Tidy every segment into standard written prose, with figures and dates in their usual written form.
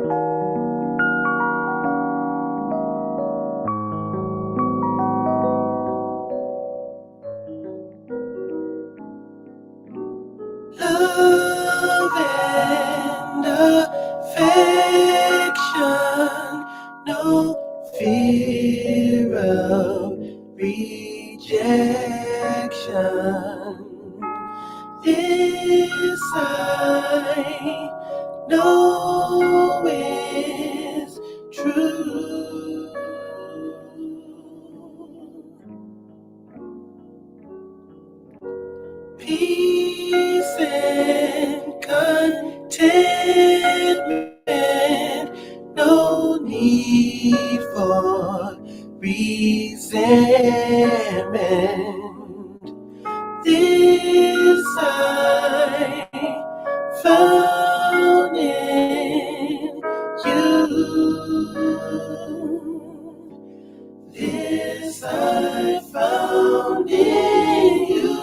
Love and affection, no fear of rejection. This I know is true. Peace and contentment, no need for resentment. This I found in you. This I found in you.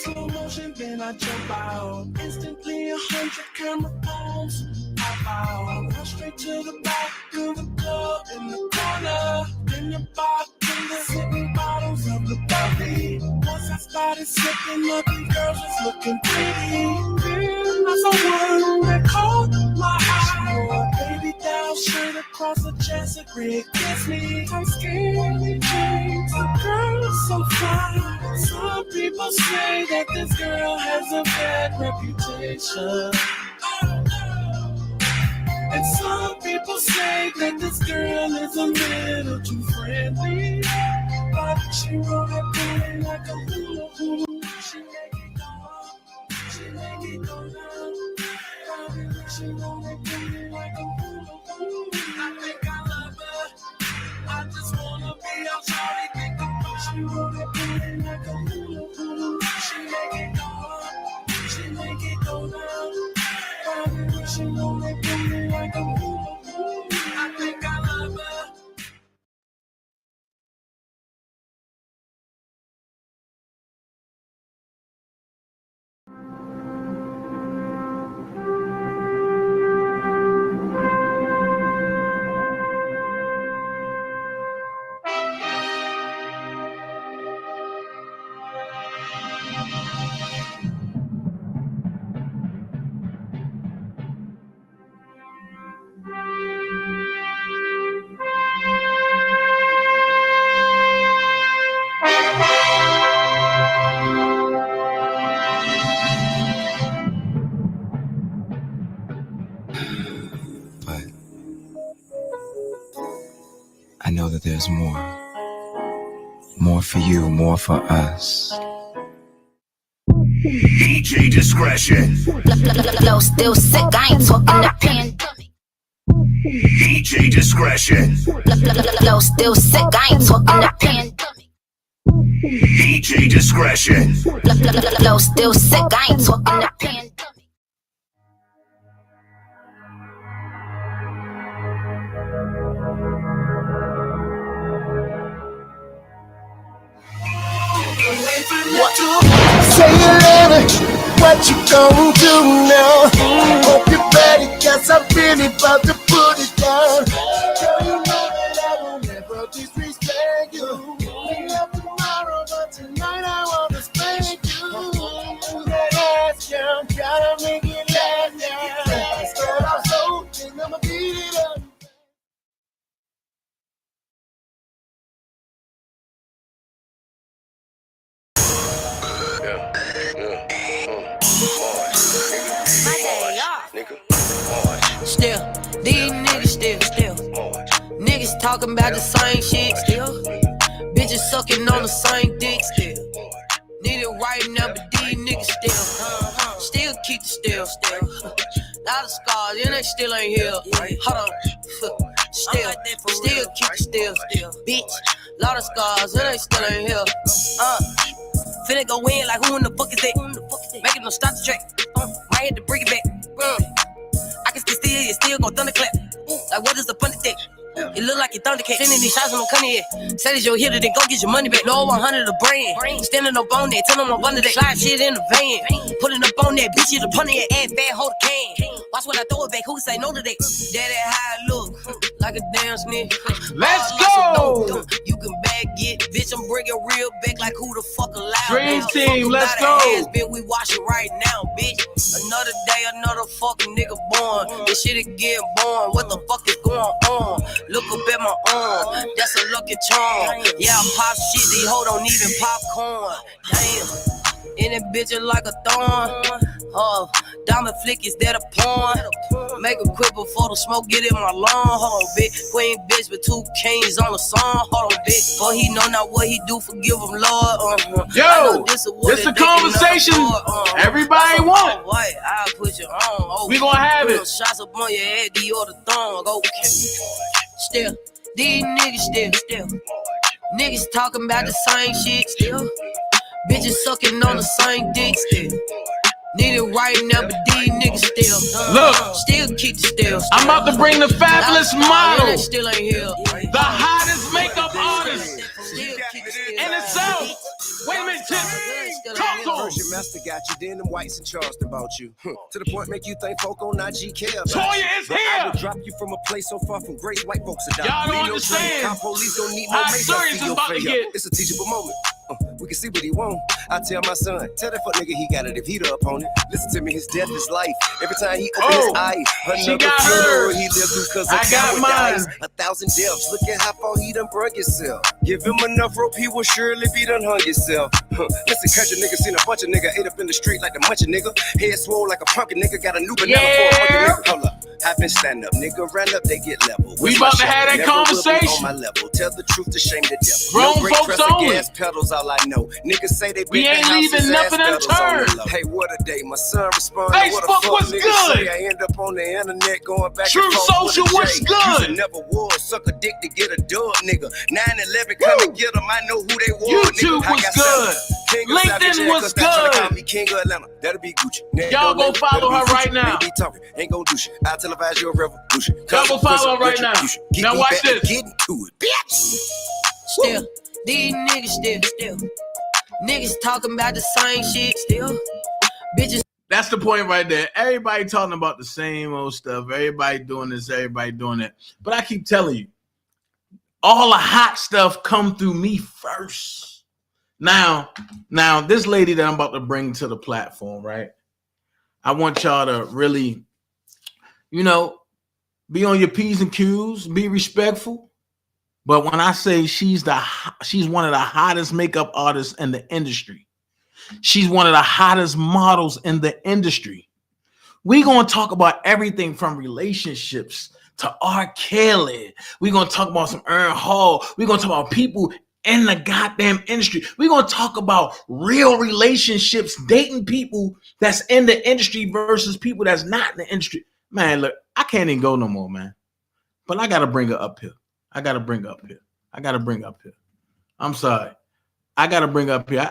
Slow motion, then I jump out. Instantly 100 camera phones pop out. I run straight to the back of the club in the corner. Then the bartender sipping bottles of the bubbly. Once I started sipping up, these girls was looking pretty. Then I saw one that caught my eye. Wore a baby doll shirt across the chest, a red kiss me. I'm skinny jeans, the girl's so fine. Some people say that this girl has a bad reputation. And some people say that this girl is a little too friendly. But she roll that booty like a hula hoop. She make it go up, she make it go down. She roll that booty like a hula hoop. I think I love her. I just wanna be out shawty, think about. She roll that booty like a hula hoop. She make it go up, she make it go down. She roll that booty like a hula hoop. I think I love her. But I know that there's more. More for you, more for us. DJ discretion. Flow still sick, I ain't talking the pandemic. DJ discretion. Flow still sick, I ain't talking the pandemic. DJ discretion. Flow still sick, I ain't talking the pandemic. Say you love it, what you gonna do now? Hope you're ready, cause I'm really about to put it down. Girl, you know that I will never disrespect you. We love tomorrow, but tonight I wanna spank you. That ass down, gotta make it last now. Start off slow, then I'ma beat it up. talking about the same shit still. Bitches sucking on the same dick still. Need it right now, but these niggas still keep the still. Lot of scars, and they still ain't here. Hold on, still keep the still. Bitch, lot of scars, and they still ain't here. Finna go in like who in the fuck is that? Making them stop the track. Might have to bring it back. I can still go thunderclap. Like what is the funny thing? It look like you thundercat. Sending these shots when I'm coming here. Say that you're here today, go get your money back. No 100 the brand. Standing up on that, tell them I'm under that. Slide shit in the van. Putting up on that, bitch, you the punny your ass bad, hold the can. Watch when I throw it back, who say no to that? Daddy, how it look? Like a damn snitch. Let's go! You can bag it, bitch, I'm bringing real back like who the fuck allowed. Dream team, let's go! We watching right now, bitch. Another day, another fucking nigga born. This shit is getting born. What the fuck is going on? Look up at my arm, that's a lucky charm. Yeah, I pop shit, these hoes don't even popcorn. Damn, in that bitch is like a thorn. Diamond flick is that a porn? Make a quick before the smoke get in my lung. Hold on, bitch, queen bitch with 2 kings on the song. Hold on, bitch, for he know not what he do, forgive him, Lord. Yo, this the conversation everybody want. I'll put you on. We gonna have it. Shots up on your head, Dior the thong. Okay. Still, these niggas still. Niggas talking about the same shit still. Bitches sucking on the same dick still. Need it right now, but these niggas still. Look, still keep the still. I'm about to bring the fabulous model. Still ain't here. The hottest makeup artist Still keep the still. in itself. Wait a minute, Tim. Talk to him. First your master got you, then them whites in Charleston about you. To the point make you think folk on IG care about Toya you. is But I here. will drop you from a place so far from grace, white folks are Y'all don't We know understand Cop police don't need no how makeup serious for it's your about to failure. get. It's a teachable moment. We can see what he want. I tell my son, tell that fuck nigga he got it if he the opponent. Listen to me, his death is life. Every time he open his eye, she another got funeral hers. he lived through cause I got mine. 1,000 deaths. Look at how far he done brung himself. Give him enough rope, he will surely be done hung himself. Listen, country nigga seen a bunch of nigga ate up in the street like the munch of nigga. Head swole like a pumpkin nigga, got a new banana for a fucking nigga. Hold up. I've been stand up, nigga, ran up, they get level. We about to have that Never will be conversation. on my level. Tell the truth to shame the devil. Grown brake folks press or only. gas pedals, all I know. Niggas say they We been ain't leaving nothing unturned. Hey, what a day. My son responded. Facebook, What the fuck, what's niggas good? say? I end up on the internet going back True and forth. Social, with a what's J. good? You never was suck a dick to get a dub, nigga. 9/11, come and get them. I know who they were. YouTube nigga. was good. LinkedIn was good. Call me King of Atlanta. That'll be Gucci. Y'all go follow her right now. Be talking. Ain't gonna do shit. I'll televise your revolution. Y'all go follow her right now. Now watch this. Get into it, bitch. Still, these niggas still. Niggas talking about the same shit still. Bitches. That's the point right there. Everybody talking about the same old stuff. Everybody doing this, everybody doing that. But I keep telling you, all the hot stuff come through me first. Now, this lady that I'm about to bring to the platform, right? I want y'all to really, be on your P's and Q's, be respectful. But when I say she's one of the hottest makeup artists in the industry, she's one of the hottest models in the industry. We're going to talk about everything from relationships to R. Kelly. We're going to talk about some Earn Hall. We're going to talk about people in the goddamn industry. We're going to talk about real relationships, dating people that's in the industry versus people that's not in the industry. Man, look, I can't even go no more, man. But I got to bring her up here. I'm sorry. I got to bring her up here.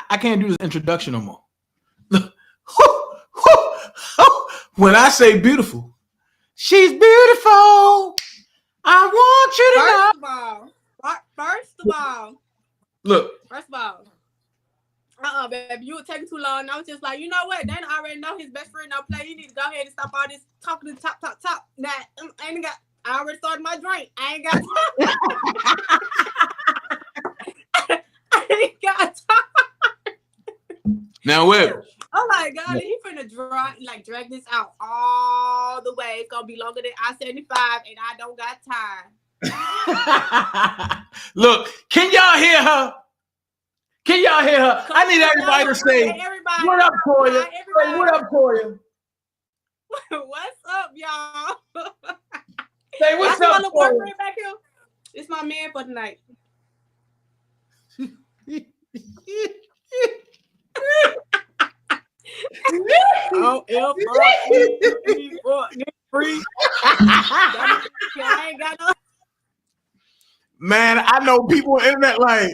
I can't do this introduction no more. When I say beautiful, she's beautiful. I want you to know. First of all, look. Baby, you were taking too long. And I was just like, you know what? Dana already know his best friend don't play. You need to go ahead and stop all this talking to top. Now, I already started my drink. I ain't got time. Now where? Oh my God, he finna drag this out all the way. It's gonna be longer than I-75, and I don't got time. Look, can y'all hear her? I need everybody to say, what up, Toya? Say, what up, Toya? What's up, y'all? Say, what's up, Toya? Boyfriend back here? It's my man for tonight. Oh, free. I ain't got no. Man, I know people on the internet like,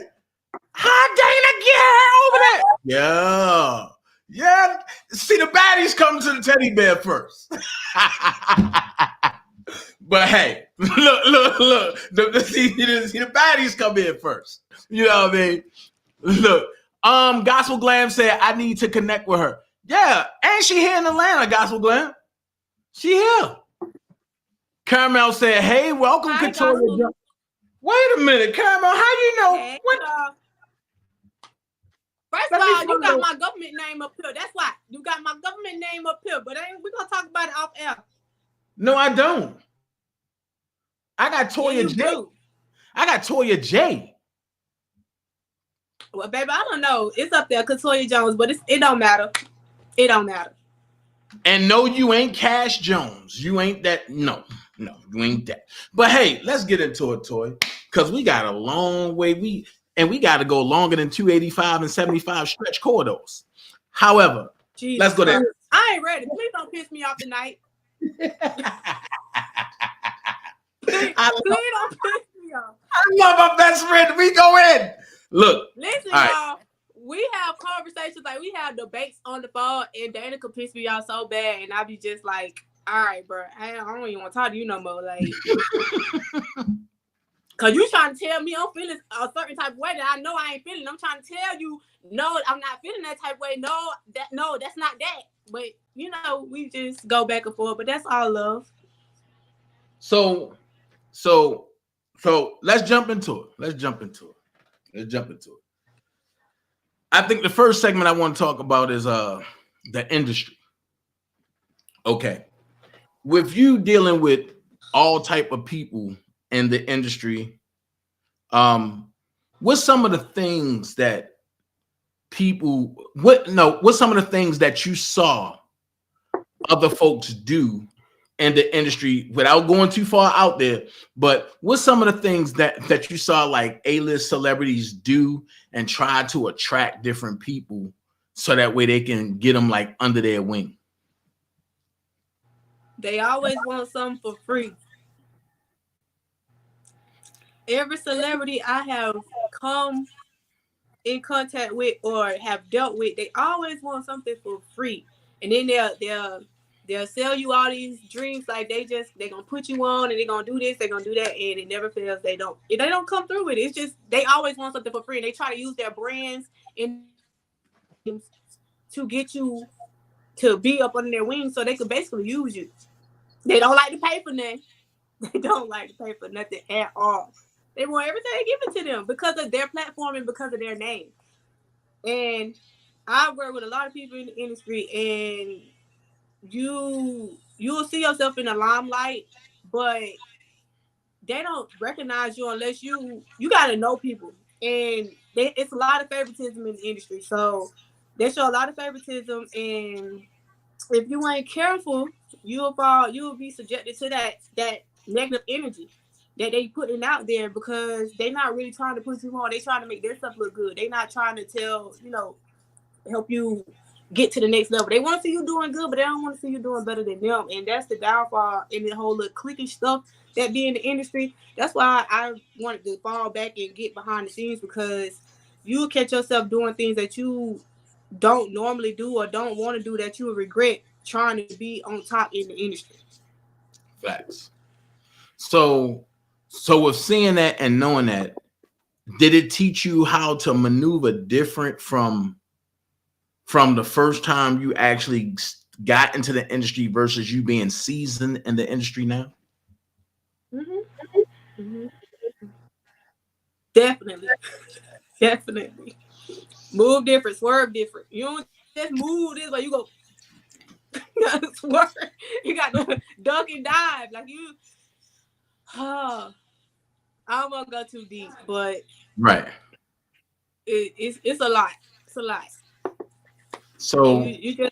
hi, Dana, get her over there. Yeah. See, the baddies come to the teddy bear first. But hey, look. See the baddies come in first. You know what I mean? Look, Gospel Glam said, I need to connect with her. Yeah, and she here in Atlanta, Gospel Glam. She here. Caramel said, hey, welcome to Toya. Wait a minute, Caramel, how you know? Hey, first of all, you got my government name up here. That's why. You got my government name up here, but we're going to talk about it off air. No, I don't. I got Toya J. I got Toya J. Well, baby, I don't know. It's up there, Toya Jones, but it don't matter. It don't matter. And no, you ain't Cash Jones. You ain't that. No, you ain't that. But hey, let's get into it, Toy, because we got a long way. We got to go longer than 285 and 75 stretch corridors. However, let's go there. I ain't ready. Please don't piss me off tonight. Please don't piss me off. I love my best friend. We go in. Look. Listen, y'all. We have conversations, like we have debates on the phone, and Dana could piss me off so bad, and I be just like, all right, bro, I don't even want to talk to you no more. Like, because you trying to tell me I'm feeling a certain type of way that I know I ain't feeling. I'm trying to tell you, no, I'm not feeling that type of way. No, that's not that. But, you know, we just go back and forth, but that's all love. So let's jump into it. I think the first segment I want to talk about is the industry. Okay. With you dealing with all type of people in the industry, what's some of the things that what's some of the things that you saw other folks do in the industry without going too far out there, but what's some of the things that you saw like A-list celebrities do and try to attract different people so that way they can get them like under their wing? They always want something for free. Every celebrity I have come in contact with or have dealt with, they always want something for free. And then they'll sell you all these dreams, like they're gonna put you on and they're gonna do this, they're gonna do that, and it never fails. They don't come through with it. It's just they always want something for free, and they try to use their brands to get you to be up under their wings so they can basically use you. They don't like to pay for nothing. They don't like to pay for nothing at all. They want everything given to them because of their platform and because of their name. And I work with a lot of people in the industry, and you'll see yourself in the limelight, but they don't recognize you unless you got to know people. And it's a lot of favoritism in the industry. So they show a lot of favoritism, and if you ain't careful, you'll be subjected to that negative energy that they putting out there, because they're not really trying to put you on. They trying to make their stuff look good. They're not trying to help you get to the next level. They want to see you doing good, but they don't want to see you doing better than them. And that's the downfall in the whole little cliquey stuff that be in the industry. That's why I wanted to fall back and get behind the scenes, because you'll catch yourself doing things that you don't normally do or don't want to do, that you will regret trying to be on top in the industry. Facts. So with seeing that and knowing that, did it teach you how to maneuver different from the first time you actually got into the industry versus you being seasoned in the industry now? Mm-hmm. Mm-hmm. Definitely. Move different, swerve different. You don't just move this way. You go. You got to swerve. You got to duck and dive. Like you. I won't go too deep, but right. It's a lot. It's a lot. So you got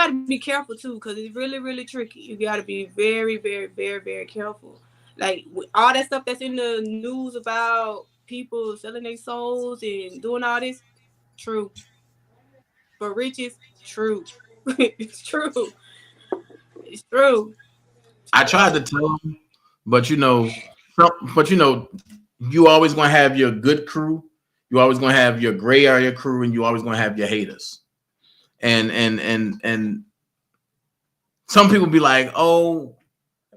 to be careful too, because it's really, really tricky. You got to be very, very, very, very careful. Like all that stuff that's in the news about people selling their souls and doing all this, true. For riches, true. It's true. It's true. I tried to tell them, but you always gonna have your good crew. You always gonna have your gray area crew, and you always gonna have your haters. And some people be like, oh,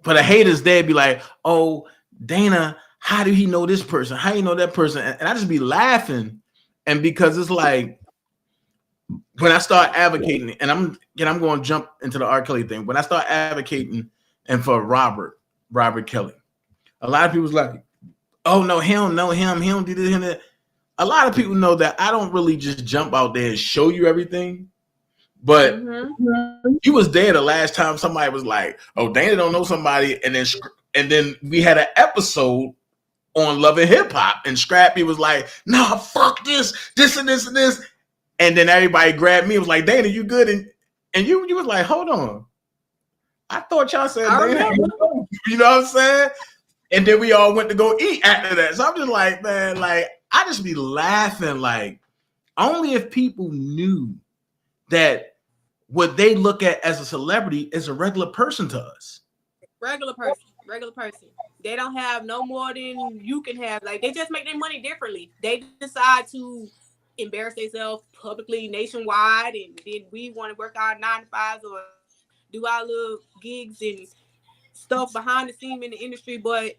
but the haters there be like, oh, Dana, how do he know this person? How do you know that person? And I just be laughing, and because it's like when I start advocating, and I'm going to jump into the R. Kelly thing. When I start advocating and for Robert Kelly, a lot of people's like, oh no, he don't know him. He don't do this and that. A lot of people know that I don't really just jump out there and show you everything. But you was there the last time somebody was like, oh, Dana don't know somebody. And then we had an episode on Love and Hip Hop, and Scrappy was like, nah, fuck this and this and this. And then everybody grabbed me and was like, Dana, you good? And you was like, hold on. I thought y'all said Dana. You know what I'm saying? And then we all went to go eat after that. So I'm just like, man, like, I just be laughing. Like, only if people knew that what they look at as a celebrity is a regular person to us. Regular person. They don't have no more than you can have. Like, they just make their money differently. They decide to embarrass themselves publicly nationwide, and then we want to work our 9 to 5s or do our little gigs and stuff behind the scene in the industry. But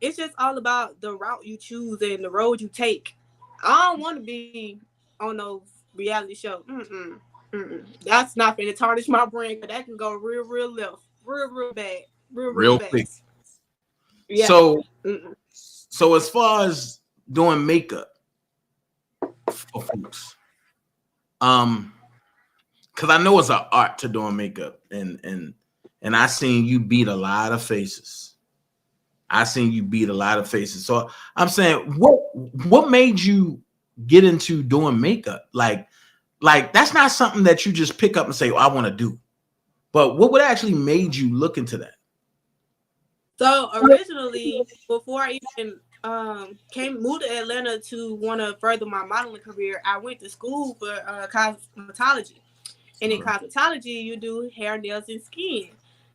it's just all about the route you choose and the road you take. I don't want to be on those reality shows. That's not going to tarnish my brain, but that can go real left, real bad, real quick. fast. Yeah. So as far as doing makeup for folks, because I know it's an art to doing makeup, and I seen you beat a lot of faces. So I'm saying, what made you get into doing makeup? Like that's not something that you just pick up and say, oh, I want to do. But what actually made you look into that? So originally, before I even moved to Atlanta to want to further my modeling career, I went to school for cosmetology. And in cosmetology, you do hair, nails, and skin.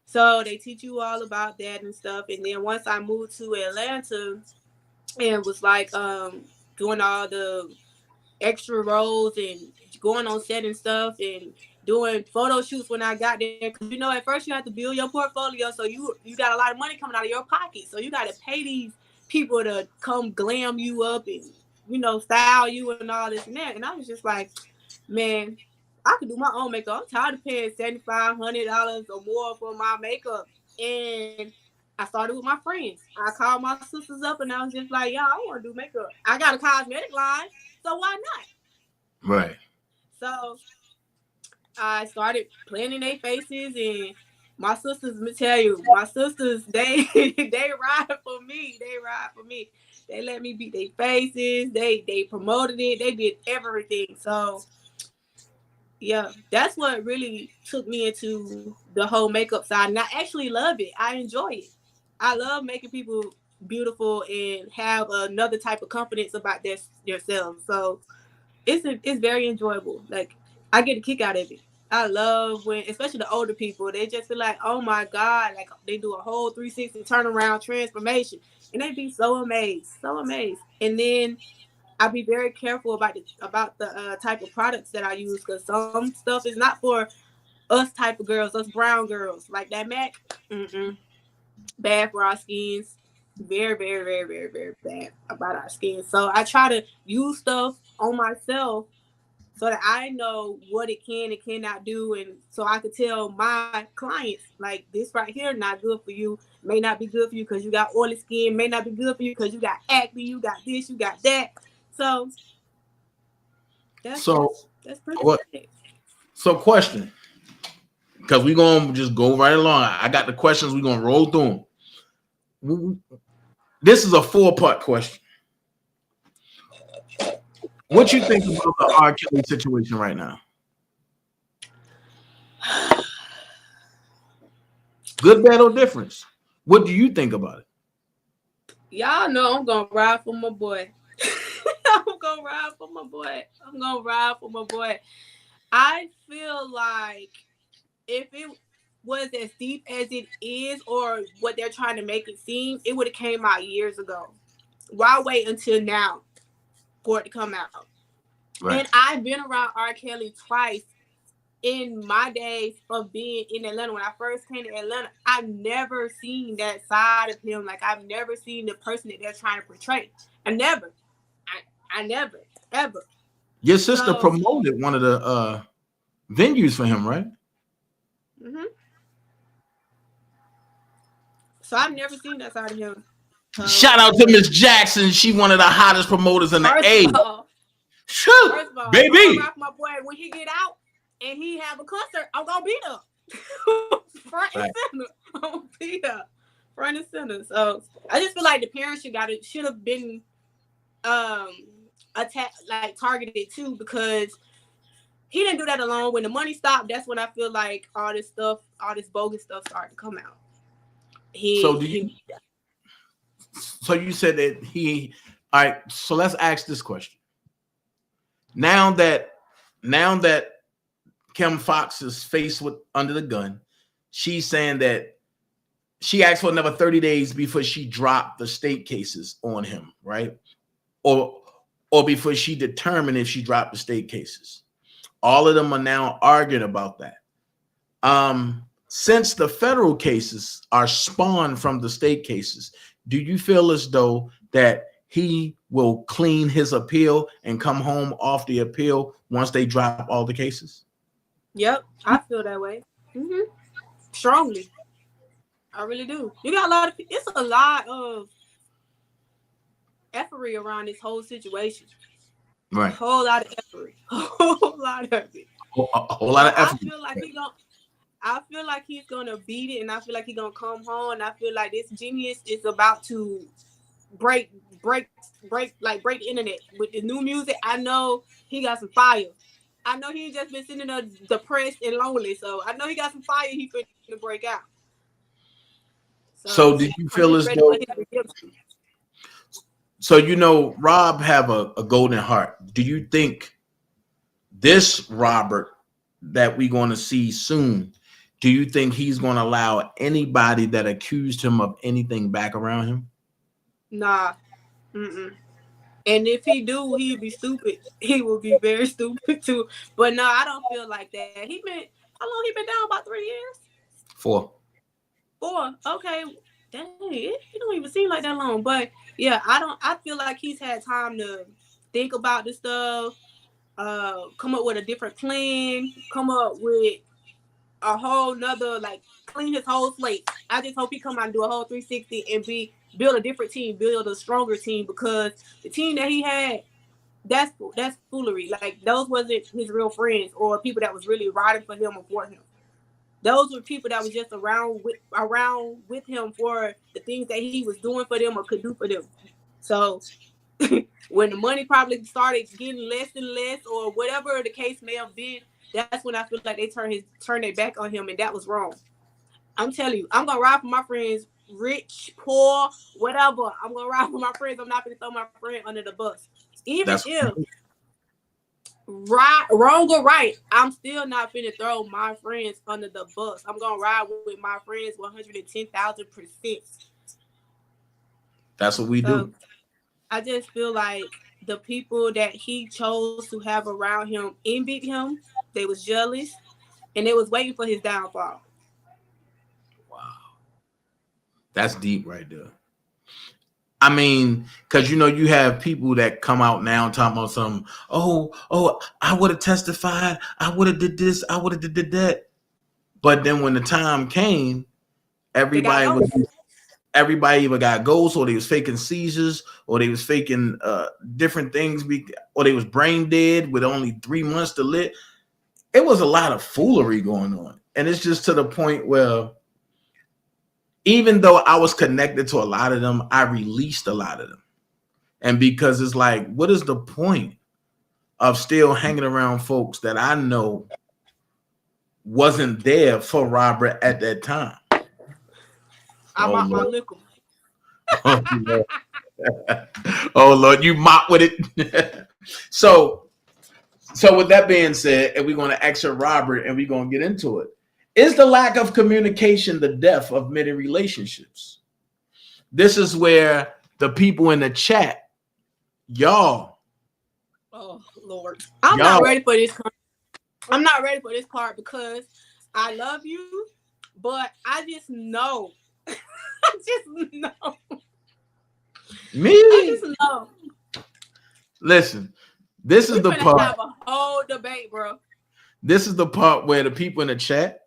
So they teach you all about that and stuff. And then once I moved to Atlanta and was like doing all the extra roles and going on set and stuff and doing photo shoots when I got there, because you know at first you have to build your portfolio, so you got a lot of money coming out of your pocket, so you got to pay these people to come glam you up and style you and all this and that. And I was just like, man, I could do my own makeup. I'm tired of paying $7,500 or more for my makeup. And I started with my friends. I called my sisters up and I was just like, y'all, I want to do makeup. I got a cosmetic line, so why not? Right. So I started planning their faces, and my sisters, let me tell you, they ride for me. They let me beat their faces. They promoted it. They did everything. So yeah, that's what really took me into the whole makeup side. And I actually love it. I enjoy it. I love making people beautiful and have another type of confidence about themselves. So it's very enjoyable. Like, I get a kick out of it. I love when, especially the older people, they just feel like, oh my God, like they do a whole 360 turnaround transformation. And they be so amazed. And then I be very careful about the type of products that I use, because some stuff is not for us type of girls, us brown girls. Like that MAC, bad for our skins. Very, very, very, very, very bad about our skin. So I try to use stuff on myself so that I know what it can and cannot do, and so I could tell my clients, like, this right here not good for you, may not be good for you because you got oily skin, may not be good for you because you got acne, you got this, you got that. So that's pretty much it. So question, because we're going to just go right along. I got the questions. We're going to roll through them. This is a 4-part question. What you think about the R. Kelly situation right now? Good, bad, or difference? What do you think about it? Y'all know I'm gonna ride for my boy. I'm gonna ride for my boy. I'm gonna ride for my boy. I feel like if it was as deep as it is, or what they're trying to make it seem, it would have came out years ago. Why wait until now for it to come out? Right. And I've been around R. Kelly twice in my days of being in Atlanta. When I first came to Atlanta, I've never seen that side of him. Like, I've never seen the person that they're trying to portray. I never, ever. Your sister promoted one of the venues for him, right? Mm-hmm. So I've never seen that side of him. Shout out to Miss Jackson. She one of the hottest promoters in the A. First of all, baby. I'm gonna rock my boy when he get out and he have a concert. I'm gonna be there, front and center. I'm gonna be there, front and center. So I just feel like the parents should have been attacked, like targeted too, because he didn't do that alone. When the money stopped, that's when I feel like all this bogus stuff started to come out. So you said that he. All right. So let's ask this question. Now that Kim Fox is faced with under the gun, she's saying that she asked for another 30 days before she dropped the state cases on him, right? Or before she determined if she dropped the state cases. All of them are now arguing about that. Since the federal cases are spawned from the state cases, do you feel as though that he will clean his appeal and come home off the appeal once they drop all the cases? Yep, I feel that way. Mm-hmm. Strongly. I really do. You got it's a lot of effery around this whole situation. Right. A whole lot of effery. A whole lot of it. A whole lot of effort. I feel like he's gonna beat it, and I feel like he's gonna come home, and I feel like this genius is about to break the internet with the new music. I know he got some fire. I know he ain't just been sitting there depressed and lonely, so I know he got some fire he finna break out. So did you feel as though? So Rob have a golden heart. Do you think this Robert that we're going to see soon, do you think he's going to allow anybody that accused him of anything back around him? Nah. Mm-mm. And if he do, he'll be stupid. He will be very stupid too. But no, I don't feel like that. How long he been down? About 3 years? 4. 4. Okay. Dang, it don't even seem like that long. But yeah, I feel like he's had time to think about this stuff, come up with a different plan, come up with a whole nother, like, clean his whole slate. I just hope he come out and do a whole 360 and build a different team, build a stronger team, because the team that he had, that's foolery. Like, those wasn't his real friends or people that was really riding for him or for him. Those were people that was just around with him for the things that he was doing for them or could do for them. So when the money probably started getting less and less, or whatever the case may have been, that's when I feel like they turned their back on him, and that was wrong. I'm telling you, I'm gonna ride for my friends, rich, poor, whatever. I'm gonna ride for my friends. I'm not gonna throw my friend under the bus. Even if wrong or right, I'm still not finna throw my friends under the bus. I'm gonna ride with my friends 110,000%. That's what we do. I just feel like the people that he chose to have around him envied him. They was jealous, and they was waiting for his downfall. Wow. That's deep right there. I mean, because you have people that come out now talking about something. Oh, I would have testified. I would have did this. I would have did that. But then when the time came, everybody either got ghosts, or they was faking seizures, or they was faking different things, or they was brain dead with only 3 months to live. It was a lot of foolery going on, and it's just to the point where, even though I was connected to a lot of them, I released a lot of them. And because it's like, what is the point of still hanging around folks that I know wasn't there for Robert at that time? Oh, Lord. Oh, Lord, you mop with it. So with that being said, and we're going to ask Robert, and we're going to get into it. Is the lack of communication the death of many relationships? This is where the people in the chat, y'all. Oh Lord, I'm not ready for this. I'm not ready for this part because I love you, but I just know. I just know. Me? I just know. Listen, this is the part. Have a whole debate, bro. This is the part where the people in the chat,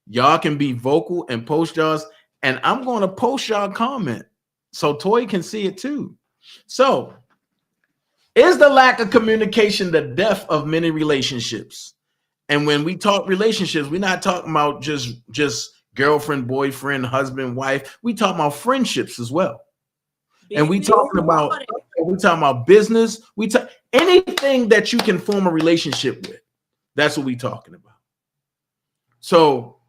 y'all can be vocal and post y'all's, and I'm going to post y'all comment so Toy can see it too. So, is the lack of communication the death of many relationships? And when we talk relationships, we're not talking about just girlfriend, boyfriend, husband, wife. We talking about friendships as well. Business, and we talking about business. We talk anything that you can form a relationship with. That's what we talking about. So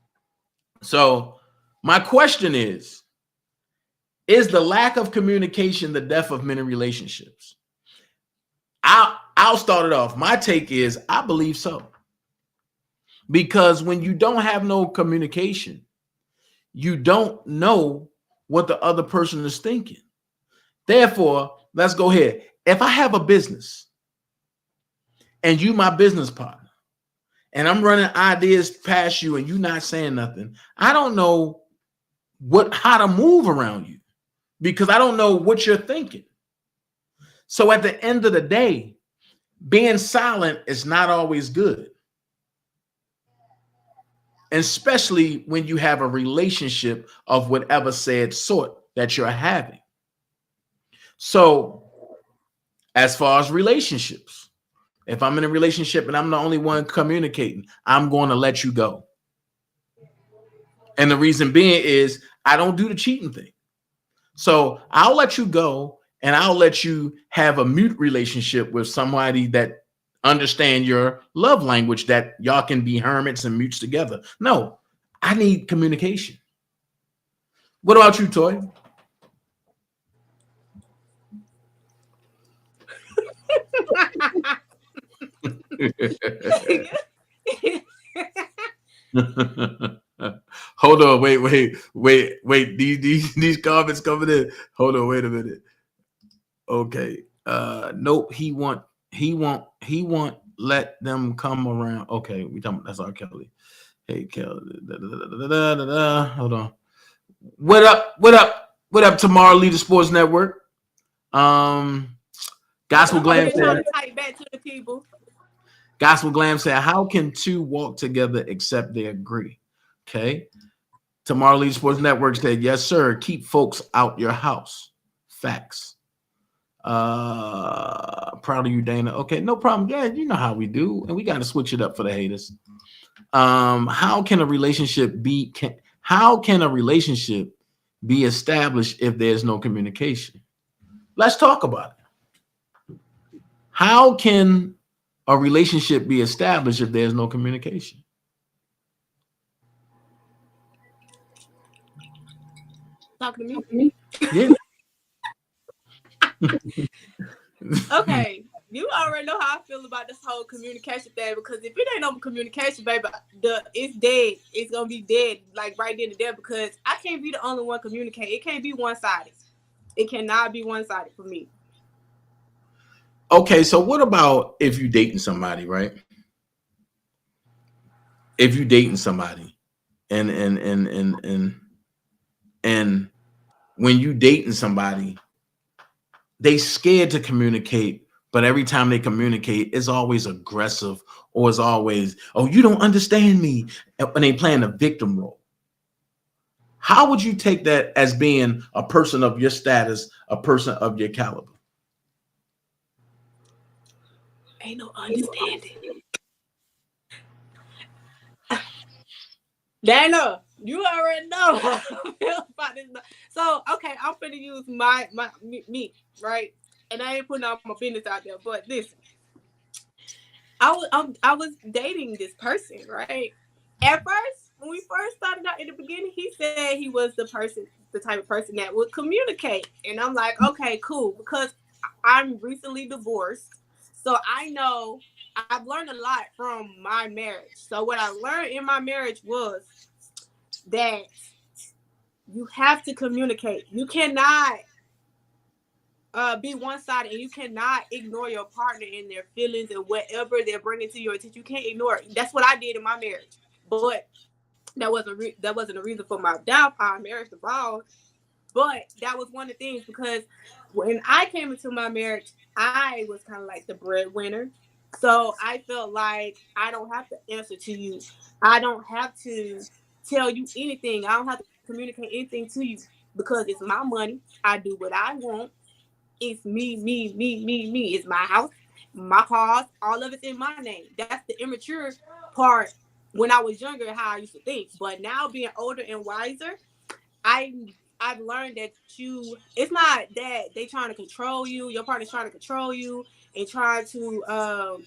my question is the lack of communication the death of many relationships? I'll start it off. My take is I believe so. Because when you don't have no communication, you don't know what the other person is thinking. Therefore, let's go ahead. If I have a business and you my business partner, and I'm running ideas past you and you not saying nothing, I don't know how to move around you because I don't know what you're thinking. So at the end of the day, being silent is not always good. Especially when you have a relationship of whatever said sort that you're having. So as far as relationships, if I'm in a relationship and I'm the only one communicating, I'm going to let you go. And the reason being is I don't do the cheating thing. So I'll let you go and I'll let you have a mute relationship with somebody that understand your love language, that y'all can be hermits and mutes together. No, I need communication. What about you, Toy? Hold on, wait. These comments coming in. Hold on, wait a minute. Okay. Nope. He won't let them come around. Okay, that's our Kelly. Hey, Kelly. Hold on. What up, Tomorrow Leader Sports Network? Gospel Glam said. Back to the people. Gospel Glam said, "How can two walk together except they agree?" Okay. Tomorrow Leader Sports Network said, "Yes, sir. Keep folks out your house." Facts. Proud of you, Dana. Okay, no problem. Yeah, you know how we do, and we got to switch it up for the haters. How can a relationship be established if there's no communication? Let's talk about it. How can a relationship be established if there's no communication? Talking to me? Yeah. Okay, you already know how I feel about this whole communication thing, because if it ain't no communication, baby, it's dead. It's gonna be dead, like right then and there, because I can't be the only one communicating. It can't be one-sided. It cannot be one-sided for me. Okay, so what about if you dating somebody, right? If you dating somebody, and when you dating somebody, they scared to communicate, but every time they communicate, it's always aggressive, or it's always, "Oh, you don't understand me," and they playing a victim role. How would you take that as being a person of your status, a person of your caliber? Ain't no understanding. Dana, you already know how I feel about this. So, okay, I'm finna use me, right? And I ain't putting all my business out there, but listen, I was dating this person, right? At first, when we first started out in the beginning, he said he was the type of person that would communicate. And I'm like, okay, cool. Because I'm recently divorced. So I know I've learned a lot from my marriage. So what I learned in my marriage was that you have to communicate. You cannot be one-sided, and you cannot ignore your partner and their feelings and whatever they're bringing to your attention. You can't ignore it. That's what I did in my marriage. But that wasn't a reason for my downfall, marriage divorce. But that was one of the things, because when I came into my marriage, I was kind of like the breadwinner. So I felt like I don't have to answer to you. I don't have to tell you anything. I don't have to communicate anything to you, because it's my money. I do what I want. It's me, me, me, me, me. It's my house, my cars, all of it's in my name. That's the immature part when I was younger, how I used to think. But now, being older and wiser, I've learned that it's not that they trying to control you, your partner's trying to control you and trying to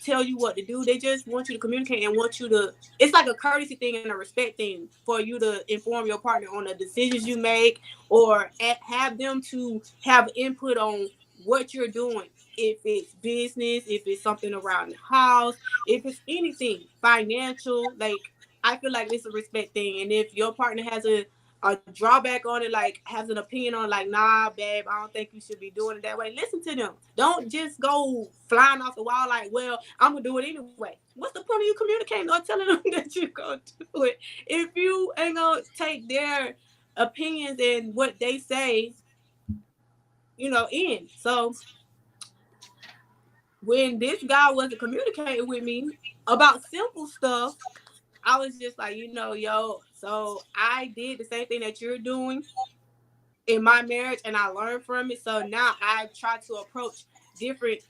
tell you what to do. They just want you to communicate and want you to, it's like a courtesy thing and a respect thing for you to inform your partner on the decisions you make, or have them to have input on what you're doing. If it's business, if it's something around the house, if it's anything financial, like, I feel like it's a respect thing. And if your partner has a drawback on it, like has an opinion on, like, nah, babe, I don't think you should be doing it that way, listen to them. Don't just go flying off the wall like, well, I'm gonna do it anyway. What's the point of you communicating or telling them that you're gonna do it if you ain't gonna take their opinions and what they say, in? So when this guy wasn't communicating with me about simple stuff, I was just like, yo, so I did the same thing that you're doing in my marriage, and I learned from it. So now I try to approach different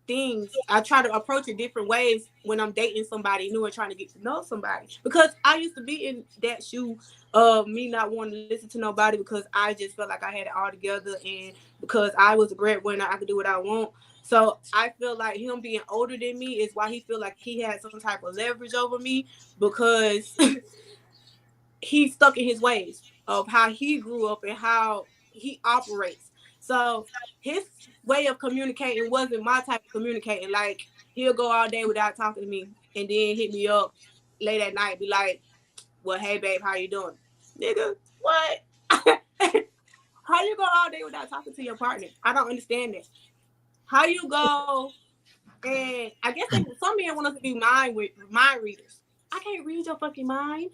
things. I try to approach it different ways when I'm dating somebody new and trying to get to know somebody. Because I used to be in that shoe of me not wanting to listen to nobody, because I just felt like I had it all together, and because I was a breadwinner, I could do what I want. So I feel like him being older than me is why he feel like he had some type of leverage over me, because he's stuck in his ways of how he grew up and how he operates. So his way of communicating wasn't my type of communicating. Like, he'll go all day without talking to me and then hit me up late at night, be like, well, hey babe, how you doing? Nigga, what? How you go all day without talking to your partner? I don't understand that. How you go, and I guess some men want us to be mind readers. I can't read your fucking mind.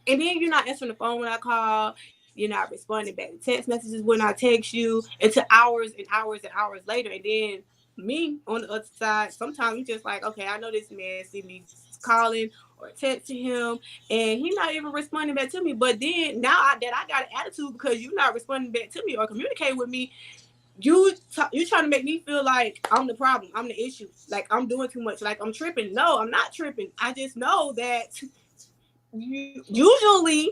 And then you're not answering the phone when I call. You're not responding back to text messages when I text you, until hours and hours and hours later. And then me on the other side, sometimes you just like, okay, I know this man see me calling or texting him, and he's not even responding back to me. But then now that I got an attitude because you're not responding back to me or communicating with me, you trying to make me feel like I'm the problem, I'm the issue, like I'm doing too much, like I'm tripping. No, I'm not tripping. I just know that usually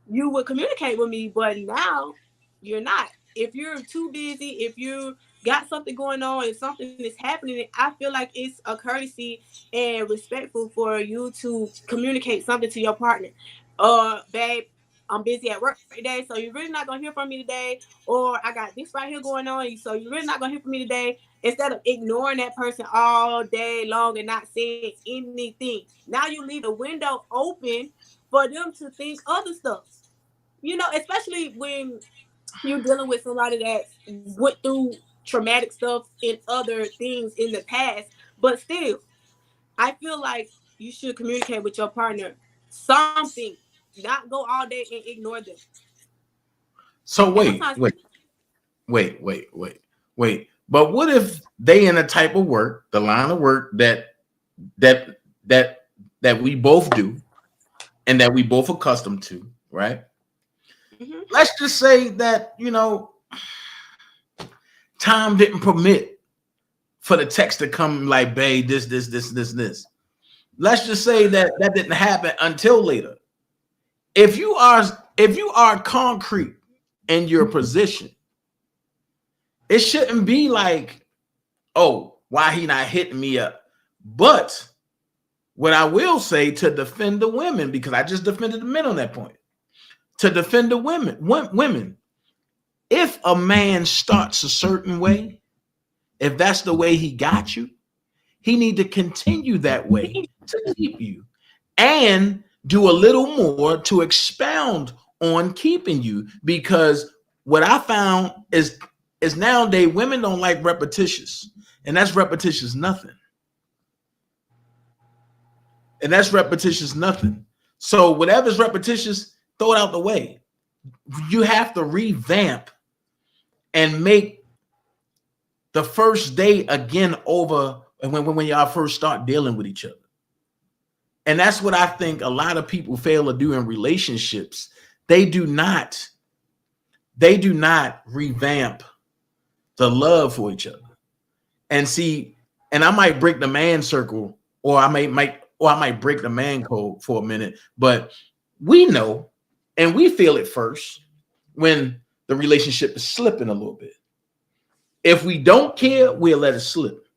you would communicate with me, but now you're not. If you're too busy, if you got something going on, if something is happening, I feel like it's a courtesy and respectful for you to communicate something to your partner. Babe, I'm busy at work today, so you're really not gonna hear from me today. Or I got this right here going on, so you're really not gonna hear from me today. Instead of ignoring that person all day long and not saying anything, now you leave the window open for them to think other stuff. Especially when you're dealing with somebody that went through traumatic stuff and other things in the past. But still, I feel like you should communicate with your partner something, not go all day and ignore them. So wait. But what if they in a type of work, the line of work that we both do and that we both accustomed to, right? Mm-hmm. Let's just say that, time didn't permit for the text to come like, babe, this. Let's just say that didn't happen until later. If you are concrete in your position, it shouldn't be like, oh, why he not hitting me up? But What I will say to defend the women, because I just defended the men on that point, to defend the women, if a man starts a certain way, if that's the way he got you, he need to continue that way to keep you and do a little more to expound on keeping you. Because what I found is nowadays women don't like repetitious, and that's repetitious nothing. And that's repetitious nothing. So whatever's repetitious, throw it out the way. You have to revamp and make the first day again over when y'all first start dealing with each other. And that's what I think a lot of people fail to do in relationships. They do not revamp the love for each other. And see, and I might break the man circle, or I might break the man code for a minute, but we know and we feel it first when the relationship is slipping a little bit. If we don't care, we'll let it slip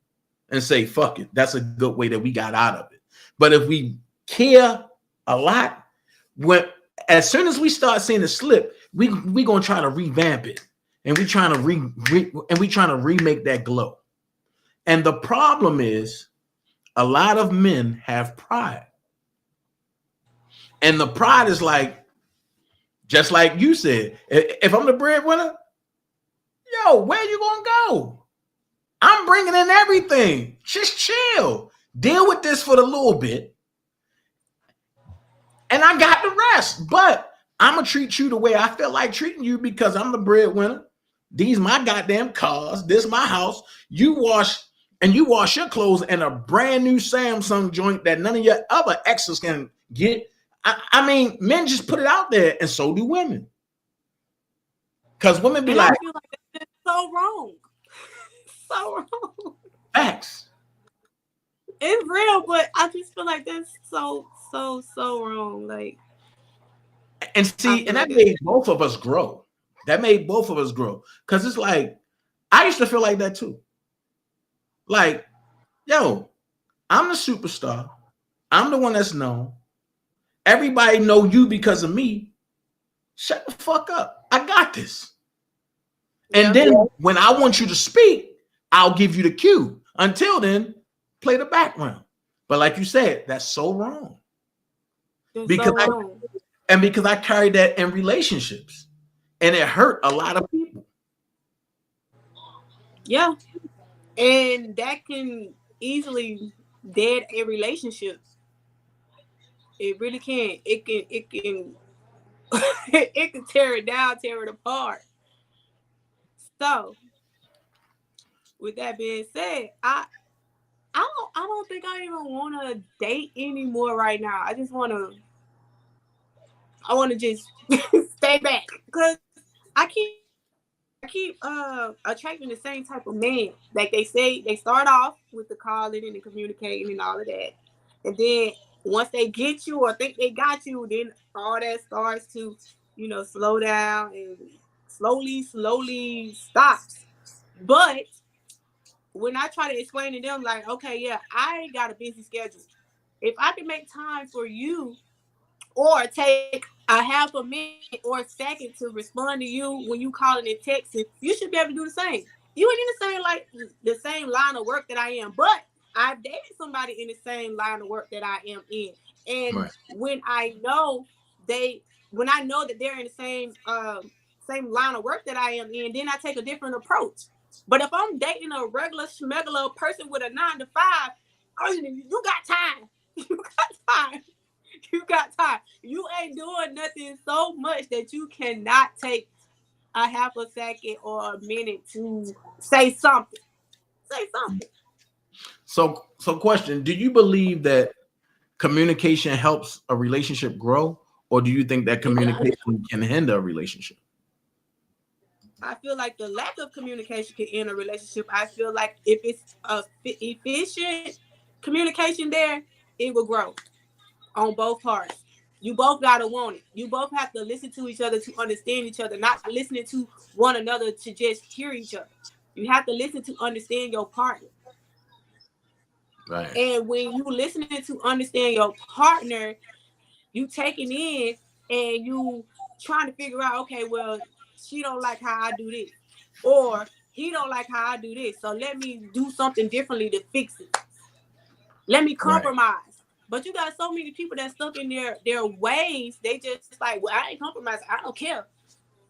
and say, fuck it. That's a good way that we got out of it. But if we care a lot, as soon as we start seeing it slip, we gonna try to revamp it, and we trying to remake that glow. And the problem is, a lot of men have pride. And the pride is like, just like you said, if I'm the breadwinner, yo, where you gonna go? I'm bringing in everything. Just chill. Deal with this for a little bit. And I got the rest. But I'm going to treat you the way I feel like treating you because I'm the breadwinner. These my goddamn cars. This my house. You wash your clothes in a brand new Samsung joint that none of your other exes can get. I mean, men just put it out there, and so do women. Because women be like, I feel like that's so wrong. So wrong. Facts. It's real, but I just feel like that's so wrong. Like, and see, and that made both of us grow. Because it's like, I used to feel like that too. Like, yo, I'm the superstar. I'm the one that's known. Everybody know you because of me. Shut the fuck up. I got this. And then when I want you to speak, I'll give you the cue. Until then, play the background. But like you said, that's so wrong. Because I carried that in relationships, and it hurt a lot of people. Yeah. And that can easily dead a relationship. It really can. It can it can tear it down, tear it apart. So with that being said, I don't think I even want to date anymore right now. I want to just stay back because I keep attracting the same type of man. Like they say, they start off with the calling and the communicating and all of that, and then once they get you or think they got you, then all that starts to, slow down and slowly stops. But when I try to explain to them, like, okay, yeah, I got a busy schedule. If I can make time for you or take a half a minute or a second to respond to you when you calling and texting, you should be able to do the same. You ain't in the same line of work that I am, but I've dated somebody in the same line of work that I am in. And right. when I know that they're in the same line of work that I am in, then I take a different approach. But if I'm dating a regular schmegular person with a 9 to 5, you got time. You got time. You ain't doing nothing so much that you cannot take a half a second or a minute to say something. Say something. So question, do you believe that communication helps a relationship grow, or do you think that communication can hinder a relationship? I feel like the lack of communication can end a relationship. I feel like if it's efficient communication there, it will grow on both parts. You both gotta want it. You both have to listen to each other to understand each other, not listening to one another to just hear each other. You have to listen to understand your partner. Right. And when you listening to understand your partner, you taking in and you trying to figure out, okay, well, she don't like how I do this, or he don't like how I do this. So let me do something differently to fix it. Let me compromise. Right. But you got so many people that stuck in their ways. They just like, well, I ain't compromising. I don't care.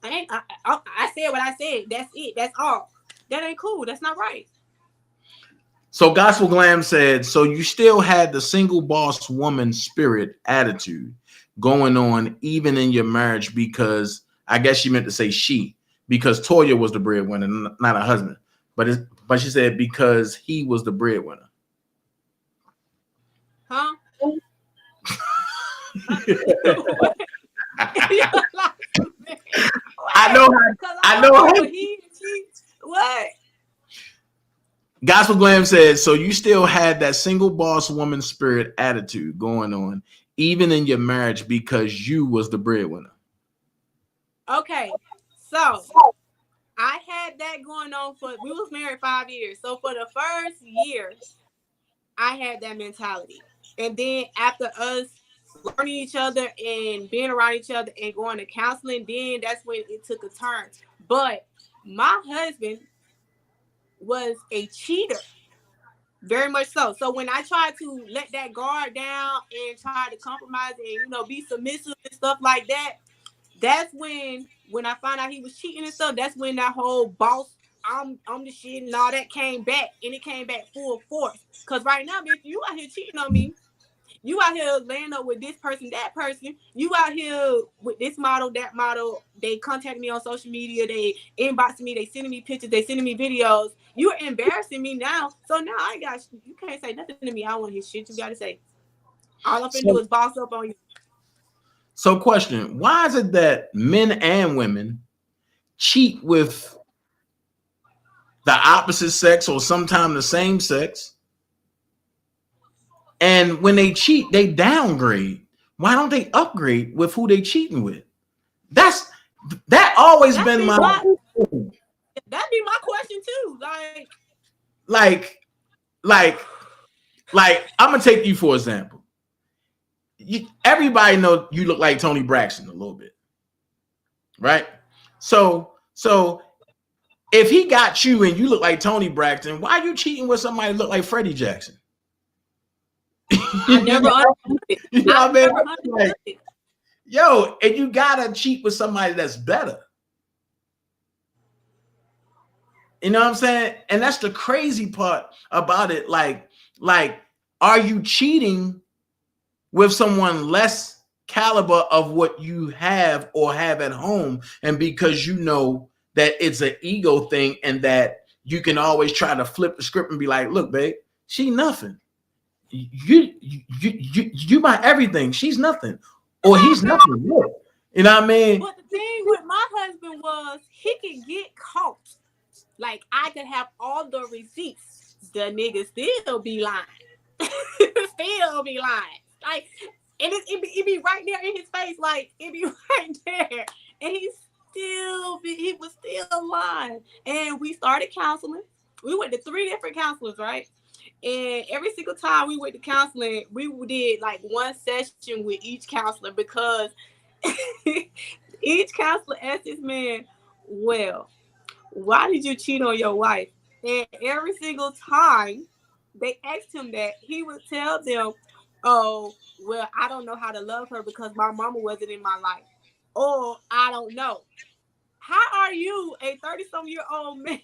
I said what I said. That's it. That's all. That ain't cool. That's not right. So Gospel Glam said, so you still had the single boss woman spirit attitude going on even in your marriage, because I guess she meant to say she, because Toya was the breadwinner, not a husband. But she said because he was the breadwinner. Huh? I know how what? Gospel Glam says, so you still had that single boss woman spirit attitude going on even in your marriage because you was the breadwinner. Okay, so I had that going on we was married 5 years. So for the first year, I had that mentality. And then after us learning each other and being around each other and going to counseling, then that's when it took a turn. But my husband was a cheater, very much so. So when I tried to let that guard down and try to compromise and be submissive and stuff like that, that's when I found out he was cheating and stuff. That's when that whole boss, I'm the shit and all that came back, and it came back full force. Cause right now, bitch, you out here cheating on me. You out here laying up with this person, that person. You out here with this model, that model. They contact me on social media. They inbox me. They sending me pictures. They sending me videos. You're embarrassing me now. So now you can't say nothing to me. I don't want to hear shit you got to say. All I'm finna do is boss up on you. So question, why is it that men and women cheat with the opposite sex or sometimes the same sex? And when they cheat, they downgrade. Why don't they upgrade with who they cheating with? That always been my that'd be my question too. Like I'm gonna take you for example. Everybody know you look like Tony Braxton a little bit, right? So if he got you and you look like Tony Braxton, why are you cheating with somebody that look like Freddie Jackson? I never understood it. You know what I mean? Yo, and you gotta cheat with somebody that's better. You know what I'm saying? And that's the crazy part about it. Like, are you cheating with someone less caliber of what you have or have at home? And because you know that it's an ego thing and that you can always try to flip the script and be like, look, babe, she nothing. You my everything. She's nothing. Or he's nothing. You know what I mean? But the thing with my husband was he could get caught. Like I could have all the receipts. The nigga still be lying. Still be lying. Like, and it be right there in his face. Like it be right there. And he was still lying. And we started counseling. We went to 3 different counselors, right? And every single time we went to counseling, we did like one session with each counselor because each counselor asked this man, well, why did you cheat on your wife? And every single time they asked him that, he would tell them, oh, well, I don't know how to love her because my mama wasn't in my life. Or I don't know. How are you, a 30-some-year-old man,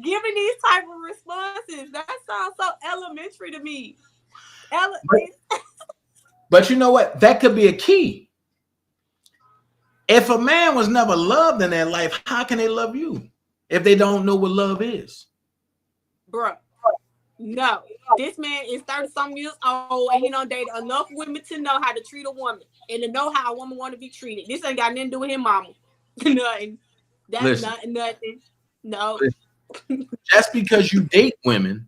giving these type of responses? That sounds so elementary to me. But you know what? That could be a key. If a man was never loved in their life, how can they love you if they don't know what love is? Bro, no. This man is 30-some years old and he don't date enough women to know how to treat a woman and to know how a woman want to be treated. This ain't got nothing to do with his mama. Nothing. That's nothing. No. Just because you date women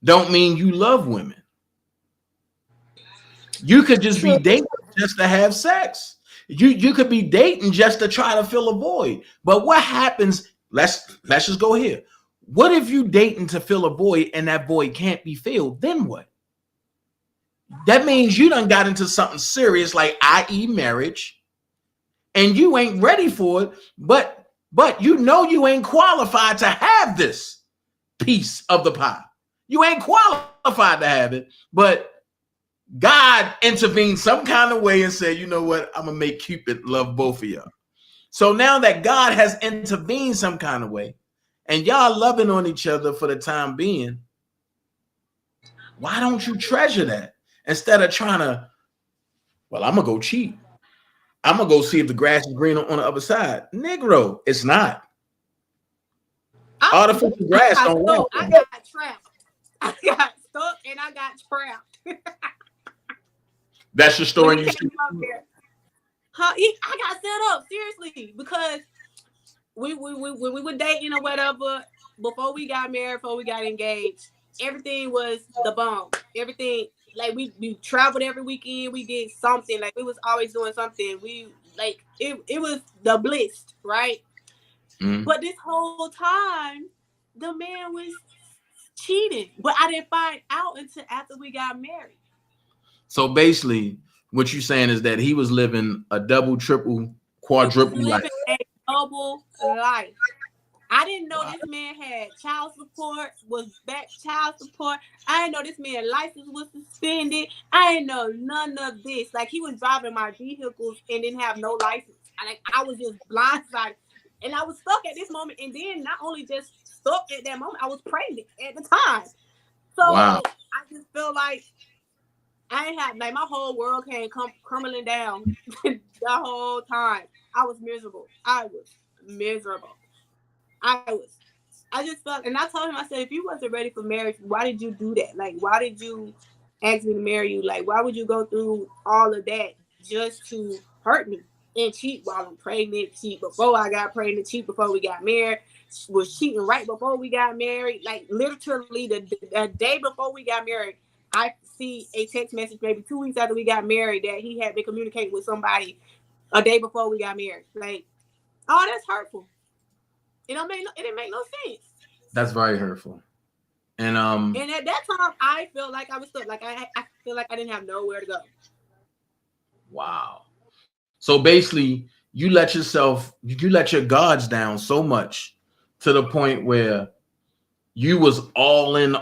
don't mean you love women. You could just be dating just to have sex. You could be dating just to try to fill a void. But what happens? Let's just go here. What if you dating to fill a void and that void can't be filled? Then what? That means you done got into something serious, like i.e. marriage, and you ain't ready for it, but you know you ain't qualified to have this piece of the pie. You ain't qualified to have it, but God intervened some kind of way and said, you know what? I'm going to make Cupid love both of y'all. So now that God has intervened some kind of way and y'all loving on each other for the time being, why don't you treasure that instead of trying to, well, I'm going to go cheat. I'm going to go see if the grass is green on the other side. Negro, it's not. Artificial grass don't work. I got trapped. I got stuck and I got trapped. That's your story. I got set up seriously because we were dating or whatever before we got married, before we got engaged. Everything was the bomb. Everything, like we traveled every weekend. We did something. Like we was always doing something. We like it was the bliss, right? Mm. But this whole time, the man was cheating. But I didn't find out until after we got married. So basically, what you're saying is that he was living a double, triple, quadruple life. A double life. I didn't know this man had child support, was back child support. I didn't know this man's license was suspended. I didn't know none of this. Like he was driving my vehicles and didn't have no license. I was just blindsided. And I was stuck at this moment. And then not only just stuck at that moment, I was pregnant at the time. So I just feel like I ain't had, like, my whole world came crumbling down the whole time. I was miserable. I just felt, and I told him, I said, if you wasn't ready for marriage, why did you do that? Like, why did you ask me to marry you? Like, why would you go through all of that just to hurt me and cheat while I'm pregnant, cheat before I got pregnant, cheat before we got married, was cheating right before we got married. Like, literally the day before we got married, I see a text message maybe 2 weeks after we got married that he had been communicating with somebody a day before we got married. Like, oh, that's hurtful. It didn't make no sense. That's very hurtful. And at that time, I felt like I was stuck. Like I feel like I didn't have nowhere to go. Wow. So basically, you let your guards down so much to the point where you was all in,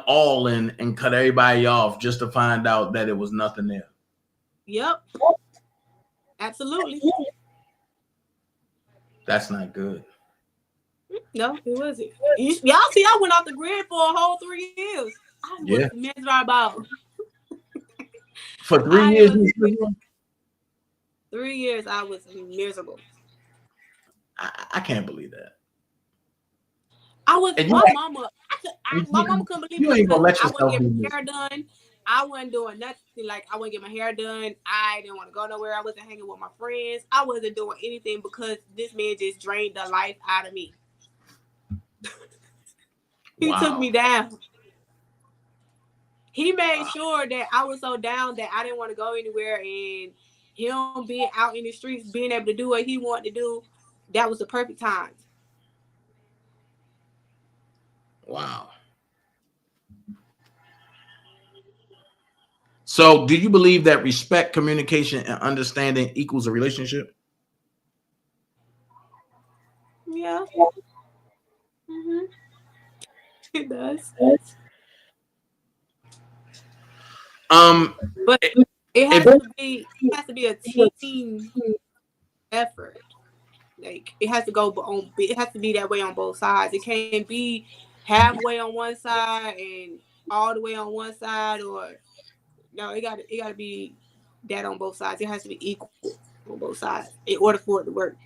and cut everybody off just to find out that it was nothing there. Yep. Absolutely. That's not good. No, it wasn't. Y'all see, I went off the grid for a whole 3 years. I was miserable. For 3 years? 3 years, I was miserable. I can't believe that. I was, my mama couldn't believe you ain't gonna let yourself I wouldn't get my hair done. I wasn't doing nothing. Like, I wouldn't get my hair done. I didn't want to go nowhere. I wasn't hanging with my friends. I wasn't doing anything because this man just drained the life out of me. He took me down. He made sure that I was so down that I didn't want to go anywhere, and him being out in the streets, being able to do what he wanted to do, that was the perfect time. Wow. So do you believe that respect, communication, and understanding equals a relationship? Yeah. Mm-hmm. It does. But it has to be a team effort. Like, it has to go on. It has to be that way on both sides. It can't be halfway on one side and all the way on one side, or no. It got to be that on both sides. It has to be equal on both sides in order for it to work.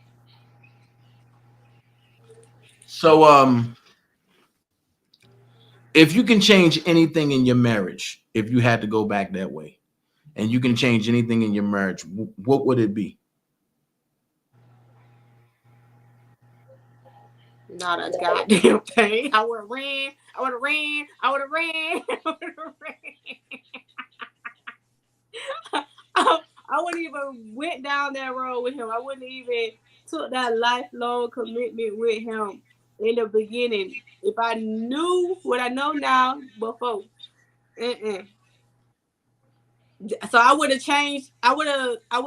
So, if you can change anything in your marriage, if you had to go back that way, and you can change anything in your marriage, what would it be? Not a goddamn thing. I would have ran. I wouldn't even went down that road with him. I wouldn't even took that lifelong commitment with him in the beginning. if I knew what I know now before. So I would have changed. I would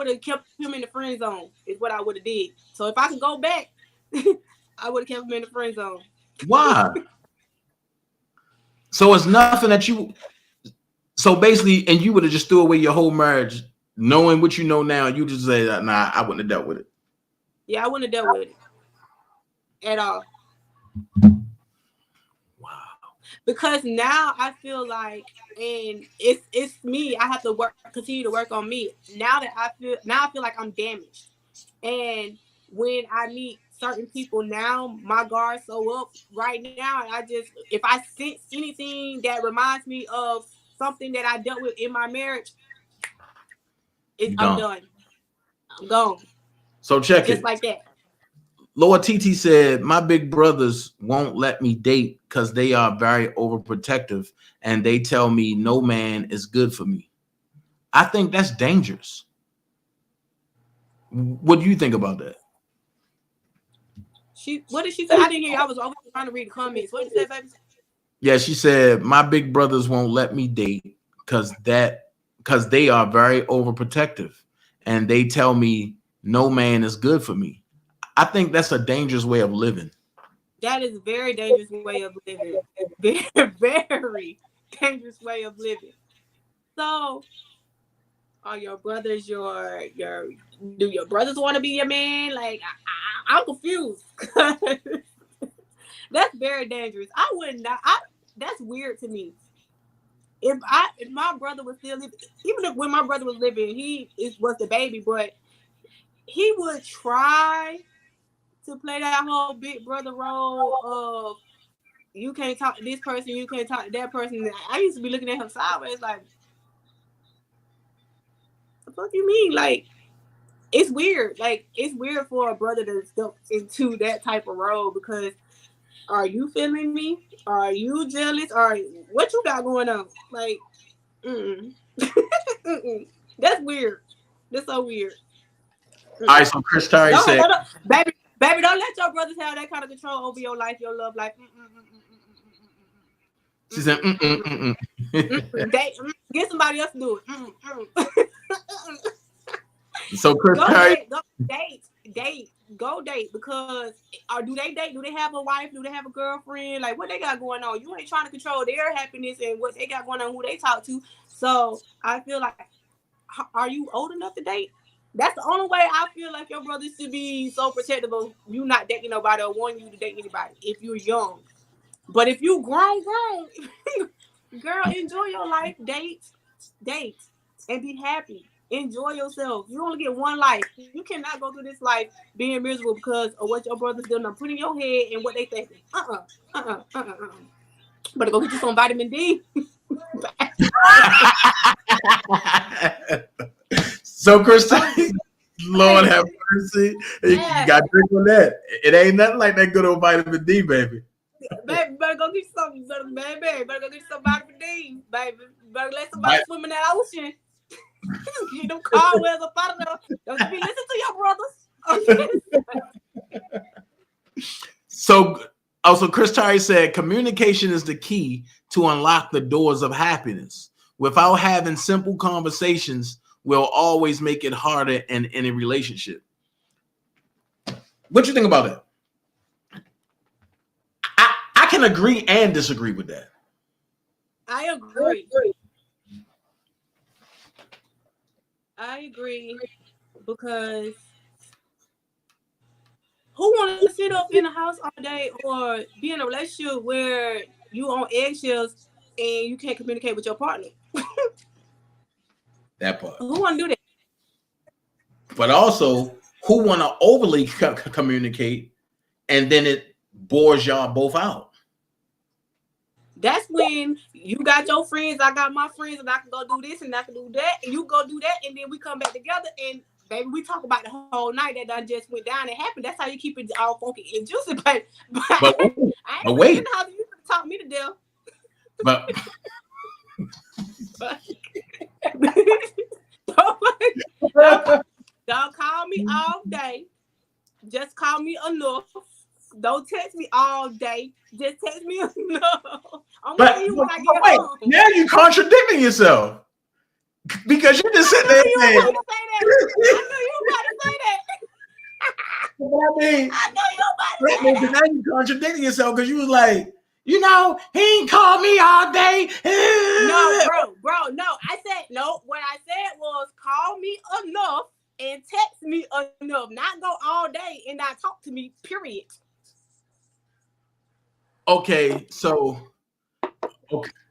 have kept him in the friend zone. Is what I would have did. So if I could go back, I would have kept him in the friend zone. Why? So it's nothing that you. So basically, and you would have just threw away your whole marriage, knowing what you know now. You just say, "Nah, I wouldn't have dealt with it." Yeah, I wouldn't have dealt with it at all. Because now I feel like, and it's me. I have to continue to work on me. Now I feel like I'm damaged. And when I meet certain people now, my guard's so up right now. If I sense anything that reminds me of something that I dealt with in my marriage, I'm done. I'm gone. So check just it. Like that. Lower TT said, my big brothers won't let me date because they are very overprotective and they tell me no man is good for me. I think that's dangerous. What do you think about that? What did she say? I didn't hear. I was always trying to read the comments. What did you say, baby? Yeah, she said, my big brothers won't let me date because they are very overprotective and they tell me no man is good for me. I think that's a dangerous way of living. That is a very dangerous way of living. Very, very dangerous way of living. So, are your brothers do your brothers want to be your man? Like, I'm confused. That's very dangerous. I would not. That's weird to me. If my brother was still living, even when my brother was living, he was the baby, but he would try to play that whole big brother role of you can't talk to this person, you can't talk to that person. I used to be looking at him sideways like, what the fuck you mean? Like, it's weird. Like, it's weird for a brother to step into that type of role because are you feeling me? Are you jealous? Or what you got going on? Like, That's weird. That's so weird. All right, so Chris Terry said, Baby, don't let your brothers have that kind of control over your life, your love life. She said, Get somebody else to do it. So Chris Terry, go date because do they date? Do they have a wife? Do they have a girlfriend? Like, what they got going on? You ain't trying to control their happiness and what they got going on, who they talk to. So I feel like, are you old enough to date? That's the only way I feel like your brothers should be so protective of you not dating nobody or wanting you to date anybody if you're young. But if you grown, girl, enjoy your life, date, and be happy. Enjoy yourself. You only get one life. You cannot go through this life being miserable because of what your brothers done put in your head and what they thinking. Better go get you some vitamin D. So Chris, Lord have mercy. You got to drink on that. It ain't nothing like that good old vitamin D, baby. Baby, better go get some, baby. Better go get some vitamin D, baby. Better let somebody swim in that ocean. Get them cobwebs up out of there. Don't be listening to your brothers. So Chris Terry said, communication is the key to unlock the doors of happiness. Without having simple conversations, we'll always make it harder in any relationship. What you think about that? I can agree and disagree with that. I agree. Because who wants to sit up in the house all day or be in a relationship where you on eggshells and you can't communicate with your partner? That part. Who want to do that? But also, who want to overly communicate and then it bores y'all both out? That's when you got your friends, I got my friends, and I can go do this and I can do that, and you go do that, and then we come back together, and baby, we talk about the whole night that done just went down and happened. That's how you keep it all funky and juicy, but wait. How you talk me to death? But don't call me all day. Just call me enough Don't text me all day. Just text me enough. I'm But, gonna see you when I but get wait, home. now you contradicting yourself because you just sitting there You saying. about to say that. I knew you about to say that. I mean, I know you about to say that. now you contradicting yourself because you was like, he ain't called me all day. No, bro, no. I said no. What I said was call me enough and text me enough. Not go all day and not talk to me. Period. Okay, so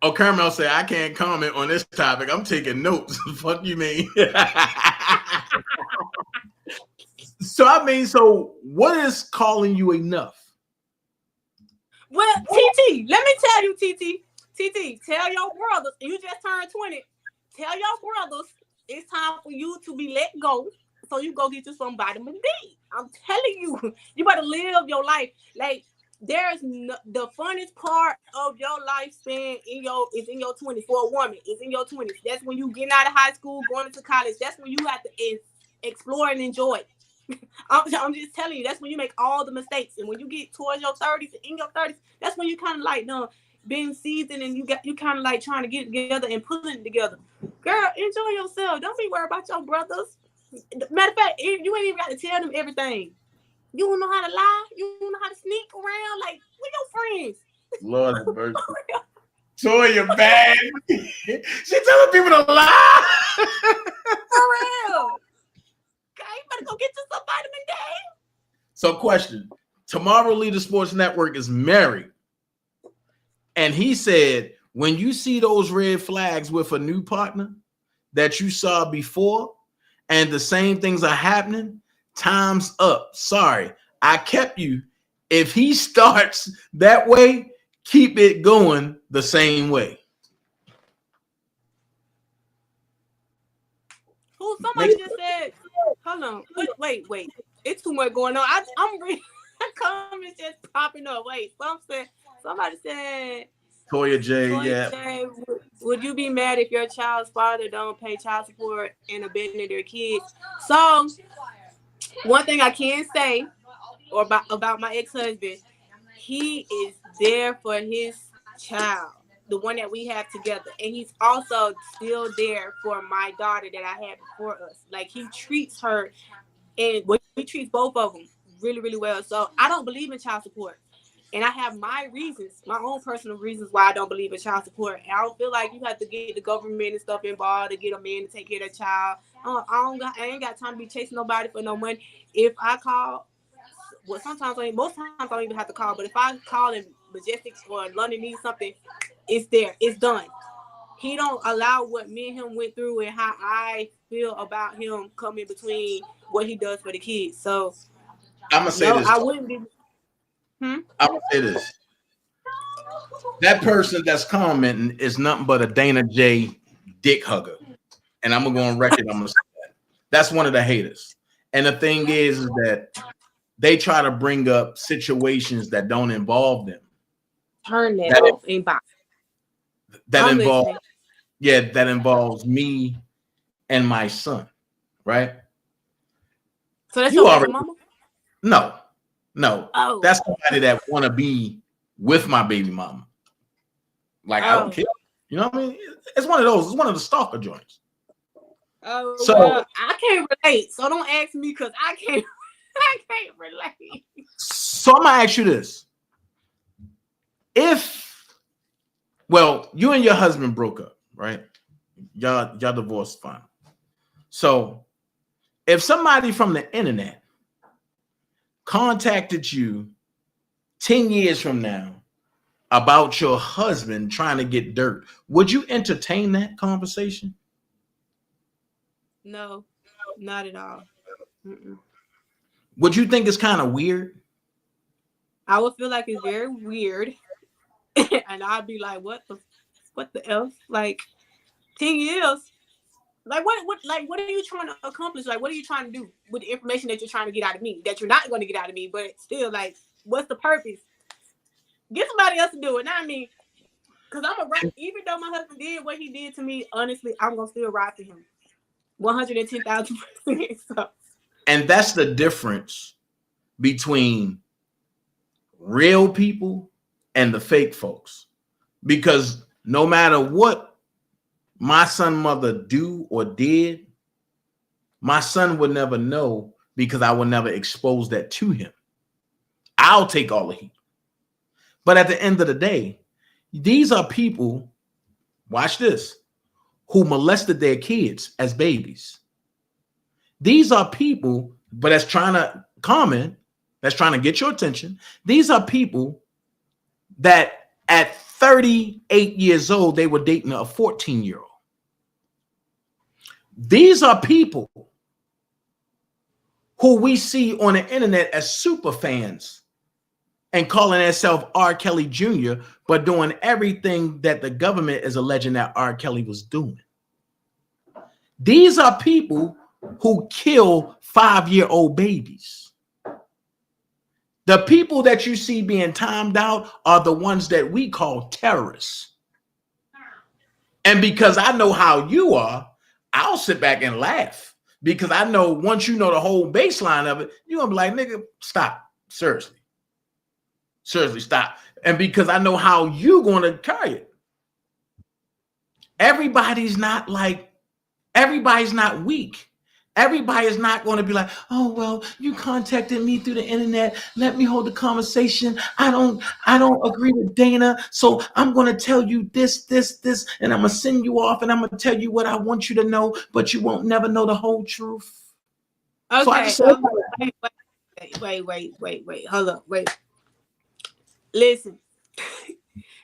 Carmel said I can't comment on this topic. I'm taking notes. Fuck you mean? So what is calling you enough? Well, TT, let me tell you, TT, tell your brothers, you just turned 20. Tell your brothers it's time for you to be let go. So you go get you some vitamin D. I'm telling you, you better live your life. Like there's the funnest part of your lifespan is in your 20s for a woman. It's in your 20s. That's when you get out of high school, going into college. That's when you have to explore and enjoy. I'm just telling you, that's when you make all the mistakes. And when you get towards your 30s, in your 30s, that's when you kind of like being seasoned and you kind of like trying to get it together and pulling it together. Girl, enjoy yourself. Don't be worried about your brothers. Matter of fact, you ain't even got to tell them everything. You don't know how to lie. You don't know how to sneak around. Like, with your friends. Lord have mercy. Toya bad. She telling people to lie. For real. Okay, you better go get you some vitamin D. So, question: Tomorrow Leader Sports Network is married, and he said, when you see those red flags with a new partner that you saw before, and the same things are happening, time's up. Sorry, I kept you. If he starts that way, keep it going the same way. Who? Somebody just said. Hold on. Wait. It's too much going on. I'm reading comments just popping up. Wait. Somebody said. Toya J, yeah. J, would you be mad if your child's father don't pay child support and abandon their kids? So, one thing I can say about my ex-husband, he is there for his child, the one that we have together, and he's also still there for my daughter that I had before us. Like he treats her, and he treats both of them really, really well. So I don't believe in child support. And I have my reasons, my own personal reasons why I don't believe in child support. And I don't feel like you have to get the government and stuff involved to get a man to take care of their child. I ain't got time to be chasing nobody for no money. If I call, well, most times I don't even have to call. But if I call in Majestic or London needs something, it's there. It's done. He don't allow what me and him went through and how I feel about him coming between what he does for the kids. So I'm gonna say this. I wouldn't be. I'm gonna say this. That person that's commenting is nothing but a Dana J dick hugger. And I'm gonna go on record. I'm gonna say that. That's one of the haters. And the thing is that they try to bring up situations that don't involve them. Turn that off. That involves me and my son, right? So that's your baby mama? No. Oh. That's somebody that want to be with my baby mama. Like, I don't care. You know what I mean? It's one of those. It's one of the stalker joints. Oh, so well, I can't relate. So don't ask me because I can't relate. So I'm gonna ask you this. You and your husband broke up, right? Y'all divorced, fine. So if somebody from the internet contacted you 10 years from now about your husband trying to get dirt, would you entertain that conversation? No, not at all. Mm-mm. Would you think it's kind of weird? I would feel like it's very weird. And I'd be like, what the else? Like 10 years. Like what are you trying to accomplish? Like, what are you trying to do with the information that you're trying to get out of me, that you're not going to get out of me, but still, like, what's the purpose? Get somebody else to do it. Not me. Because even though my husband did what he did to me, honestly, I'm going to still ride for him. 110,000%. So. And that's the difference between real people and the fake folks. Because no matter what my son mother do or did, my son would never know because I would never expose that to him. I'll take all the heat. But at the end of the day, these are people, watch this, who molested their kids as babies. These are people, but that's trying to comment, that's trying to get your attention. These are people that at 38 years old, they were dating a 14-year-old. These are people who we see on the internet as super fans and calling themselves R. Kelly Jr., but doing everything that the government is alleging that R. Kelly was doing. These are people who kill 5-year-old babies. The people that you see being timed out are the ones that we call terrorists. And because I know how you are, I'll sit back and laugh because I know once you know the whole baseline of it, you're going to be like, nigga, stop. Seriously, stop. And because I know how you're going to carry it. Everybody's not weak. Everybody is not going to be like, oh, well, you contacted me through the internet. Let me hold the conversation. I don't agree with Dana. So I'm going to tell you this, and I'm going to send you off and I'm going to tell you what I want you to know, but you won't never know the whole truth. Okay. So I just Wait. Hold up. Wait. Listen,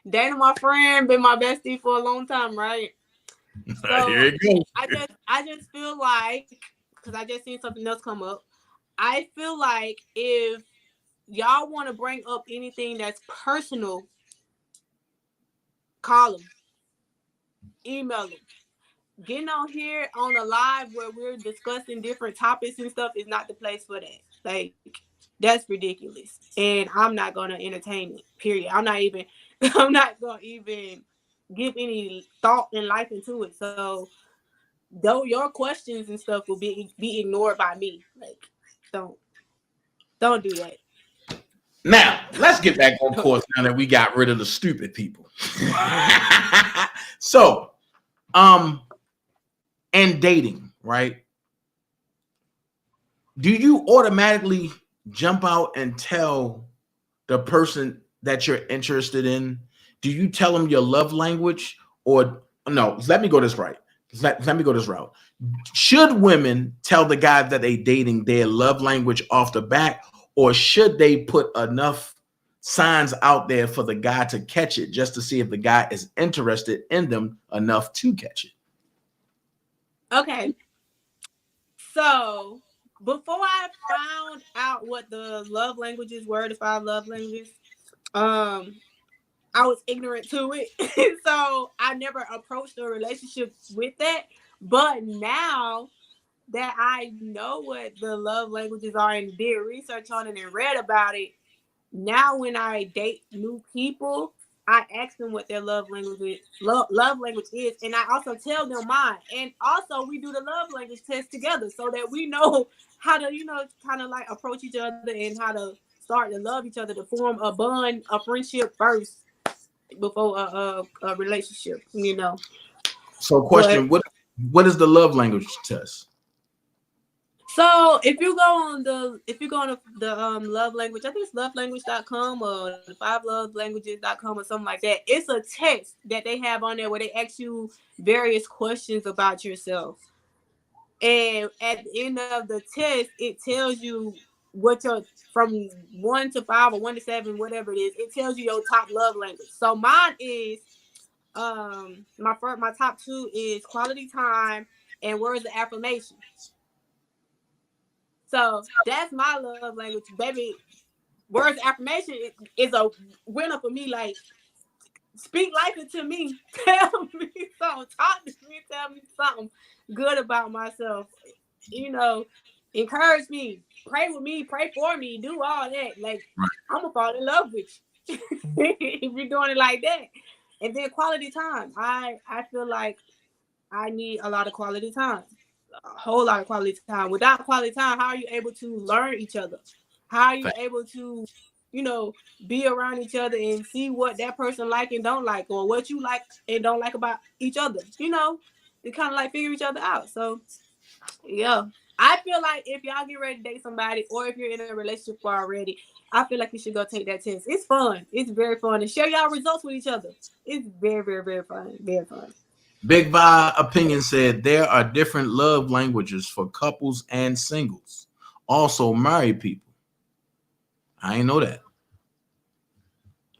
Dana, my friend, been my bestie for a long time, right? So here it goes. I just feel like, because I just seen something else come up. I feel like if y'all want to bring up anything that's personal, call them, email them. Getting on here on a live where we're discussing different topics and stuff is not the place for that. Like, that's ridiculous. And I'm not going to entertain it, period. I'm not going to even give any thought and life into it. So, though your questions and stuff will be ignored by me. Like, don't do that. Now, let's get back on course now that we got rid of the stupid people. So, and dating, right? Do you automatically jump out and tell the person that you're interested in? Do you tell them your love language? Or no, let me go this right. Let me go this route. Should women tell the guy that they dating their love language off the bat, or should they put enough signs out there for the guy to catch it just to see if the guy is interested in them enough to catch it? Okay. So before I found out what the love languages were, the 5 love languages, I was ignorant to it. So I never approached a relationship with that. But now that I know what the love languages are and did research on it and read about it, now when I date new people, I ask them what their love language is, and I also tell them mine. And also we do the love language test together so that we know how to, kind of like approach each other and how to start to love each other, to form a bond, a friendship first before a relationship, So question, what is the love language test? So if you go on the love language, I think it's lovelanguage.com or 5lovelanguages.com or something like that. It's a test that they have on there where they ask you various questions about yourself. And at the end of the test, it tells you what your, from 1 to 5 or 1 to 7, whatever it is, it tells you your top love language. So mine is my top 2 is quality time and words of affirmation. So that's my love language, baby. Words of affirmation is a winner for me. Like, speak life into me. Tell me something. Talk to me. Tell me something good about myself. Encourage me. Pray with me. Pray for me. Do all that. Like, I'm going to fall in love with you. If you're doing it like that. And then quality time. I feel like I need a lot of quality time. A whole lot of quality time. Without quality time, how are you able to learn each other? How are you able to be around each other and see what that person like and don't like, or what you like and don't like about each other. To kind of like figure each other out. So yeah, I feel like if y'all get ready to date somebody, or if you're in a relationship already, I feel like you should go take that test. It's fun. It's very fun. And share y'all results with each other. It's very, very, very fun. Very fun. Big Vi Opinion said there are different love languages for couples and singles. Also married people. I ain't know that.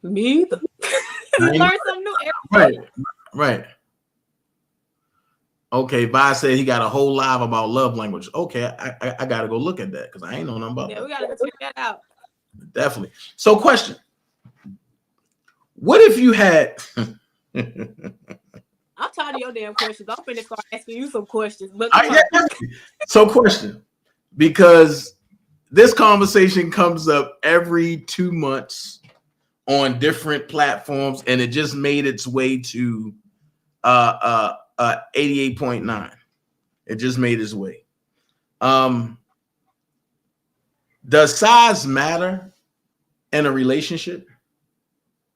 Me either. You learn something new every day. Right. Okay, Vi said he got a whole live about love language. Okay, I gotta go look at that because I ain't know nothing about that. Yeah, we gotta go check that out. Definitely. So, question: what if you had? I'm tired of your damn questions. I'm finna start asking you some questions. But So, question: because this conversation comes up every 2 months on different platforms, and it just made its way to 88.9. It just made its way. Does size matter in a relationship?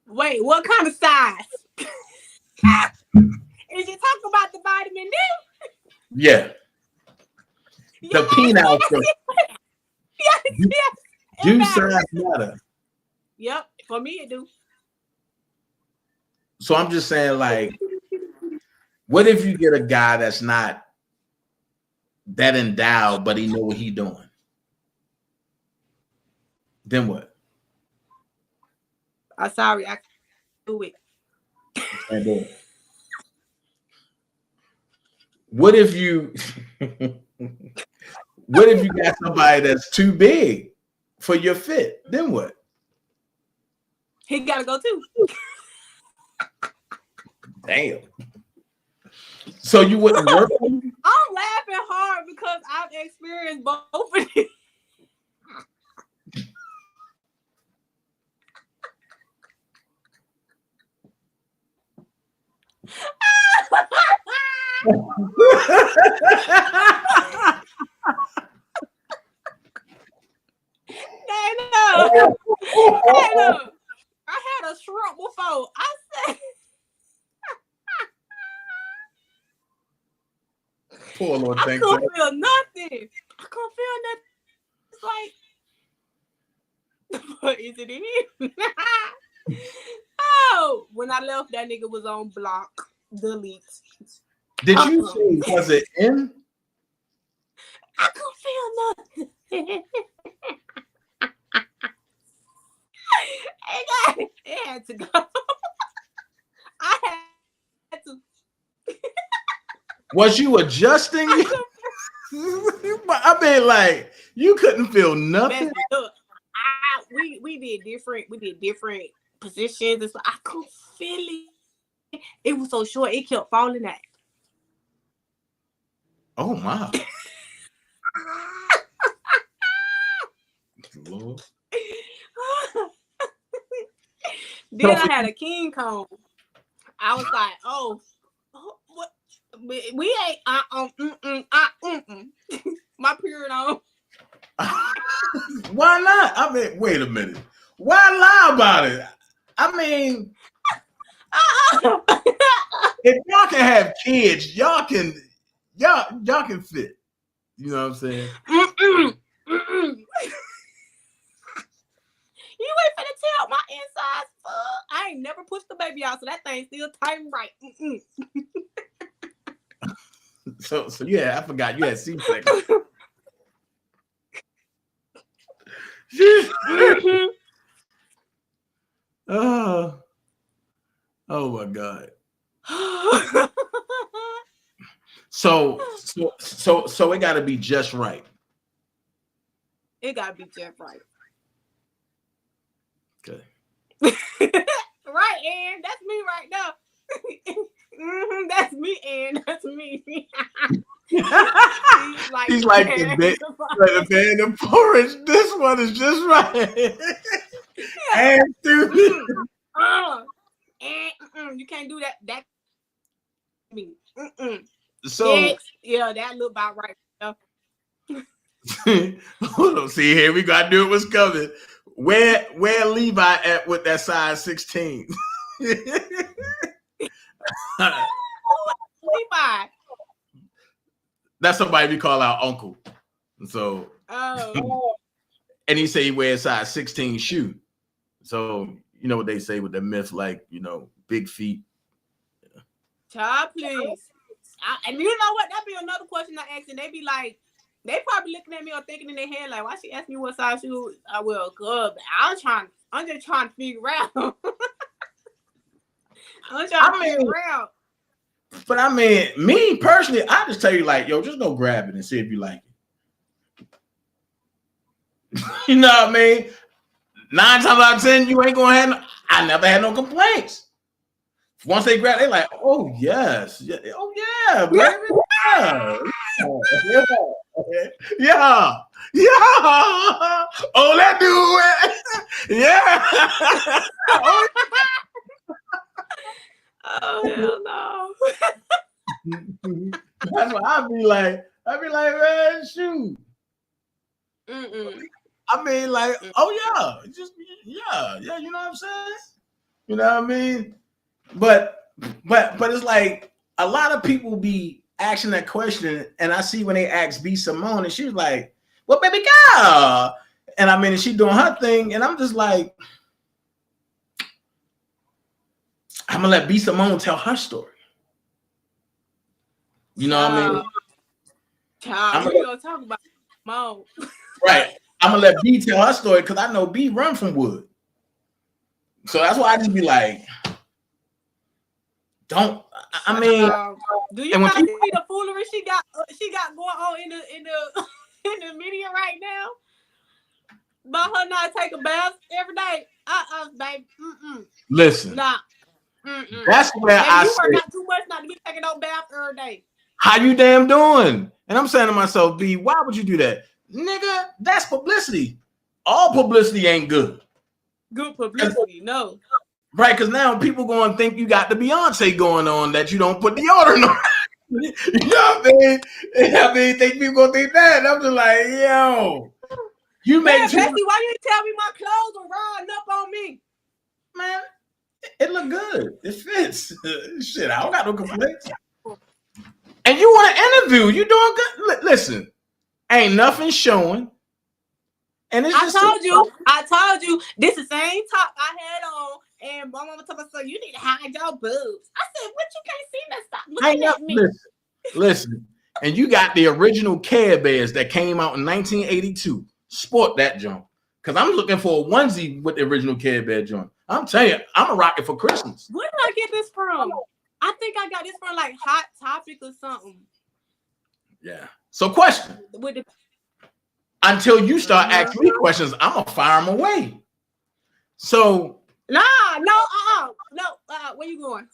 Wait, what kind of size? Is you talking about the vitamin D? Yeah. The penile. Yes. Do size matter? Yep, for me it do. So I'm just saying, like, what if you get a guy that's not that endowed, but he know what he doing? Then what? I'm sorry, I can't do it. Can't do it. What if you got somebody that's too big for your fit? Then what? He gotta go too. Damn. So you wouldn't work? I'm laughing hard because I've experienced both of these. Dana, I had a shrimp before. I said, poor little I thing. couldn't feel nothing. It's like, what is it in here? Oh, when I left, that nigga was on block. Delete. Did you say, was it in? I couldn't feel nothing. It had to go. I had to. Was you adjusting? I mean, like, you couldn't feel nothing. Man, look, we did different positions. It's like, I couldn't feel it. It was so short, it kept falling out. Oh my. Lord. Then I had a King Kong. I was like, oh what? We ain't my period on. Why not? I mean, wait a minute. Why lie about it? I mean, if y'all can have kids, y'all can fit. You know what I'm saying? You ain't finna tell my insides. I ain't never pushed the baby out, so that thing still tight and right. So yeah, I forgot you had C-section. Oh my God. So it got to be just right. It got to be just right. Okay. Right, Ann. That's me right now. That's me, Ann. That's me. He's like the band of porridge. This one is just right. And through you can't do that. That me. So yeah, that look about right. Hold on, see here we gotta do it. What's coming? Where Levi at with that size 16? Levi. That's somebody we call our uncle. So, and he say he wears size 16 shoe. So, you know what they say with the myth, like, you know, big feet. Child, please. And you know what? That'd be another question I ask, and they be like, they probably looking at me or thinking in their head, like, why she asked me what size shoes I wear? Good. I'm just trying to figure out. I'm trying to figure out. But I mean, me personally, I just tell you, like, yo, just go grab it and see if you like it. You know what I mean? 9 times out of 10, you ain't gonna have I never had no complaints. Once they grab, they like, oh yes, oh yeah, baby, yeah. Oh, that dude, yeah. Oh hell no. That's what I'd be like, man, shoot. I mean, like, oh yeah, just yeah, you know what I'm saying? You know what I mean? But it's like a lot of people be asking that question, and I see when they ask B Simone, and she's like, "Well, baby girl," and I mean, she doing her thing, and I'm just like, I'm gonna let B Simone tell her story. You know what I mean? Child, we're gonna talk about Simone. Right. I'm gonna let B tell her story because I know B run from Wood. So that's why I just be like, don't. I mean, do you not see the foolery she got going on in the media right now? About her not take a bath every day. Babe. Listen. Nah. That's where baby, I you say, work out too much not to be taking no bath every day. How you damn doing? And I'm saying to myself, B, why would you do that? Nigga, that's publicity. All publicity ain't good. Good publicity, no. Right, because now people going to think you got the Beyonce going on that you don't put deodorant on. You know what I mean? Think people going to think that. And I'm just like, yo. You make Bessie, why you didn't tell me my clothes are riding up on me? Man, it look good. It fits. Shit, I don't got no complaints. And you want an interview. You doing good. Listen, ain't nothing showing. And it's just I told you, this is the same top I had on, and my mama told me, so you need to hide your boobs. I said, what, you can't see that? Stop looking at me. Listen, and you got the original Care Bears that came out in 1982. Sport that junk. Because I'm looking for a onesie with the original Care Bear joint. I'm telling you, I'm a rocket for Christmas. Where did I get this from? I think I got this from like Hot Topic or something. Yeah. So question. Until you start asking me questions, I'm gonna fire them away. So no. Where you going?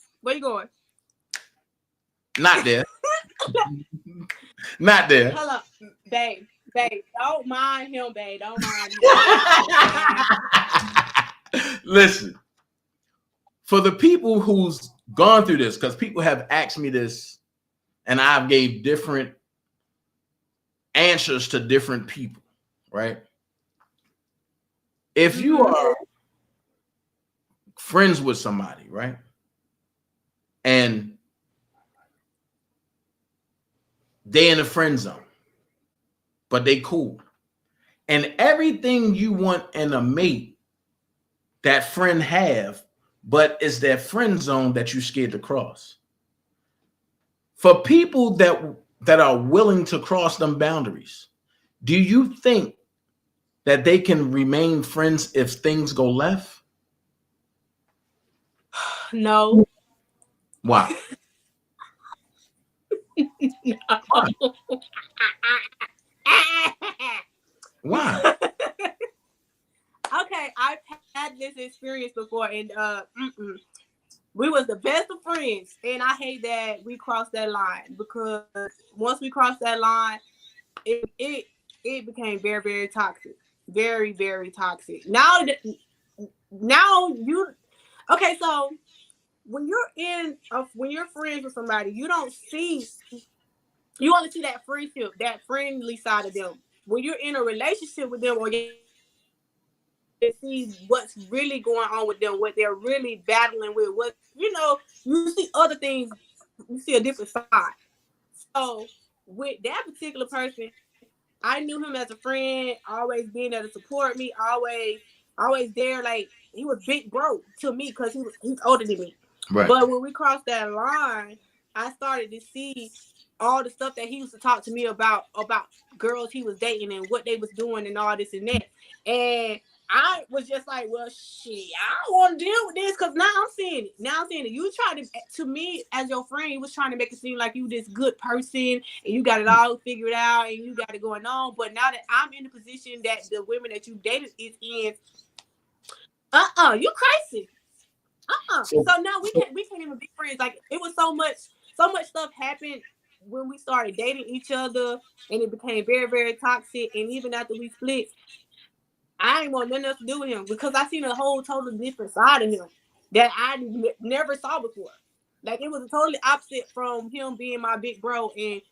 Not there. Not there. Hold up, babe. Don't mind him, babe. Don't mind him. Listen, for the people who's gone through this, because people have asked me this, and I've gave different answers to different people, right? If you are friends with somebody, right? And they in the friend zone, but they cool. And everything you want in a mate, that friend have, but it's that friend zone that you scared to cross. For people that are willing to cross them boundaries, do you think that they can remain friends if things go left? No. Why? Why? Okay, I've had this experience before, and we was the best of friends, and I hate that we crossed that line, because once we crossed that line, it became very, very toxic, very, very toxic. Now you, okay, so when you're friends with somebody, you only see that friendship, that friendly side of them. When you're in a relationship with them, or to see what's really going on with them, what they're really battling with. What you see other things, you see a different side. So with that particular person, I knew him as a friend, always being there to support me, always there. Like he was big bro to me because he's older than me. Right. But when we crossed that line, I started to see all the stuff that he used to talk to me about girls he was dating and what they was doing and all this and that. And I was just like, well, shit, I don't want to deal with this because now I'm seeing it. You tried to me as your friend, you was trying to make it seem like you this good person and you got it all figured out and you got it going on. But now that I'm in the position that the women that you dated is in, you crazy. So now we can't even be friends. Like it was so much stuff happened when we started dating each other, and it became very, very toxic. And even after we split, I ain't want nothing else to do with him because I seen a whole totally different side of him that I never saw before. Like it was totally opposite from him being my big bro and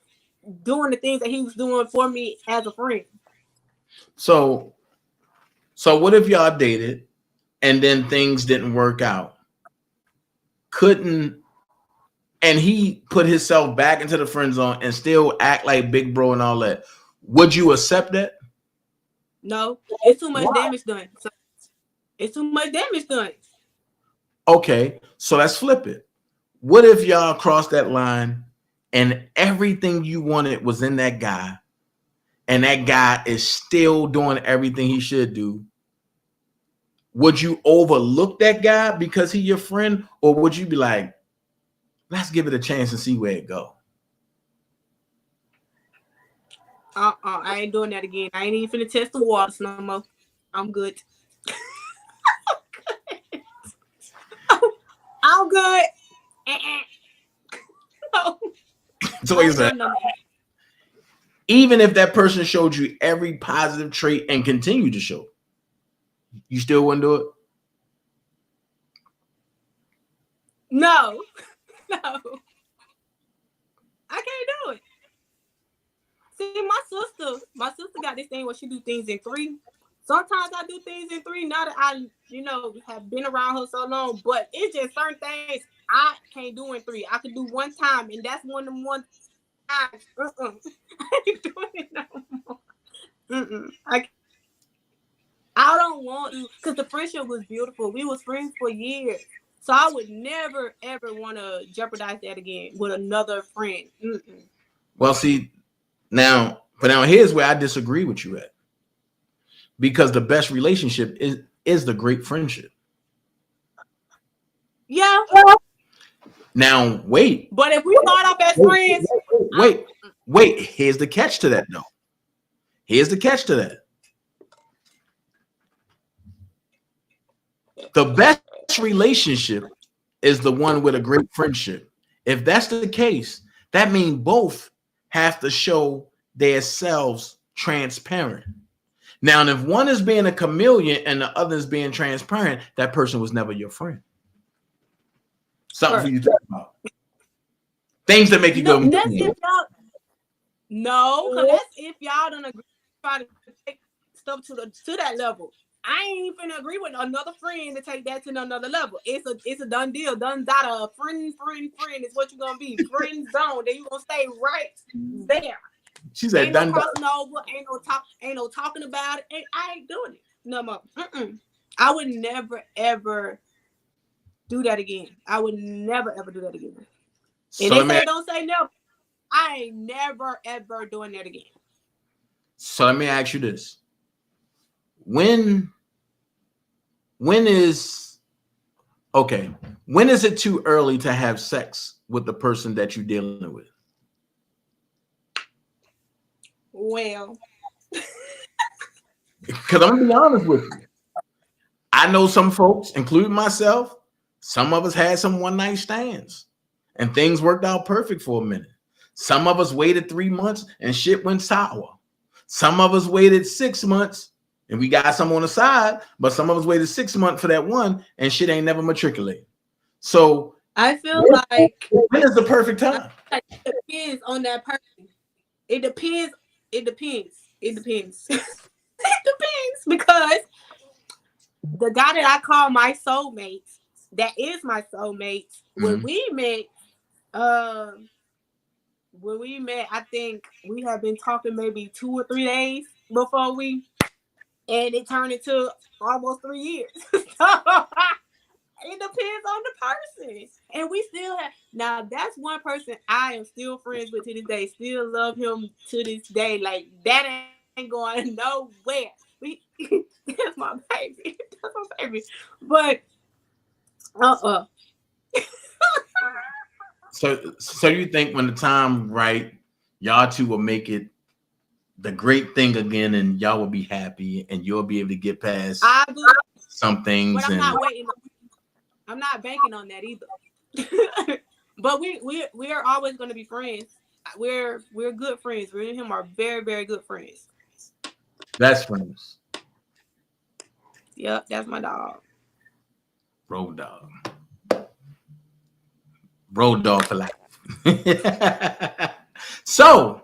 doing the things that he was doing for me as a friend. So what if y'all dated and then things didn't work out? And he put himself back into the friend zone and still act like big bro and all that. Would you accept that? No, it's too much damage done. It's too much damage done. Okay, so let's flip it. What if y'all crossed that line and everything you wanted was in that guy, and that guy is still doing everything he should do? Would you overlook that guy because he's your friend, or would you be like, let's give it a chance and see where it goes? I ain't doing that again. I ain't even finna test the waters no more. I'm good. I'm good. No. So is that even if that person showed you every positive trait and continued to show, you still wouldn't do it? No. I can't do it. See, my sister got this thing where she do things in 3. Sometimes I do things in 3. Now that I, have been around her so long, but it's just certain things I can't do in 3. I can do one time, and that's one of them one times. I ain't doing it no more. I don't want to, because the friendship was beautiful. We was friends for years. So I would never, ever want to jeopardize that again with another friend. Well, see, now here's where I disagree with you at. Because the best relationship is the great friendship. Yeah. Now, wait. But if we start off as friends. Wait. Here's the catch to that, though. The best relationship is the one with a great friendship. If that's the case, that means both have to show themselves transparent. Now, if one is being a chameleon and the other is being transparent, that person was never your friend. Something for you to talk about. Things that make you go. That's if y'all, because that's if y'all don't agree try to take stuff to that level. I ain't even agree with another friend to take that to another level. It's a done deal. Done data. Friend is what you're gonna be. Friend zone. Then you gonna stay right there. She said, ain't done. No crossing over. Ain't no talking about it. I ain't doing it no more. I would never ever do that again. I would never ever do that again. And they say don't say never. I ain't never ever doing that again. So let me ask you this: When is it too early to have sex with the person that you're dealing with? Well, because I'm gonna be honest with you. I know some folks, including myself, some of us had some one-night stands and things worked out perfect for a minute. Some of us waited 3 months and shit went sour. Some of us waited 6 months and we got some on the side, but some of us waited 6 months for that one and shit ain't never matriculated. So I feel like when is the perfect time? It depends on that person. It depends. It depends. It depends because the guy that I call my soulmate, that is my soulmate. When we met, I think we have been talking maybe 2 or 3 days before and it turned into almost 3 years. So it depends on the person. And we still have, now that's one person I am still friends with to this day. Still love him to this day. Like, that ain't going nowhere. That's my baby. That's my baby. But, So you think when the time right, y'all two will make it the great thing again, and y'all will be happy, and you'll be able to get past some things. But I'm not waiting. I'm not banking on that either. But we are always going to be friends. We're good friends. We and him are very, very good friends. Best friends. Yep, that's my dog. Road dog. Road dog for life. So,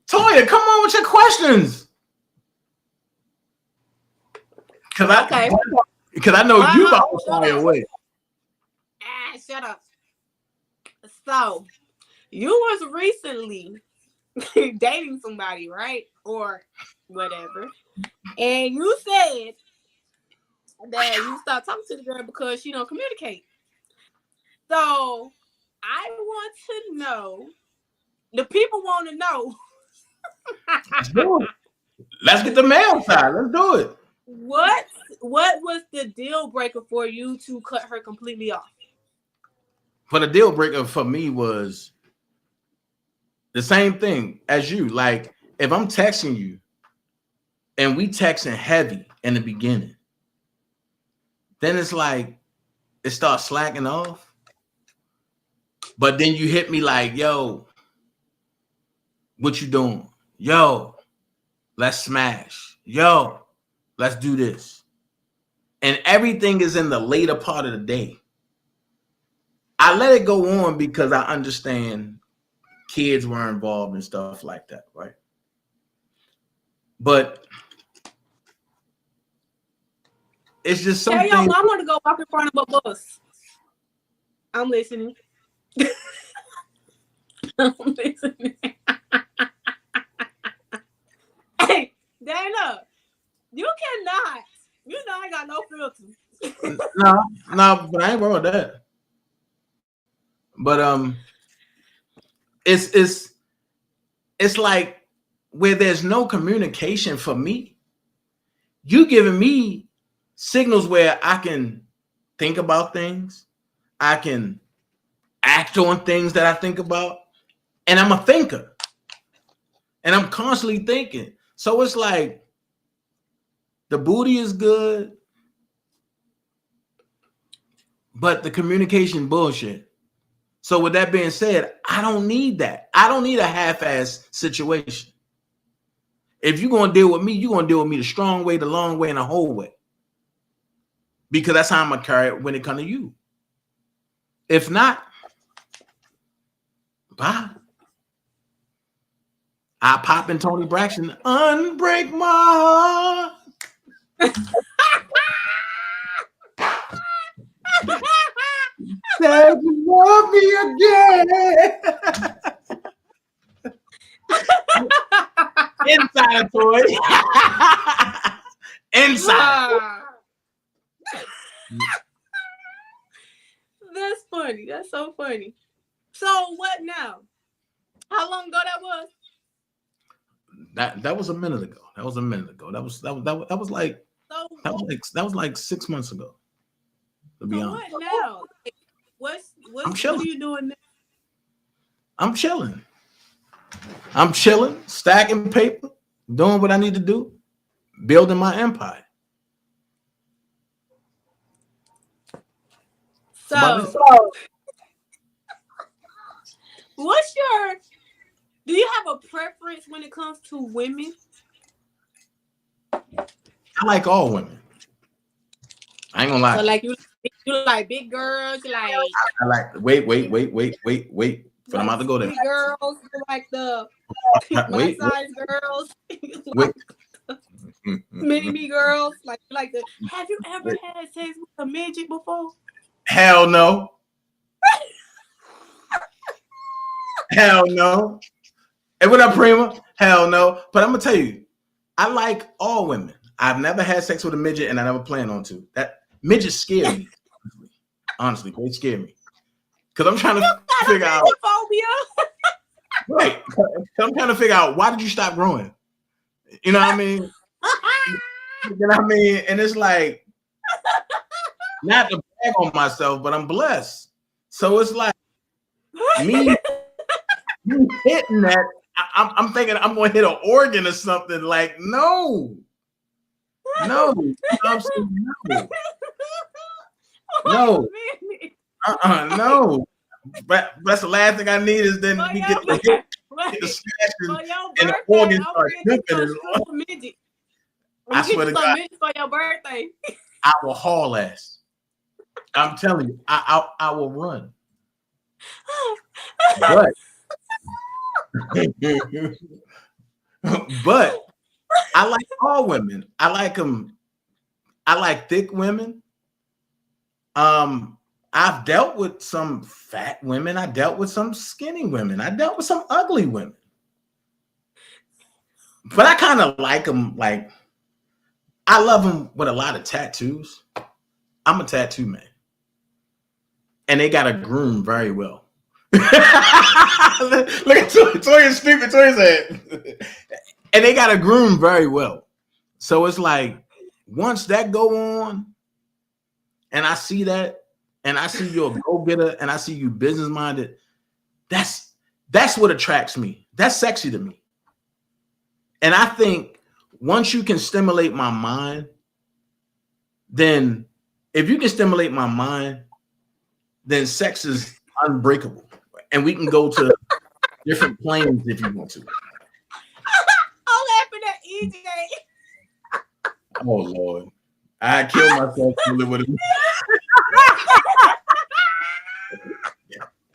Toya, come on with your questions. Because I know you about to fly away. Shut up. So, you was recently dating somebody, right? Or whatever. And you said that you stopped talking to the girl because she don't communicate. So, I want to know, the people want to know. Let's do it. Let's get the male side. Let's do it. What was the deal breaker for you to cut her completely off? For the deal breaker for me was the same thing as you. Like, if I'm texting you and we texting heavy in the beginning, then it's like it starts slacking off. But then you hit me like, yo, what you doing? Yo, let's smash. Yo, let's do this. And everything is in the later part of the day. I let it go on because I understand kids were involved and stuff like that, right? But it's just something. Tell your mama to go walk in front of a bus. I'm listening. I'm listening. Hey, Dana, you cannot. You know I got no filter. No, but I ain't worried about that. But it's like where there's no communication for me, you giving me signals where I can think about things, I can act on things that I think about, and I'm a thinker, and I'm constantly thinking. So it's like the booty is good, but the communication bullshit. So with that being said, I don't need that. I don't need a half-ass situation. If you're going to deal with me, you're going to deal with me the strong way, the long way, and the whole way. Because that's how I'm going to carry it when it comes to you. If not, bye. I pop in Tony Braxton, unbreak my heart. Say you love me again. Inside toy. Inside. That's funny. That's so funny. So what now? How long ago that was? That was a minute ago. That was like 6 months ago. To be honest. What now? What are you doing now? I'm chilling, stacking paper, doing what I need to do, building my empire. So do you have a preference when it comes to women? I like all women. I ain't gonna lie. So like you like big girls, like I like wait. But I'm about to go there. Big girls, you like the wait, size girls. wait. mini me girls? Like the. Have you ever had sex with a midget before? Hell no. Hell no. Hey, what up, Prima? Hell no. But I'm gonna tell you, I like all women. I've never had sex with a midget, and I never plan on to. That midgets scare me. Honestly, they scare me because I'm trying to figure out. Phobia. Right. I'm trying to figure out why did you stop growing? You know what I mean? You know what I mean? And it's like, not to brag on myself, but I'm blessed. So it's like me hitting that. I'm thinking I'm gonna hit an organ or something. Like, no. You know what I'm saying? No. No. But that's the last thing I need is then we get the scratching and the organs start jumping. I swear to God, for your birthday. I will haul ass. I'm telling you, I will run. But I like all women. I like them. I like thick women. I've dealt with some fat women. I dealt with some skinny women. I dealt with some ugly women. But I kind of like them. Like, I love them with a lot of tattoos. I'm a tattoo man. And they got to groom very well. Look at Toya's stupid. Toya's head. And they got to groom very well. So it's like, once that go on, and I see that, and I see you're a go-getter, and I see you business-minded, that's what attracts me. That's sexy to me. And I think once you can stimulate my mind, then if you can stimulate my mind, then sex is unbreakable. And we can go to different planes if you want to. I'm laughing at EJ. Oh, Lord. I killed myself to live with it.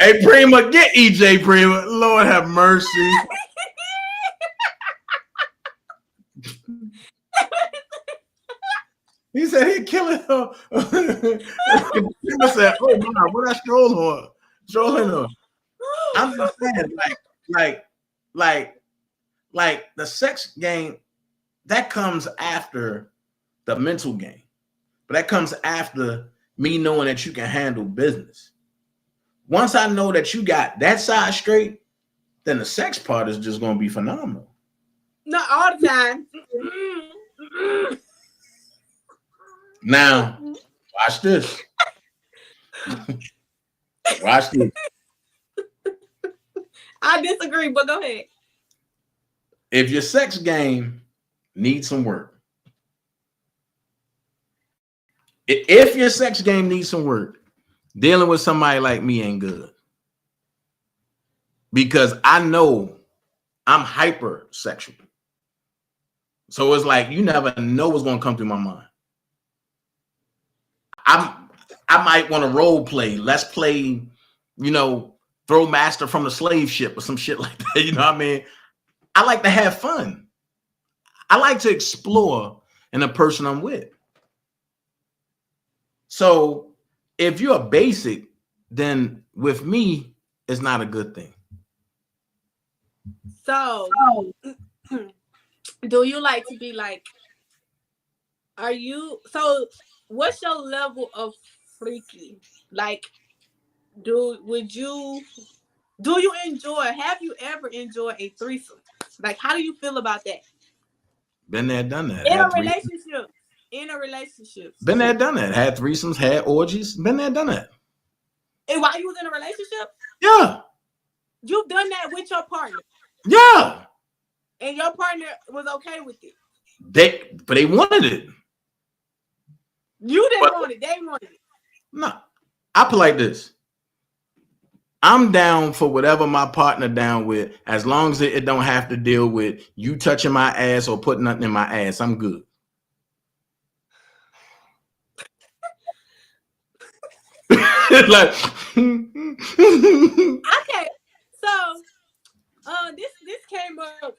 Hey, Prima, get EJ, Prima. Lord have mercy. He said he'd kill it. Prima said, oh, my, what I stroll on? Strolling on. I'm just saying, like the sex game, that comes after the mental game. But that comes after me knowing that you can handle business. Once I know that you got that side straight, then the sex part is just going to be phenomenal. Not all the time. Now, watch this. Watch this. I disagree, but go ahead. If your sex game needs some work, if your sex game needs some work, dealing with somebody like me ain't good. Because I know I'm hypersexual. So it's like you never know what's going to come through my mind. I might want to role play. Let's play, throw master from the slave ship or some shit like that. You know what I mean? I like to have fun. I like to explore in the person I'm with. So if you're a basic, then with me, it's not a good thing. So do you like to be like, what's your level of freaky? Like, do you have you ever enjoyed a threesome? Like, how do you feel about that? Been there, done that. In a relationship. Been there, done that. Had threesomes, had orgies. Been there, done that. And while you was in a relationship? Yeah. You've done that with your partner? Yeah. And your partner was okay with it? But they wanted it. You didn't want it. They wanted it. No. I put like this. I'm down for whatever my partner down with, as long as it don't have to deal with you touching my ass or putting nothing in my ass. I'm good. Like, okay. So this came up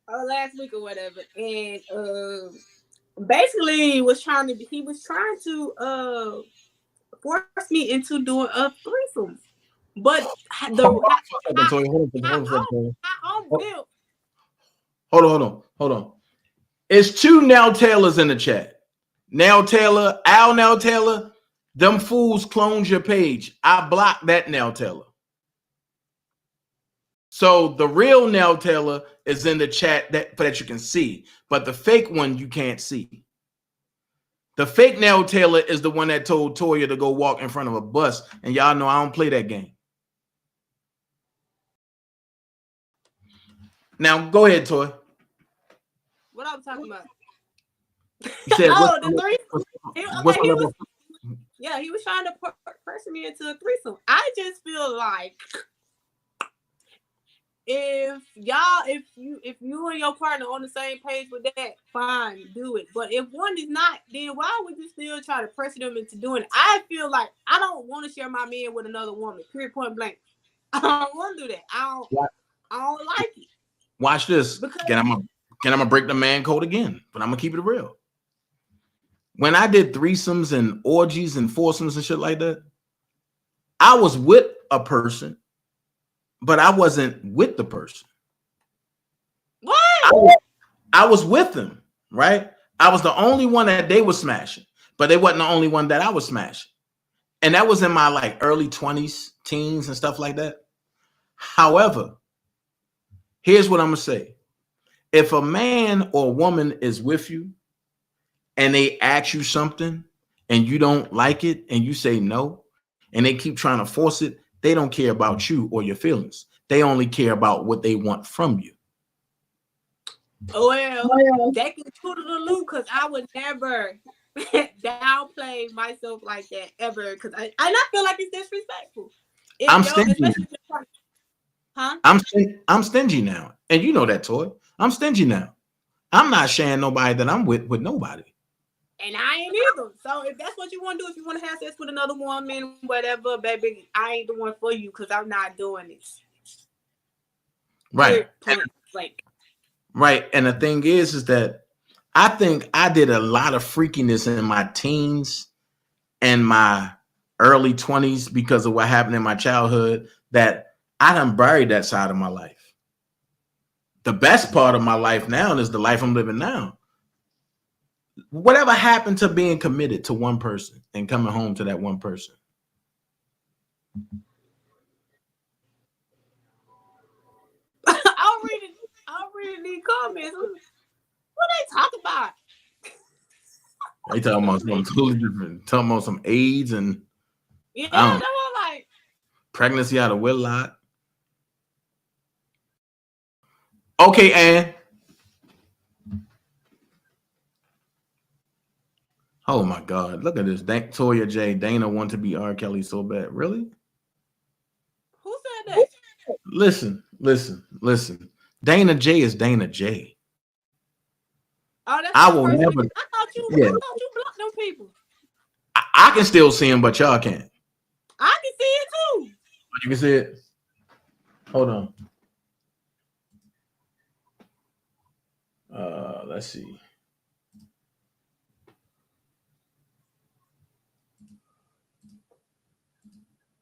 last week or whatever, and basically he was trying to force me into doing a threesome, but Hold on, Toya, hold on. how I'm built. Hold on. It's two Nell Taylors in the chat. Nell Taylor, Al Nell Taylor, them fools cloned your page. I blocked that Nell Taylor. So the real Nell Taylor is in the chat that you can see, but the fake one you can't see. The fake Nell Taylor is the one that told Toya to go walk in front of a bus, and y'all know I don't play that game. Now go ahead, Toya. What I was talking about? You said, the threesome. He was trying to press me into a threesome. I just feel like if you and your partner on the same page with that, fine, do it. But if one is not, then why would you still try to pressure them into doing it? I feel like I don't want to share my man with another woman. Period. Point blank. I don't want to do that. I don't like it. Watch this. Can I'm gonna break the man code again, but I'm gonna keep it real. When I did threesomes and orgies and foursomes and shit like that, I was with a person, but I wasn't with the person. What? I was with them, right? I was the only one that they were smashing, but they wasn't the only one that I was smashing. And that was in my like early 20s, teens and stuff like that. However, here's what I'm gonna say. If a man or woman is with you and they ask you something and you don't like it and you say no, and they keep trying to force it, they don't care about you or your feelings. They only care about what they want from you. Well, they can toodle the loop because I would never downplay myself like that ever. Because I feel like it's disrespectful. I'm stingy. Huh? I'm stingy now, and you know that, Toy. I'm stingy now. I'm not sharing nobody that I'm with nobody. And I ain't either. So if that's what you want to do, if you want to have sex with another woman, whatever, baby, I ain't the one for you because I'm not doing this. Right. Like. Right. And the thing is that I think I did a lot of freakiness in my teens and my early 20s because of what happened in my childhood that I done buried that side of my life. The best part of my life now is the life I'm living now. Whatever happened to being committed to one person and coming home to that one person? I'll read these comments. What they talk about? They talking about something totally different. Talking about some AIDS and that was like pregnancy out of wedlock. Okay, Ann. Oh my God! Look at this. Toya J. Dana want to be R. Kelly so bad. Really? Who said that? Listen. Dana J is Dana J. Oh, that's I will never. I thought you blocked them people. I can still see him, but y'all can't. I can see it too. You can see it. Hold on. Let's see.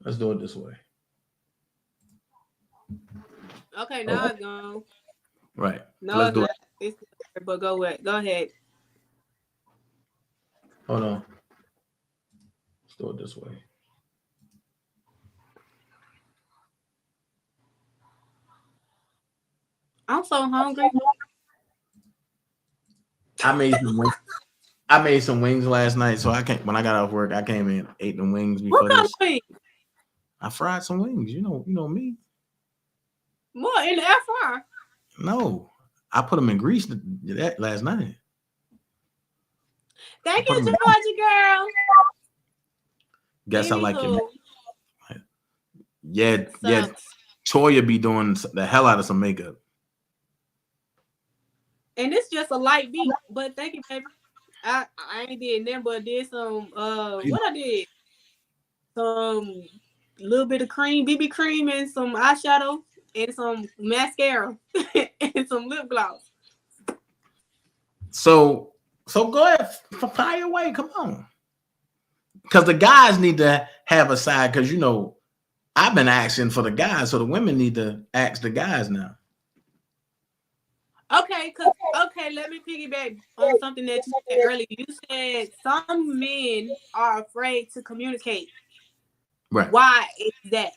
Let's do it this way. Okay, now it's gone. Right. No, let's do it. But go ahead. Hold on. Let's do it this way. I'm so hungry. I made some wings last night, so when I got off work, I came in, ate them wings before what kind of wings? I fried some wings. You know me. More in the air fryer? No, I put them in grease that last night. Thank you, Georgia girl. Guess I like it. Yeah. Toya be doing the hell out of some makeup. And it's just a light beat, but thank you, baby. I ain't did nothing but did some what I did. Some little bit of cream, BB cream, and some eyeshadow, and some mascara, and some lip gloss. So go ahead, fire away. Come on. Because the guys need to have a side, because I've been asking for the guys, so the women need to ask the guys now. Okay, let me piggyback on something that you said earlier. You said some men are afraid to communicate. Right. Why is that?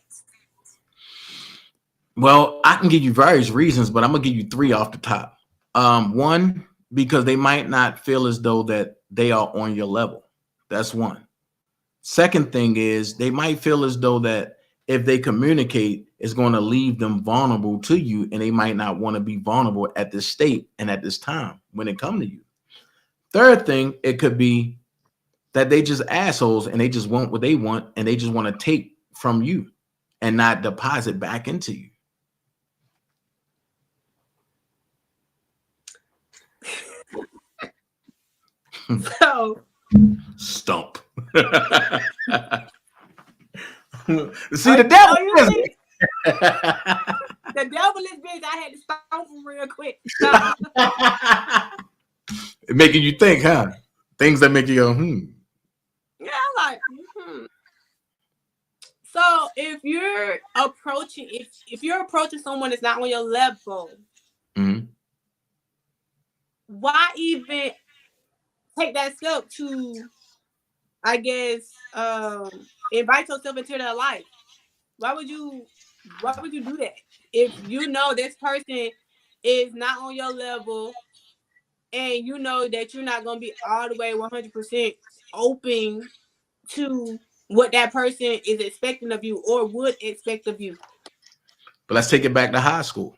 Well, I can give you various reasons, but I'm gonna give you 3 off the top. One, because they might not feel as though that they are on your level. That's one. Second thing is they might feel as though that if they communicate, it's going to leave them vulnerable to you, and they might not want to be vulnerable at this state and at this time when it comes to you. Third thing, it could be that they just assholes and they just want what they want, and they just want to take from you and not deposit back into you. So stump. See, the devil is the devil is bitch. I had to stomp him real quick. Making you think, huh? Things that make you go, Yeah, I'm like, So if you're approaching, if you're approaching someone that's not on your level, why even take that step to, I guess, invite yourself into their life? Why would you do that if you know this person is not on your level, and you know that you're not gonna be all the way 100% open to what that person is expecting of you or would expect of you? But let's take it back to high school.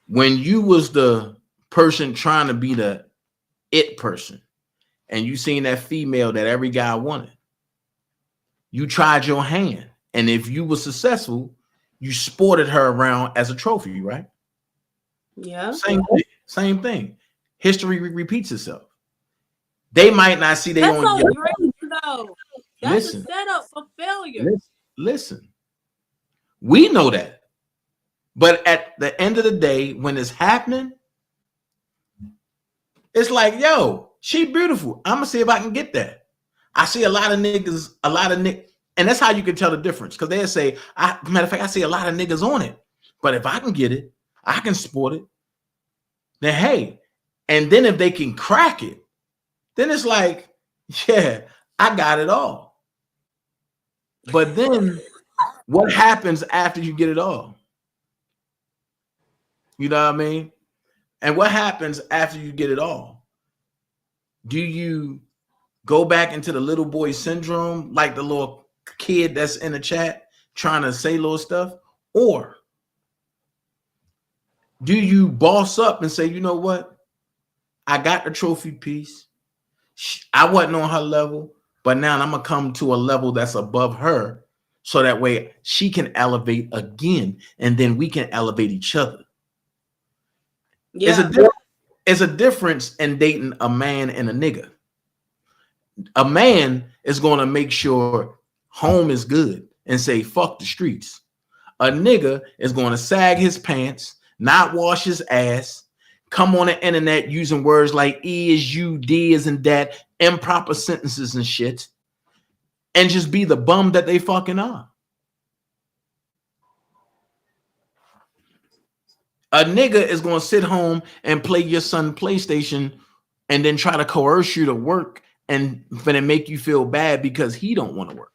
When you was the person trying to be the it person, and you seen that female that every guy wanted, you tried your hand, and if you were successful, you sported her around as a trophy, right? Yeah. Same thing. History repeats itself. They might not see their own. That's so great, though. That's a setup for failure. Listen, we know that, but at the end of the day, when it's happening, it's like, yo, she beautiful. I'm gonna see if I can get that. I see a lot of niggas, and that's how you can tell the difference. Because they'll say, matter of fact, I see a lot of niggas on it, but if I can get it, I can sport it. Then hey, and then if they can crack it, then it's like, yeah, I got it all. But then what happens after you get it all? You know what I mean? And what happens after you get it all? Do you go back into the little boy syndrome, like the little kid that's in the chat trying to say little stuff? Or do you boss up and say, you know what? I got the trophy piece. I wasn't on her level, but now I'm going to come to a level that's above her, so that way she can elevate again, and then we can elevate each other. Yeah. It's a difference in dating a man and a nigga. A man is going to make sure home is good and say, fuck the streets. A nigga is going to sag his pants, not wash his ass, come on the internet using words like E is you, D is and that, improper sentences and shit, and just be the bum that they fucking are. A nigga is going to sit home and play your son PlayStation and then try to coerce you to work and finna make you feel bad because he don't want to work.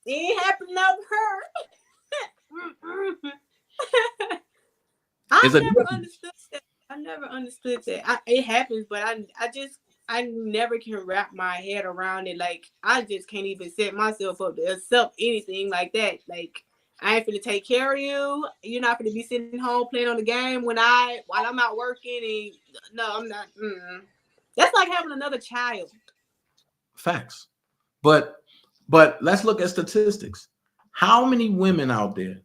It ain't happening over her. I never understood that. It happens, but I never can wrap my head around it. Like, I just can't even set myself up to accept anything like that. Like, I ain't finna take care of you. You're not finna be sitting home playing on the game while I'm out working. And no, I'm not. That's like having another child. Facts. But let's look at statistics. How many women out there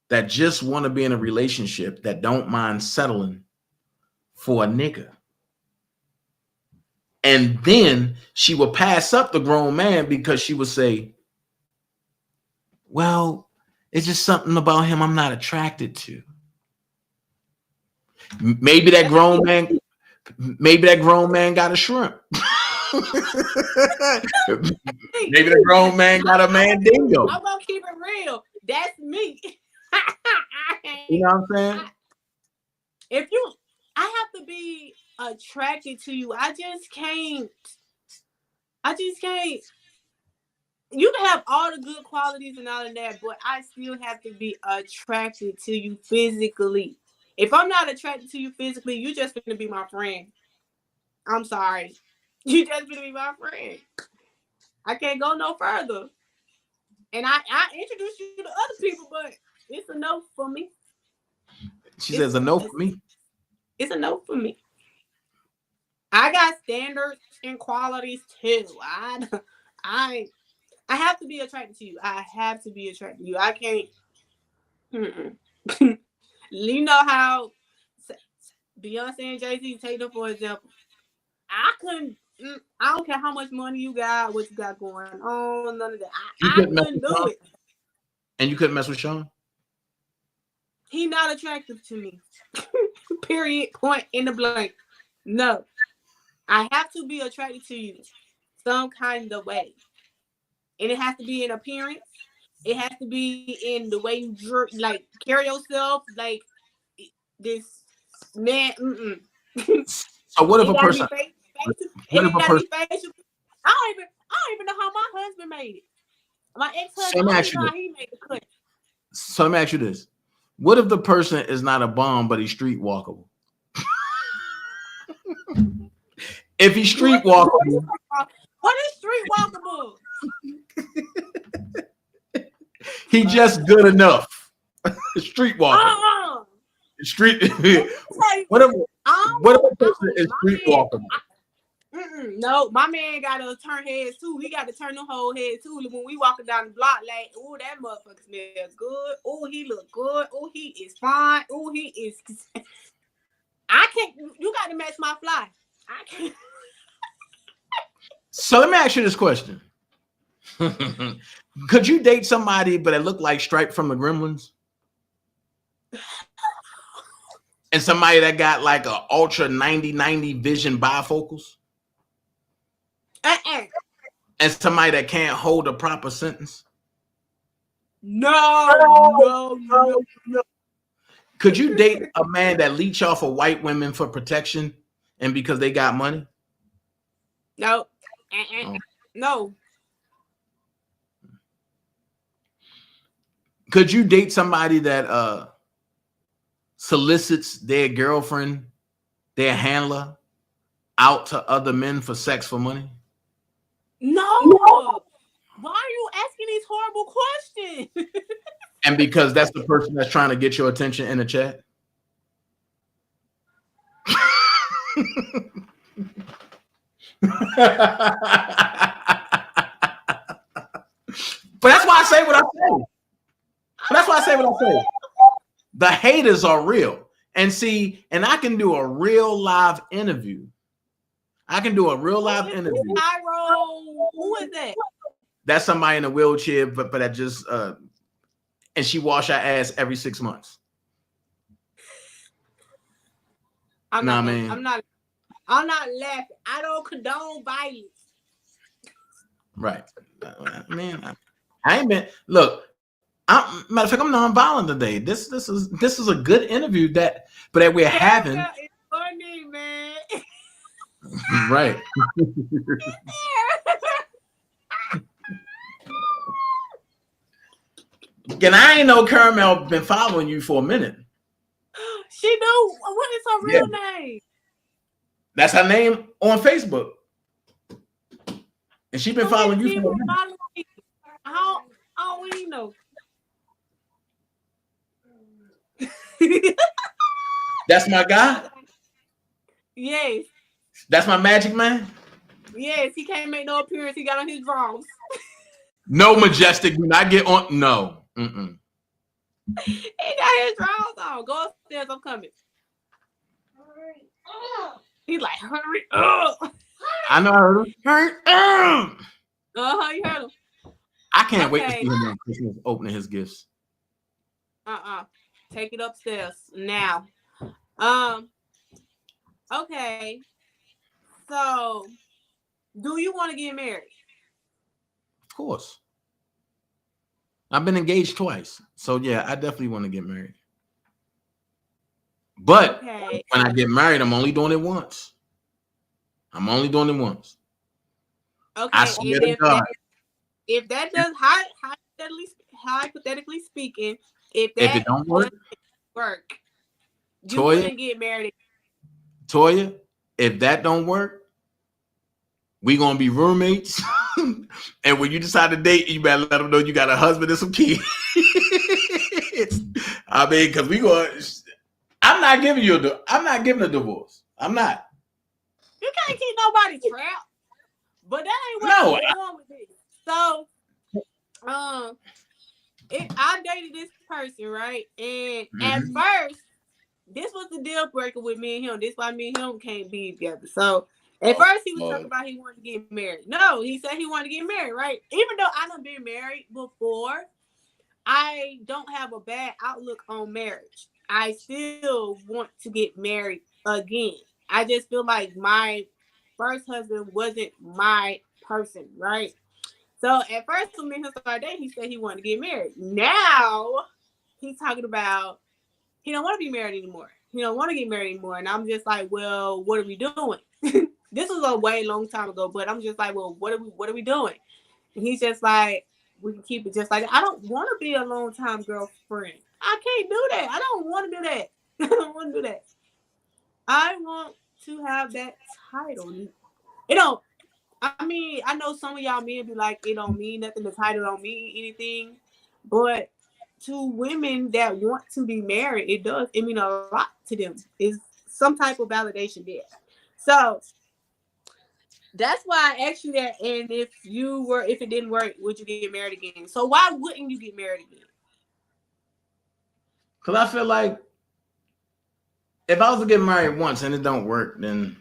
that just want to be in a relationship that don't mind settling for a nigga? And then she will pass up the grown man because she would say, well, It's just something about him I'm not attracted to. Maybe that grown man got a shrimp. Maybe the grown man got a mandingo. I'm gonna keep it real. That's me. You know what I'm saying? I have to be attracted to you. I just can't. You can have all the good qualities and all of that, but I still have to be attracted to you physically. If I'm not attracted to you physically, you just gonna be my friend. I'm sorry. You just gonna be my friend. I can't go no further. And I introduce you to other people, but it's a no for me. She says a no for me. It's a no for me. I got standards and qualities too. I have to be attracted to you. I have to be attracted to you. I can't. You know how Beyonce and Jay-Z, take them for example. I don't care how much money you got, what you got going on, none of that. I couldn't do it. And you couldn't mess with Sean? He not attractive to me. Period. Point in the blank. No. I have to be attracted to you some kind of way. And it has to be in appearance. It has to be in the way you carry yourself. Like this man. So what if a person? I don't even know how my husband made it. My ex-husband, I don't know how he made the cut. So let me ask you this. What if the person is not a bum, but he's street walkable? If he's street walkable. What is street walkable? He just good enough. Street walkable. Street. What if a person is street walkable? No, my man gotta turn heads too. He got to turn the whole head too. When we walking down the block, like, oh, that motherfucker smells good. Oh, he look good. Oh, he is fine. Oh, he is. I can't. You got to match my fly. I can't. So let me ask you this question: could you date somebody but it looked like Stripe from the Gremlins, and somebody that got like a ultra 90/90 vision bifocals? And somebody that can't hold a proper sentence? No. Could you date a man that leech off of white women for protection and because they got money? No. No. Could you date somebody that solicits their girlfriend, their handler, out to other men for sex for money? No. Why are you asking these horrible questions? And because that's the person that's trying to get your attention in the chat? But that's why I say what I say. The haters are real. And see, and I can do a real live interview. Who is that? That's somebody in a wheelchair, but that just and she wash her ass every 6 months. I'm not laughing. I don't condone violence. Right. Man, I ain't been. Look, matter of fact, I'm non-violent today. This is a good interview that we're having. It's funny, man. Right. And I ain't know Caramel been following you for a minute. She knew. What is her real name? That's her name on Facebook. And she been following you for a minute. How do you know? That's my guy? Yes. That's my magic man? Yes, he can't make no appearance. He got on his drawers. No, Majestic, do not get on. No. Mm-mm. He got his drawers on. Go upstairs. I'm coming. He's like, hurry up. I know I heard him. Hurry up. You heard him. I can't wait to see him on Christmas opening his gifts. Take it upstairs now. Okay. So, do you want to get married? Of course. I've been engaged twice. So yeah, I definitely want to get married. But Okay. when I get married, I'm only doing it once. I'm only doing it once. Okay. I swear to God. If that does hypothetically speaking, if it don't work, you wouldn't get married. Toya, if that don't work, we gonna be roommates. And when you decide to date, you better let them know you got a husband and some kids. I mean, because I'm not giving a divorce. I'm not. You can't keep nobody trapped. But that ain't what I'm going with this. So, I dated this person, right? And at first, this was the deal breaker with me and him. This is why me and him can't be together. So, at first, he was talking about he wanted to get married. No, he said he wanted to get married, right? Even though I done been married before, I don't have a bad outlook on marriage. I still want to get married again. I just feel like my first husband wasn't my person, right? So at first, when me and him started dating, he said he wanted to get married. Now he's talking about he don't want to be married anymore. He don't want to get married anymore. And I'm just like, well, what are we doing? This was a way long time ago, but I'm just like, well, what are we doing? And he's just like, we can keep it just like that. I don't want to be a long time girlfriend. I can't do that. I don't want to do that. I don't want to do that. I want to have that title. I mean, I know some of y'all men be like, it don't mean nothing. The title don't mean anything. But to women that want to be married, it does. It mean a lot to them. It's some type of validation there. So that's why I asked you that. And if it didn't work, would you get married again? So why wouldn't you get married again? Because I feel like if I was to get married once and it don't work, then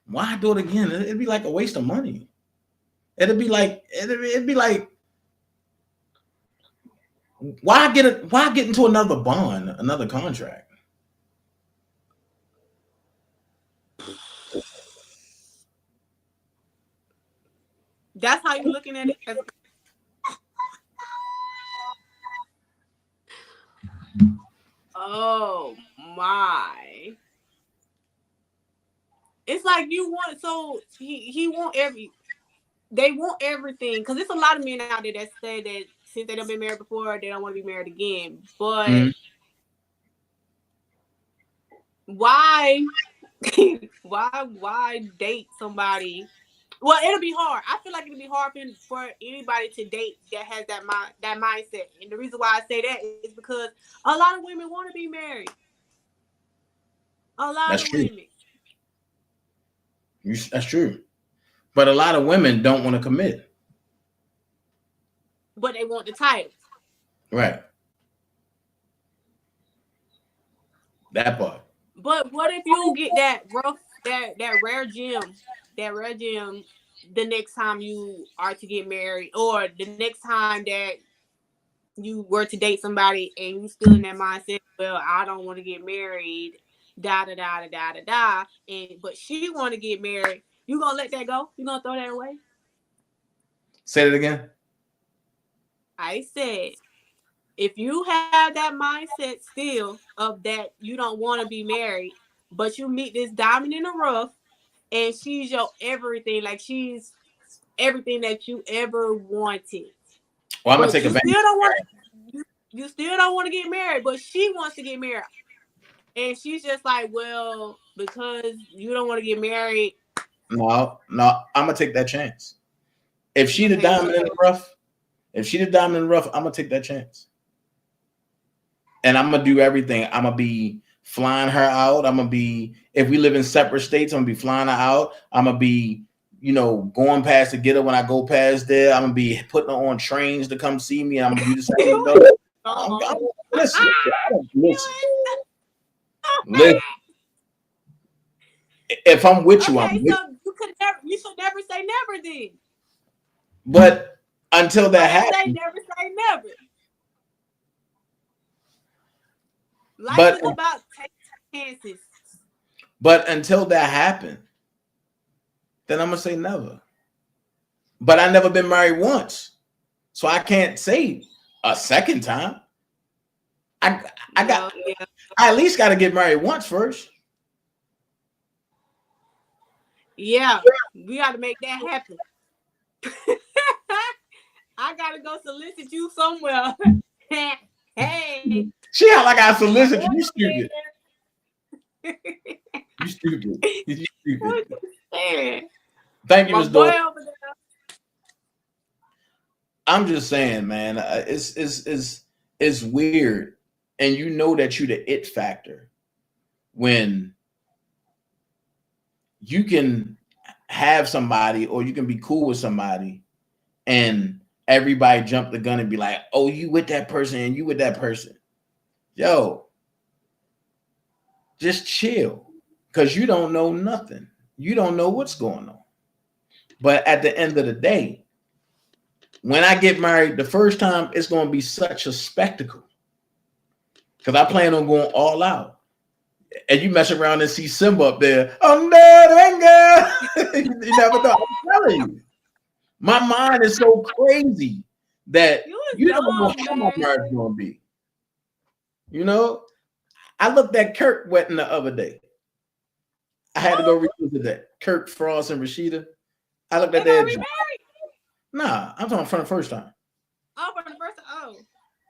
why do it again? It'd be like a waste of money. It'd be like why get into another bond, another contract? That's how you're looking at it. Oh my. It's like you want, so he want they want everything. Because there's a lot of men out there that say that since they don't been married before, they don't want to be married again. But why date somebody? Well, it'll be hard. I feel like it'll be hard for anybody to date that has that mindset. And the reason why I say that is because a lot of women want to be married. A lot of women. That's true. But a lot of women don't want to commit. But they want the title. Right. That part. But what if you get that rare gem the next time you are to get married, or the next time that you were to date somebody and you still in that mindset, well, I don't want to get married, da da da da da da, but she want to get married, you gonna let that go? You gonna throw that away? Say it again. I said, if you have that mindset still of that you don't want to be married, but you meet this diamond in the rough and she's your everything, like she's everything that you ever wanted. Well, I'm gonna take advantage. You still don't want to get married, but she wants to get married. And she's just like, well, because you don't want to get married. No, I'm gonna take that chance. If she the diamond in the rough, I'm gonna take that chance. And I'm gonna do everything. I'm gonna be flying her out. If we live in separate states, I'm gonna be flying her out. I'm gonna be, going past to get her when I go past there. I'm gonna be putting her on trains to come see me. I'm gonna do the same. Listen. If I'm with you, I'm with you. You should never say never then. But until that happens, never say never. Life is about taking chances. But until that happened, then I'm gonna say never. But I never been married once, so I can't say a second time. I at least got to get married once first. Yeah, we got to make that happen. I gotta go solicit you somewhere. Hey, See how like I solicit you? Stupid. You stupid. You stupid. Thank you, Ms. Doyle. I'm just saying, man, it's weird, and you know that you're the it factor when you can have somebody or you can be cool with somebody, and everybody jump the gun and be like, "Oh, you with that person and you with that person." Yo, just chill, because you don't know nothing. You don't know what's going on. But at the end of the day, when I get married the first time, it's going to be such a spectacle, because I plan on going all out. And you mess around and see Simba up there. Oh, no, you never know. I'm telling you. My mind is so crazy that you don't know how my marriage is going to be. You know? I looked at Kirk wedding the other day. I had to go revisit that. Kirk, Frost, and Rashida. I looked at that. Nah, I'm talking from the first time. Oh, from the first time. Oh.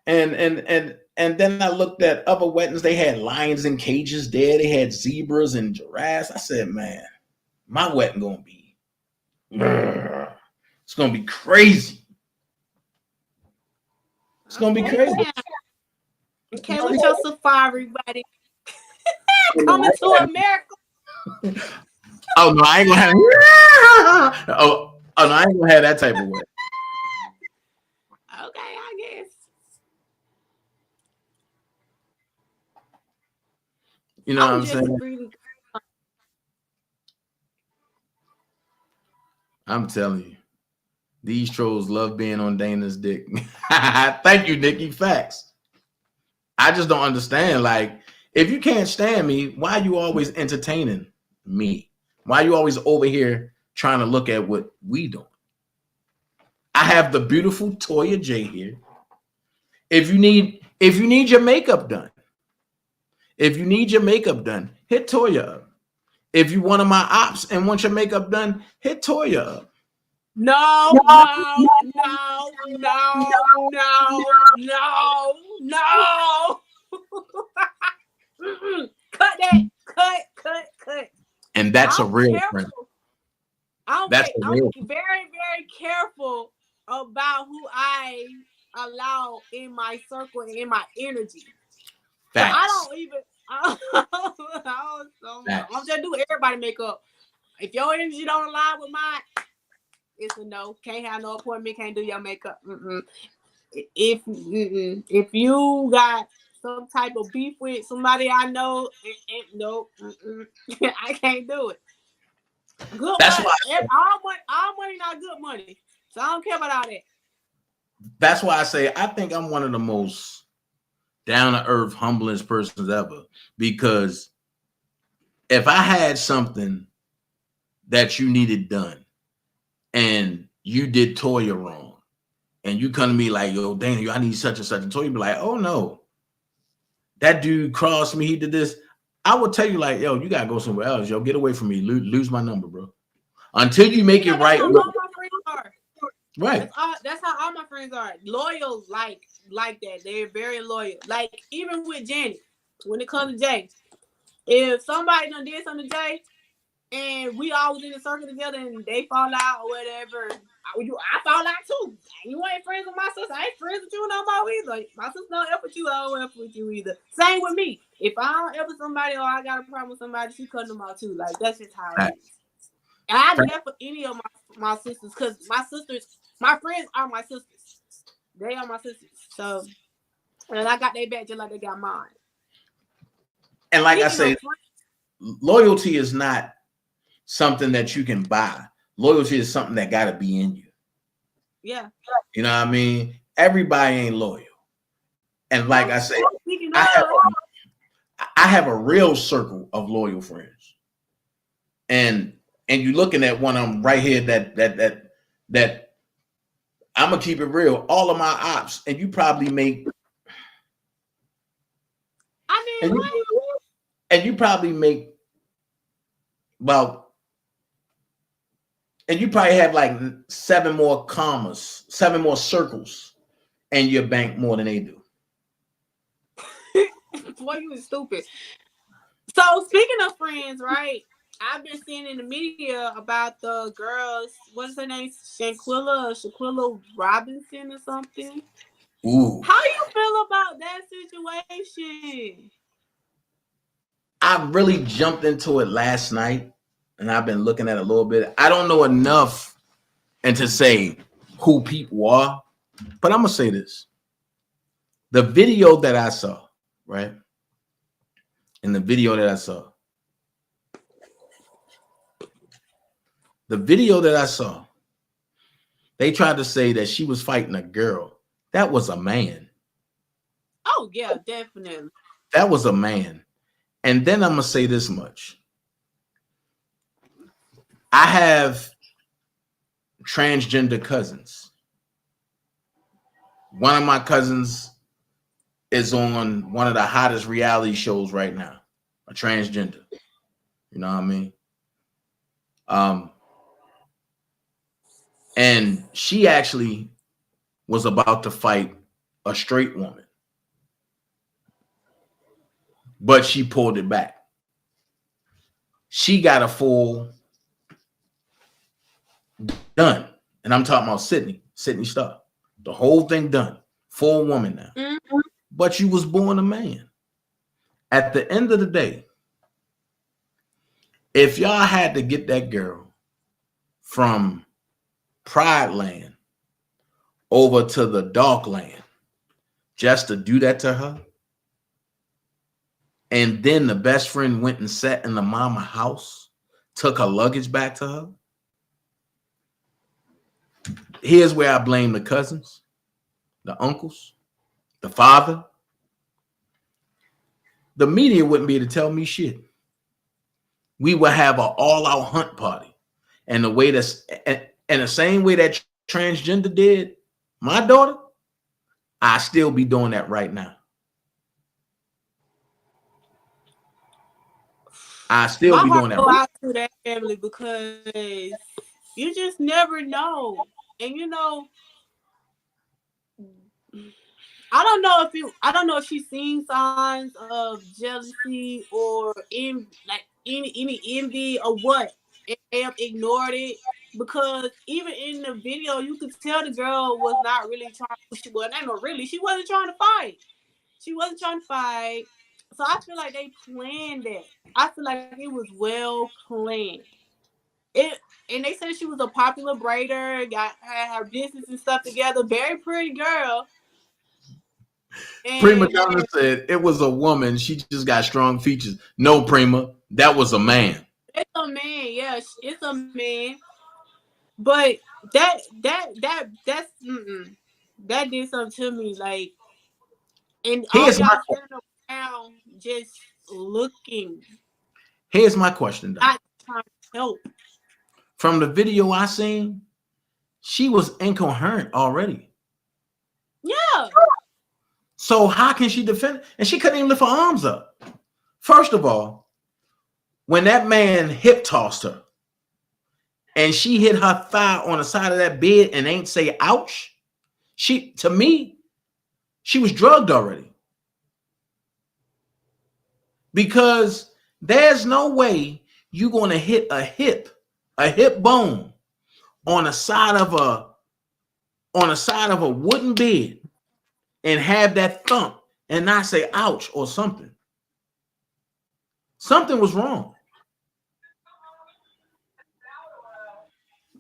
And then I looked at other weddings. They had lions in cages there. They had zebras and giraffes. I said, man, my wedding gonna be, it's gonna be crazy. It's gonna be crazy. Okay, with your safari, buddy. Coming to America. Oh no, I ain't gonna have. Oh no, I ain't gonna have that type of wedding. Okay, I guess. You know what I'm saying? I'm telling you, these trolls love being on Dana's dick. Thank you, Nikki. Facts. I just don't understand. Like, if you can't stand me, why are you always entertaining me? Why are you always over here trying to look at what we doing? I have the beautiful Toya J here. If you need your makeup done, hit Toya up. If you one of my ops and want your makeup done, hit Toya up. No. Cut that. Cut. And that's a real friend. I'm very, very careful about who I allow in my circle and in my energy. Facts. So I don't just do everybody makeup. If your energy don't align with mine, it's a no. Can't have no appointment. Can't do your makeup. If you got some type of beef with somebody I know, no, I can't do it. Good That's money. why All money not good money. So I don't care about all that. That's why I say I think I'm one of the most down-to-earth, humblest persons ever. Because if I had something that you needed done and you did Toya wrong, and you come to me like, yo, Dana, I need such and such, and Toya be like, oh no, that dude crossed me, he did this. I would tell you like, yo, you gotta go somewhere else. Yo, get away from me. Lose my number, bro. Until you make it right. Right. That's how all my friends are. Loyal, like that. They're very loyal. Like even with Janet, when it comes to Jay, if somebody done did something to Jay, and we all was in a circle together, and they fall out or whatever, I fall out too. You ain't friends with my sister. I ain't friends with you no more either. My sister don't F with you. I don't F with you either. Same with me. If I don't F with somebody or I got a problem with somebody, she cutting them out too. Like that's just how it is. And I don't F with any of my sisters because my friends are my sisters. They are my sisters. So, and I got their back just like they got mine. And like I say, loyalty is not something that you can buy. Loyalty is something that got to be in you. Yeah. You know what I mean? Everybody ain't loyal. And like I say, I have a real circle of loyal friends, and you looking at one of them right here. That I'm gonna keep it real. All of my ops, and you probably make. I mean, And you probably make about, and you probably have like 7 more commas, 7 more circles in your bank more than they do. boy, you was stupid. So speaking of friends, right? I've been seeing in the media about the girls. What's her name? Shanquella Robinson or something. Ooh. How you feel about that situation? I really jumped into it last night, and I've been looking at it a little bit. I don't know enough and to say who people are, but I'm gonna say this: the video that I saw, right? In the video that I saw, they tried to say that she was fighting a girl. That was a man. Oh yeah, definitely. That was a man. And then I'm gonna say this much: I have transgender cousins. One of my cousins is on one of the hottest reality shows right now, a transgender. You know what I mean? And she actually was about to fight a straight woman, but she pulled it back. She got a full done. And I'm talking about Sydney Starr. The whole thing done. Full woman now. Mm-hmm. But you was born a man. At the end of the day, if y'all had to get that girl from Pride Land over to the Dark Land just to do that to her, and then the best friend went and sat in the mama house, took her luggage back to her, here's where I blame the cousins, the uncles, the father. The media wouldn't be able to tell me shit. We would have an all-out hunt party. And the way that's, and the same way that transgender did my daughter, I still be doing that right now. I still be doing that. Go out to that family because you just never know. And you know, I don't know if she's seen signs of jealousy or any envy or what, and they have ignored it, because even in the video you could tell the girl was not really trying. She wasn't trying to fight. So I feel like they planned that. I feel like it was well planned. And they said she was a popular braider, had her business and stuff together, very pretty girl. Prima Donna said it was a woman. She just got strong features. No, Prima, that was a man. It's a man, yeah, it's a man. But that's that did something to me, like, and all y'all standing around just looking. Here's my question, though. Not trying to help. From the video I seen, she was incoherent already. Yeah. So how can she defend? And she couldn't even lift her arms up. First of all, when that man hip tossed her and she hit her thigh on the side of that bed and ain't say ouch, to me, she was drugged already. Because there's no way you're going to hit a hip bone on the side of a wooden bed and have that thump and not say ouch or something. Something was wrong.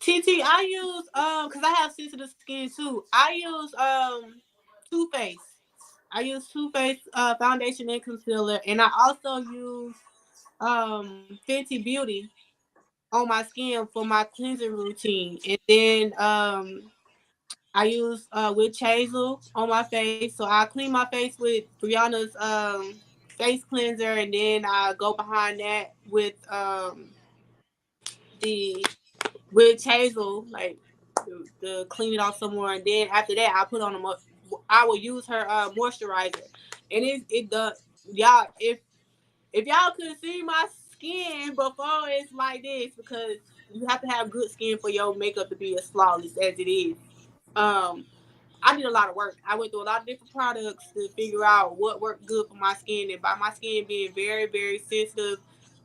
TT, I use because I have sensitive skin too. I use Too Faced. I use Too Faced foundation and concealer, and I also use Fenty Beauty on my skin for my cleansing routine. And then I use witch hazel on my face. So I clean my face with Brianna's face cleanser, and then I go behind that with the with hazel, like to clean it off somewhere, and then after that I put on I will use her moisturizer, and it does, y'all. If y'all could see my skin before it's like this, because you have to have good skin for your makeup to be as flawless as it is. I did a lot of work. I went through a lot of different products to figure out what worked good for my skin. And by my skin being very, very sensitive,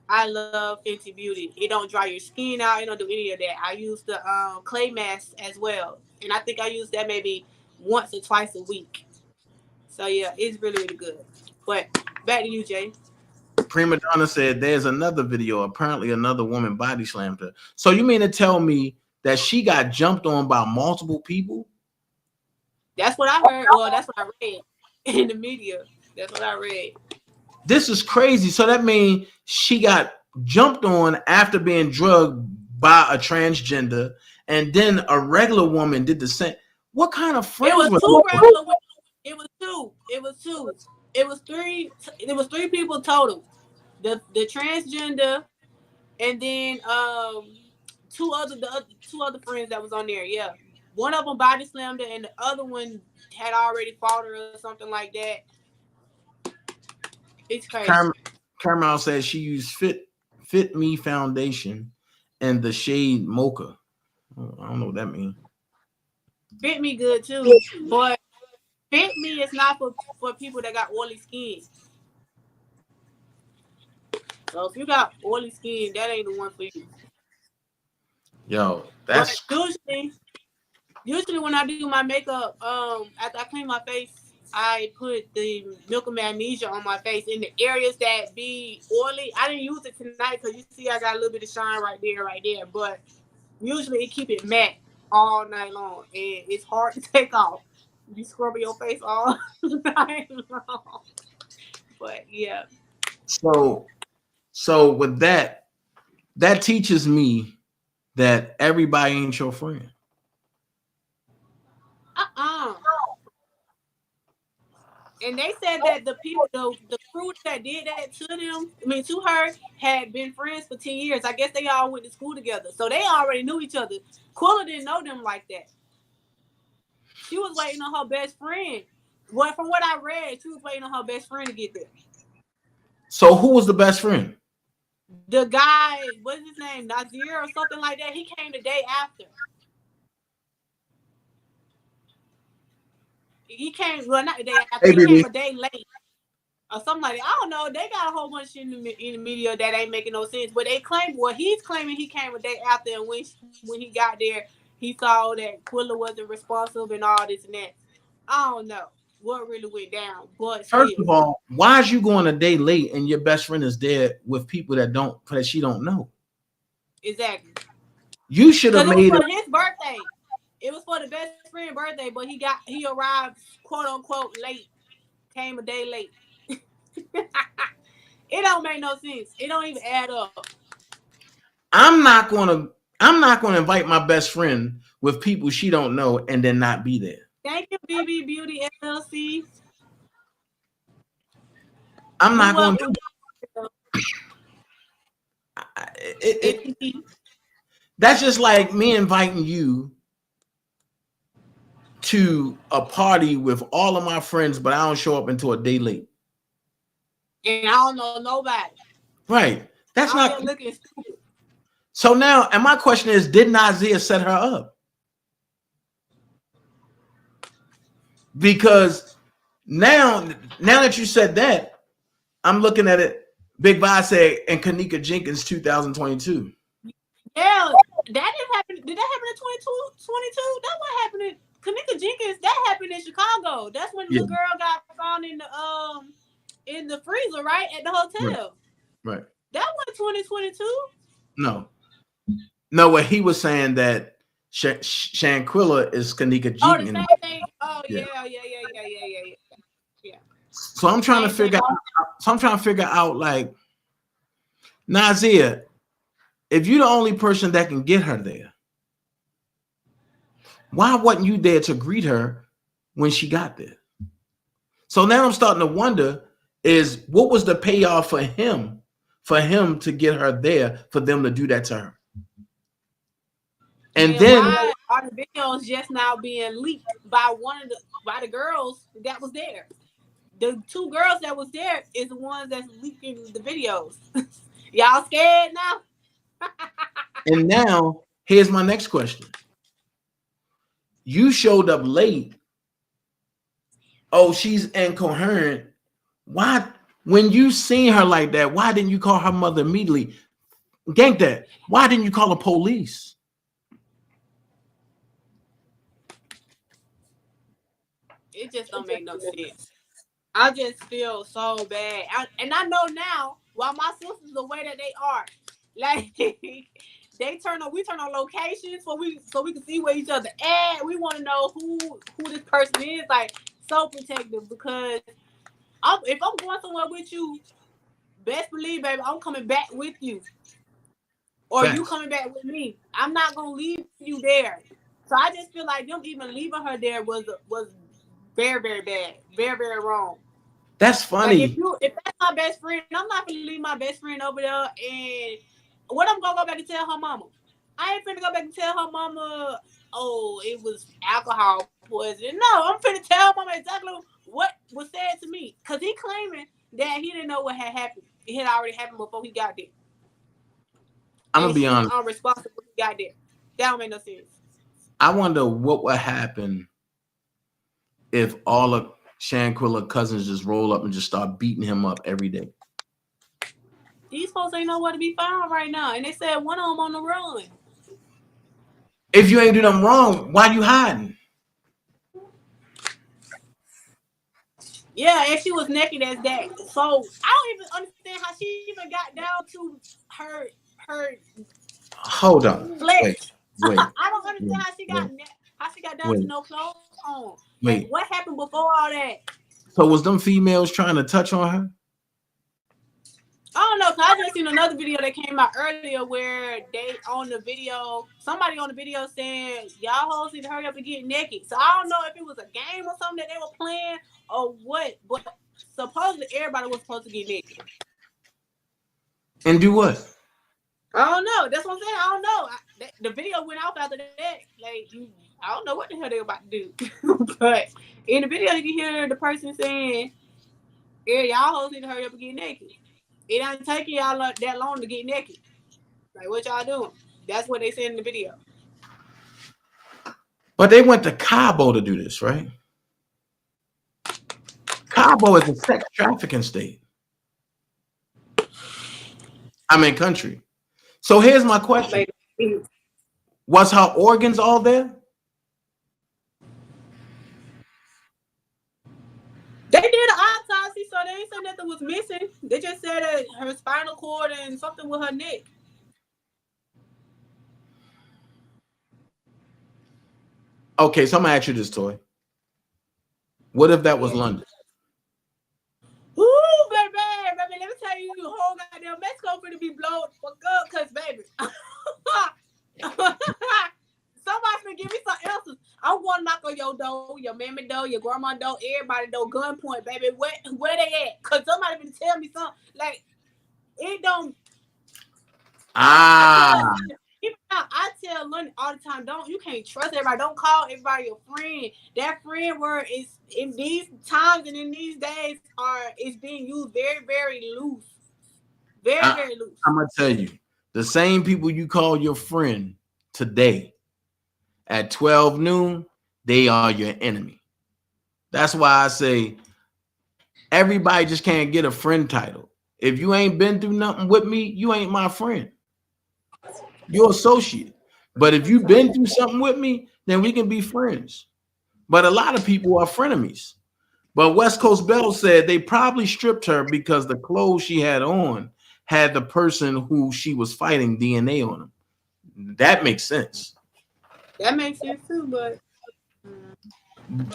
I love Fenty Beauty. It don't dry your skin out. It don't do any of that. I use the clay mask as well. And I think I use that maybe once or twice a week. So yeah, it's really, really good. But back to you, Jay. Prima Donna said there's another video. Apparently another woman body slammed her. So you mean to tell me that she got jumped on by multiple people? That's what I heard. Well, that's what I read in the media. That's what I read. This is crazy. So that means she got jumped on after being drugged by a transgender, and then a regular woman did the same. What kind of friends? It was two regular women. It was two. It was two. It was three. It was three people total. The transgender, and then two other friends that was on there. Yeah, one of them body slammed her, and the other one had already fought her or something like that. It's crazy. Carmel says she used Fit Me foundation and the shade mocha. I don't know what that means. Fit Me good too, but Fit Me is not for people that got oily skin. So if you got oily skin, that ain't the one for you. Yo, that's usually when I do my makeup, after I clean my face, I put the milk of magnesia on my face in the areas that be oily. I didn't use it tonight because you see I got a little bit of shine right there. But usually it keep it matte all night long, and it's hard to take off. You scrubbing your face all night long. But yeah. So with that teaches me that everybody ain't your friend. And they said that the people, the crew that did that to her, had been friends for 10 years. I guess they all went to school together. So they already knew each other. Quilla didn't know them like that. She was waiting on her best friend. Well, from what I read, she was waiting on her best friend to get there. So who was the best friend? The guy, what's his name? Nazir or something like that. He came the day after. He came, well, not the day after. He came a day late. Or something like that. I don't know. They got a whole bunch of shit in the media that ain't making no sense. But they claim, well, he's claiming he came a day after, and when he got there, he saw that Quilla wasn't responsible and all this and that. I don't know what really went down. But first of all, why is you going a day late and your best friend is there with people that she don't know? Exactly. You should have made it for his birthday. It was for the best friend birthday, but he arrived quote unquote late. Came a day late. It don't make no sense. It don't even add up. I'm not gonna invite my best friend with people she don't know and then not be there. Thank you, BB Beauty LLC. I'm not going to do it. That's just like me inviting you to a party with all of my friends, but I don't show up until a day late. And I don't know nobody. Right. That's I'm not looking stupid. So now, and my question is, did Nazir set her up? Because now that you said that, I'm looking at it. Big Vi said, and Kanika Jenkins 2022. Yeah, that didn't happen. Did that happen in 2022? That's what happened in Kanika Jenkins. That happened in Chicago. That's when the little girl got found in the freezer, right? At the hotel. Right. That was 2022. No, what he was saying that Shanquella is Kanika Jenkins. Oh, the same thing. Oh, yeah. So I'm trying to figure out, like, Nazir, if you're the only person that can get her there, why wasn't you there to greet her when she got there? So now I'm starting to wonder is what was the payoff for him to get her there, for them to do that to her? And then why are the videos just now being leaked by by the girls that was there? The 2 girls that was there is the ones that's leaking the videos. Y'all scared now? And now here's my next question. You showed up late. Oh, she's incoherent. Why, when you seen her like that, why didn't you call her mother immediately? Gank that. Why didn't you call the police? It just don't make no sense. I just feel so bad. And I know now why my sisters the way that they are. Like we turn on locations so we can see where each other at. We want to know who this person is. Like, so protective, because if I'm going somewhere with you, best believe, baby, I'm coming back with you. Or you coming back with me. I'm not gonna leave you there. So I just feel like them even leaving her there was very, very bad. Very, very wrong. That's funny. Like, if that's my best friend, I'm not gonna leave my best friend over there. And what I'm gonna go back and tell her mama? I ain't finna go back and tell her mama, oh, it was alcohol poisoning. No, I'm finna tell her mama exactly what was said to me. Cause he claiming that he didn't know what had happened. It had already happened before he got there. I'm gonna be honest. Unresponsible when he got there. That don't make no sense. I wonder what would happen if all of Shanquella cousins just roll up and just start beating him up every day. These folks ain't nowhere to be found right now. And they said one of them on the run. If you ain't do nothing wrong, why you hiding? Yeah, and she was naked as that. So I don't even understand how she even got down to her Hold on. flesh. Wait. I don't understand how she got down to no clothes on. Wait. Like, what happened before all that? So was them females trying to touch on her? I don't know, because I just seen another video that came out earlier where somebody on the video saying, y'all hoes need to hurry up and get naked. So I don't know if it was a game or something that they were playing or what, but supposedly everybody was supposed to get naked. And do what? I don't know. That's what I'm saying. I don't know. The video went off after that. Like, I don't know what the hell they were about to do. But in the video, you can hear the person saying, yeah, y'all hoes need to hurry up and get naked. It ain't taking y'all that long to get naked. Like, what y'all doing? That's what they said in the video. But they went to Cabo to do this, right? Cabo is a sex trafficking state. Country. So here's my question. Was her organs all there? They did an autopsy, so they ain't said nothing was missing. They just said that her spinal cord and something with her neck. Okay, so I'm gonna ask you this, Toy. What if that was London? Ooh, baby, let me tell you, the whole goddamn Mexico finna be blown fuck up, cause baby, somebody finna give me some answers. I'm gonna knock on your door, your mammy door, your grandma door, everybody door, gunpoint, baby. Where they at? Cause somebody finna tell me something. Like, it don't. I tell London all the time, you can't trust everybody. Don't call everybody your friend. That friend word is, in these times and in these days, is being used very, very loose. Very loose. I'm gonna tell you, the same people you call your friend today at 12 noon, they are your enemy. That's why I say everybody just can't get a friend title. If you ain't been through nothing with me, you ain't my friend. You're associate. But if you've been through something with me, then we can be friends. But a lot of people are frenemies. But West Coast Belle said they probably stripped her because the clothes she had on had the person who she was fighting DNA on them. That makes sense. That makes sense too, but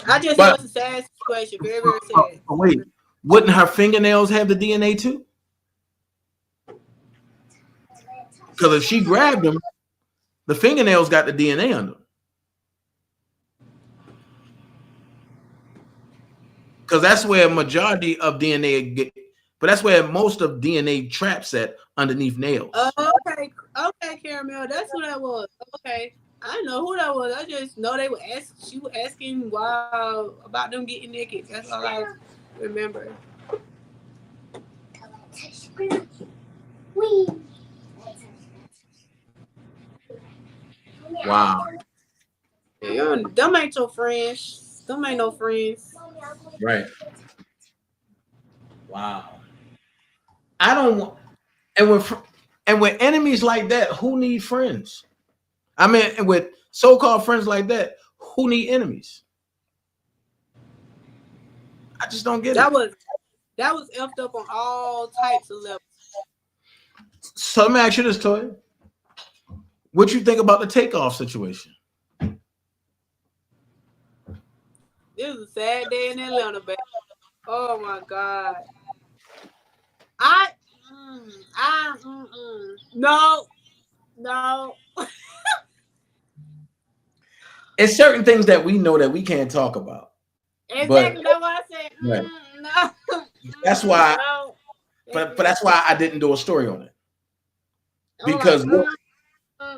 I just know it's a sad situation. Very, very sad. Wait, wouldn't her fingernails have the DNA too? Because if she grabbed them, the fingernails got the DNA on them. because that's where a majority of DNA get. But that's where most of DNA traps at underneath nails. Okay, Caramel. That's who that was. Okay, I know who that was. I just know they were asking. She was asking about them getting naked. That's all I remember. Wow. Yeah, them ain't your friends. Them ain't no friends. Right. Wow. I don't want, and with enemies like that, who need friends? I mean, with so-called friends like that, who need enemies? I just don't get that it. That was effed up on all types of levels. So let me ask you this, Toya. What you think about the Takeoff situation? It was a sad day in Atlanta, baby. Oh my God. No. It's certain things that we know that we can't talk about. Exactly. That's why I said right. No. That's why. No. But that's why I didn't do a story on it. Because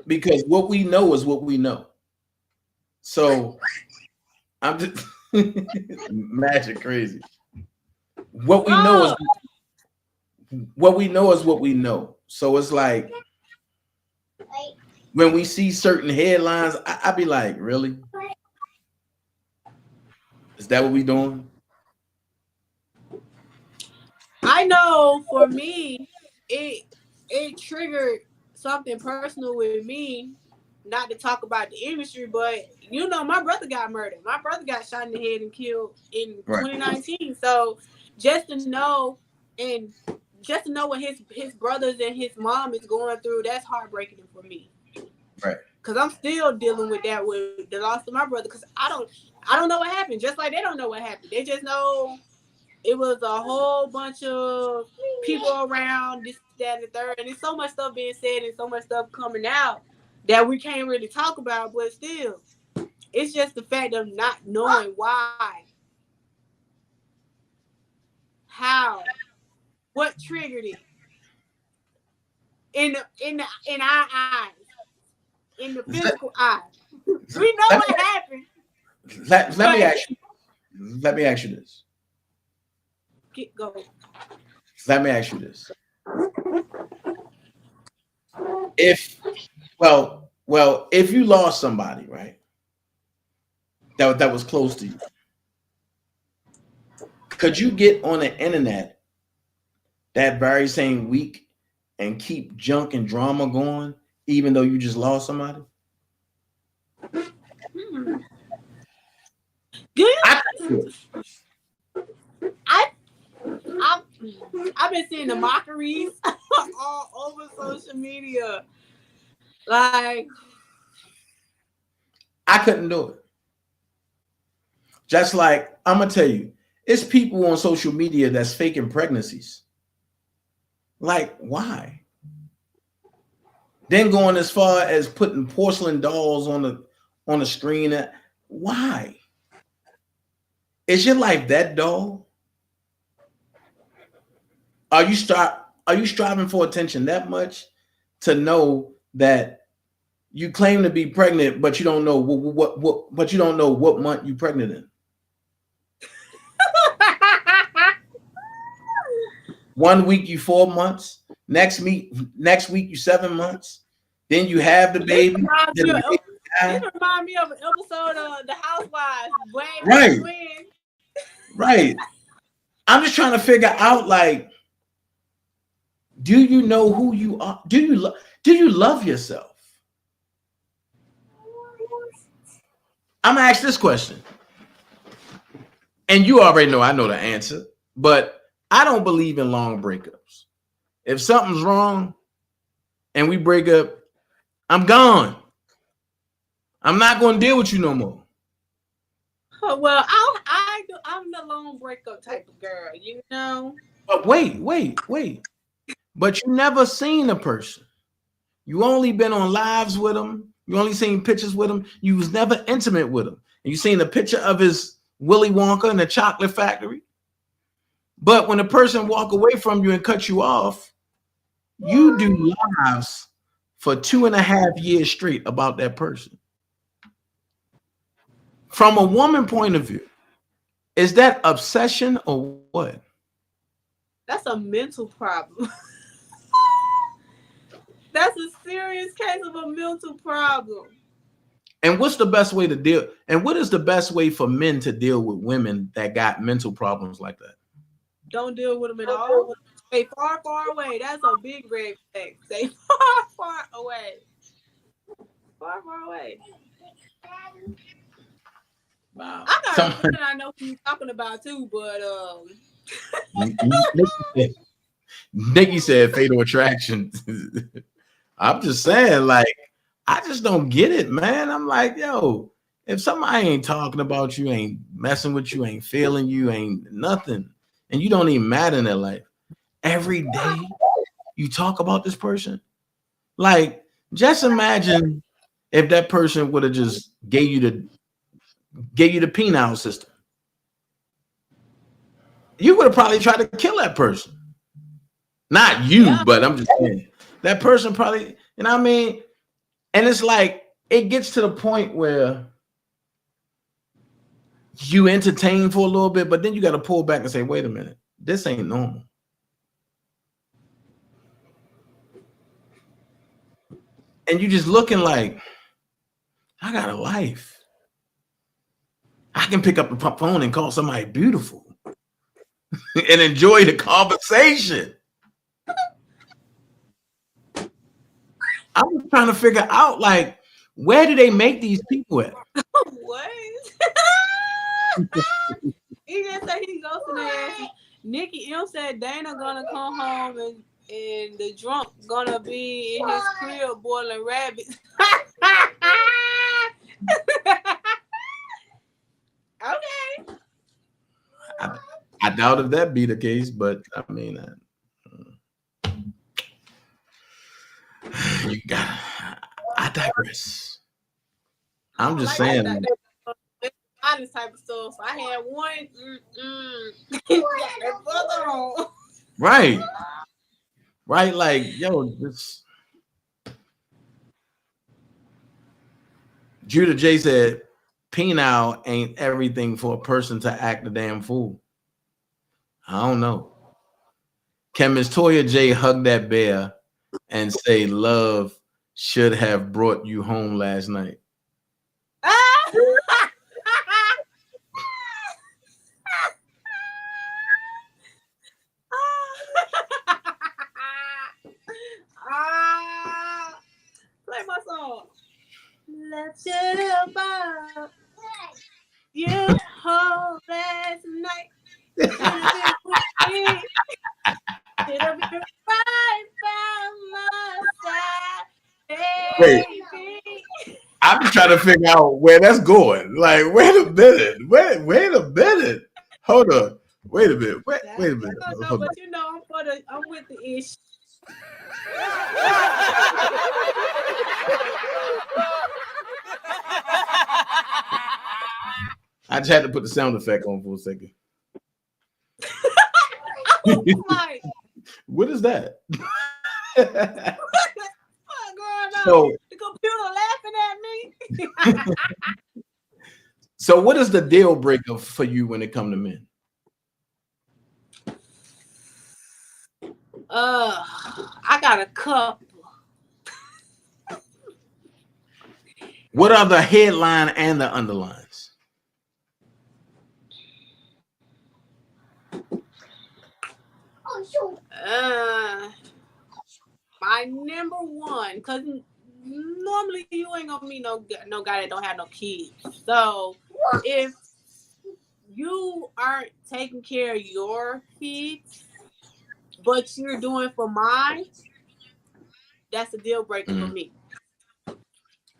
because what we know is what we know. So I'm just magic crazy. What we know is what we know. So it's like when we see certain headlines, I be like, really? Is that what we doing? I know for me, it triggered something personal with me, not to talk about the industry, but you know, my brother got murdered. My brother got shot in the head and killed in 2019. So just to know what his brothers and his mom is going through, that's heartbreaking for me. Right. Cause I'm still dealing with that, with the loss of my brother. Cause I don't know what happened. Just like they don't know what happened. They just know it was a whole bunch of people around, this, that, and the third. And there's so much stuff being said and so much stuff coming out that we can't really talk about. But still, it's just the fact of not knowing why, how, what triggered it in our eyes, in the physical eye. We know what happened. Let me ask you this. Go. Let me ask you this. If you lost somebody, right, that was close to you, could you get on the internet that very same week and keep junk and drama going, even though you just lost somebody? I've been seeing the mockeries all over social media. Like, I couldn't do it. Just like, I'm gonna tell you, it's people on social media that's faking pregnancies. Like, why? Then going as far as putting porcelain dolls on the screen. Why? Is your life that dull? Are you striving for attention that much to know that you claim to be pregnant, but you don't know but you don't know what month you're pregnant in? 1 week you 4 months, next week you 7 months, then you have the baby. It reminds me of an episode of The Housewives. Right. Right. I'm just trying to figure out, like, do you know who you are? Do you love yourself? I'm gonna ask this question, and you already know I know the answer, but I don't believe in long breakups. If something's wrong and we break up, I'm gone. I'm not going to deal with you no more. Oh, well, I'm the long breakup type of girl, you know. But wait. But you never seen a person. You only been on lives with him. You only seen pictures with him. You was never intimate with him. And you seen a picture of his Willy Wonka in the chocolate factory. But when a person walk away from you and cut you off, you do lives for 2.5 years straight about that person. From a woman point of view, is that obsession or what? That's a mental problem. That's a serious case of a mental problem. And what's the best way to deal? And what is the best way for men to deal with women that got mental problems like that? Don't deal with them at all. Stay far, far away. That's a big red flag. Stay far, far away. Far, far away. Wow. I got a friend I know who you're talking about too, but Nikki said fatal attraction. I'm just saying, like, I just don't get it, man. I'm like, yo, if somebody ain't talking about you, ain't messing with you, ain't feeling you, ain't nothing, and you don't even matter in their life, every day you talk about this person. Like, just imagine if that person would have just gave you the penile system. You would have probably tried to kill that person. Not you, but I'm just saying that person probably, you know what I mean? And it's like, it gets to the point where you entertain for a little bit, but then you got to pull back and say, wait a minute, this ain't normal. And you just looking like, I got a life. I can pick up the phone and call somebody beautiful and enjoy the conversation. I'm trying to figure out, like, where do they make these people at? what? He just said he goes to the ass. Nikki M said Dana gonna come home and the drunk gonna be in his crib boiling rabbits. Okay. I doubt if that be the case, but I mean, you got. I digress. I'm just saying. Honest type of stuff. So I had one. Right. Right. Like, yo, this. Judah J said, penile ain't everything for a person to act a damn fool. I don't know. Can Miss Toya J hug that bear and say love should have brought you home last night? Play my song. Let's shut up about you home last night. Should have been right by my side, baby. I'm trying to figure out where that's going. Like, wait a minute. Wait a minute. Hold on. Wait a minute. Wait a minute. I don't know, but you know, I'm with the ish. I just had to put the sound effect on for a second. Like, what is that? what's going on? So, the computer laughing at me. So what is the deal breaker for you when it comes to men? I got a couple. What are the headline and the underlines? My number one, because normally you ain't gonna meet no guy that don't have no kids. So if you aren't taking care of your kids, but you're doing for mine, that's a deal breaker for me.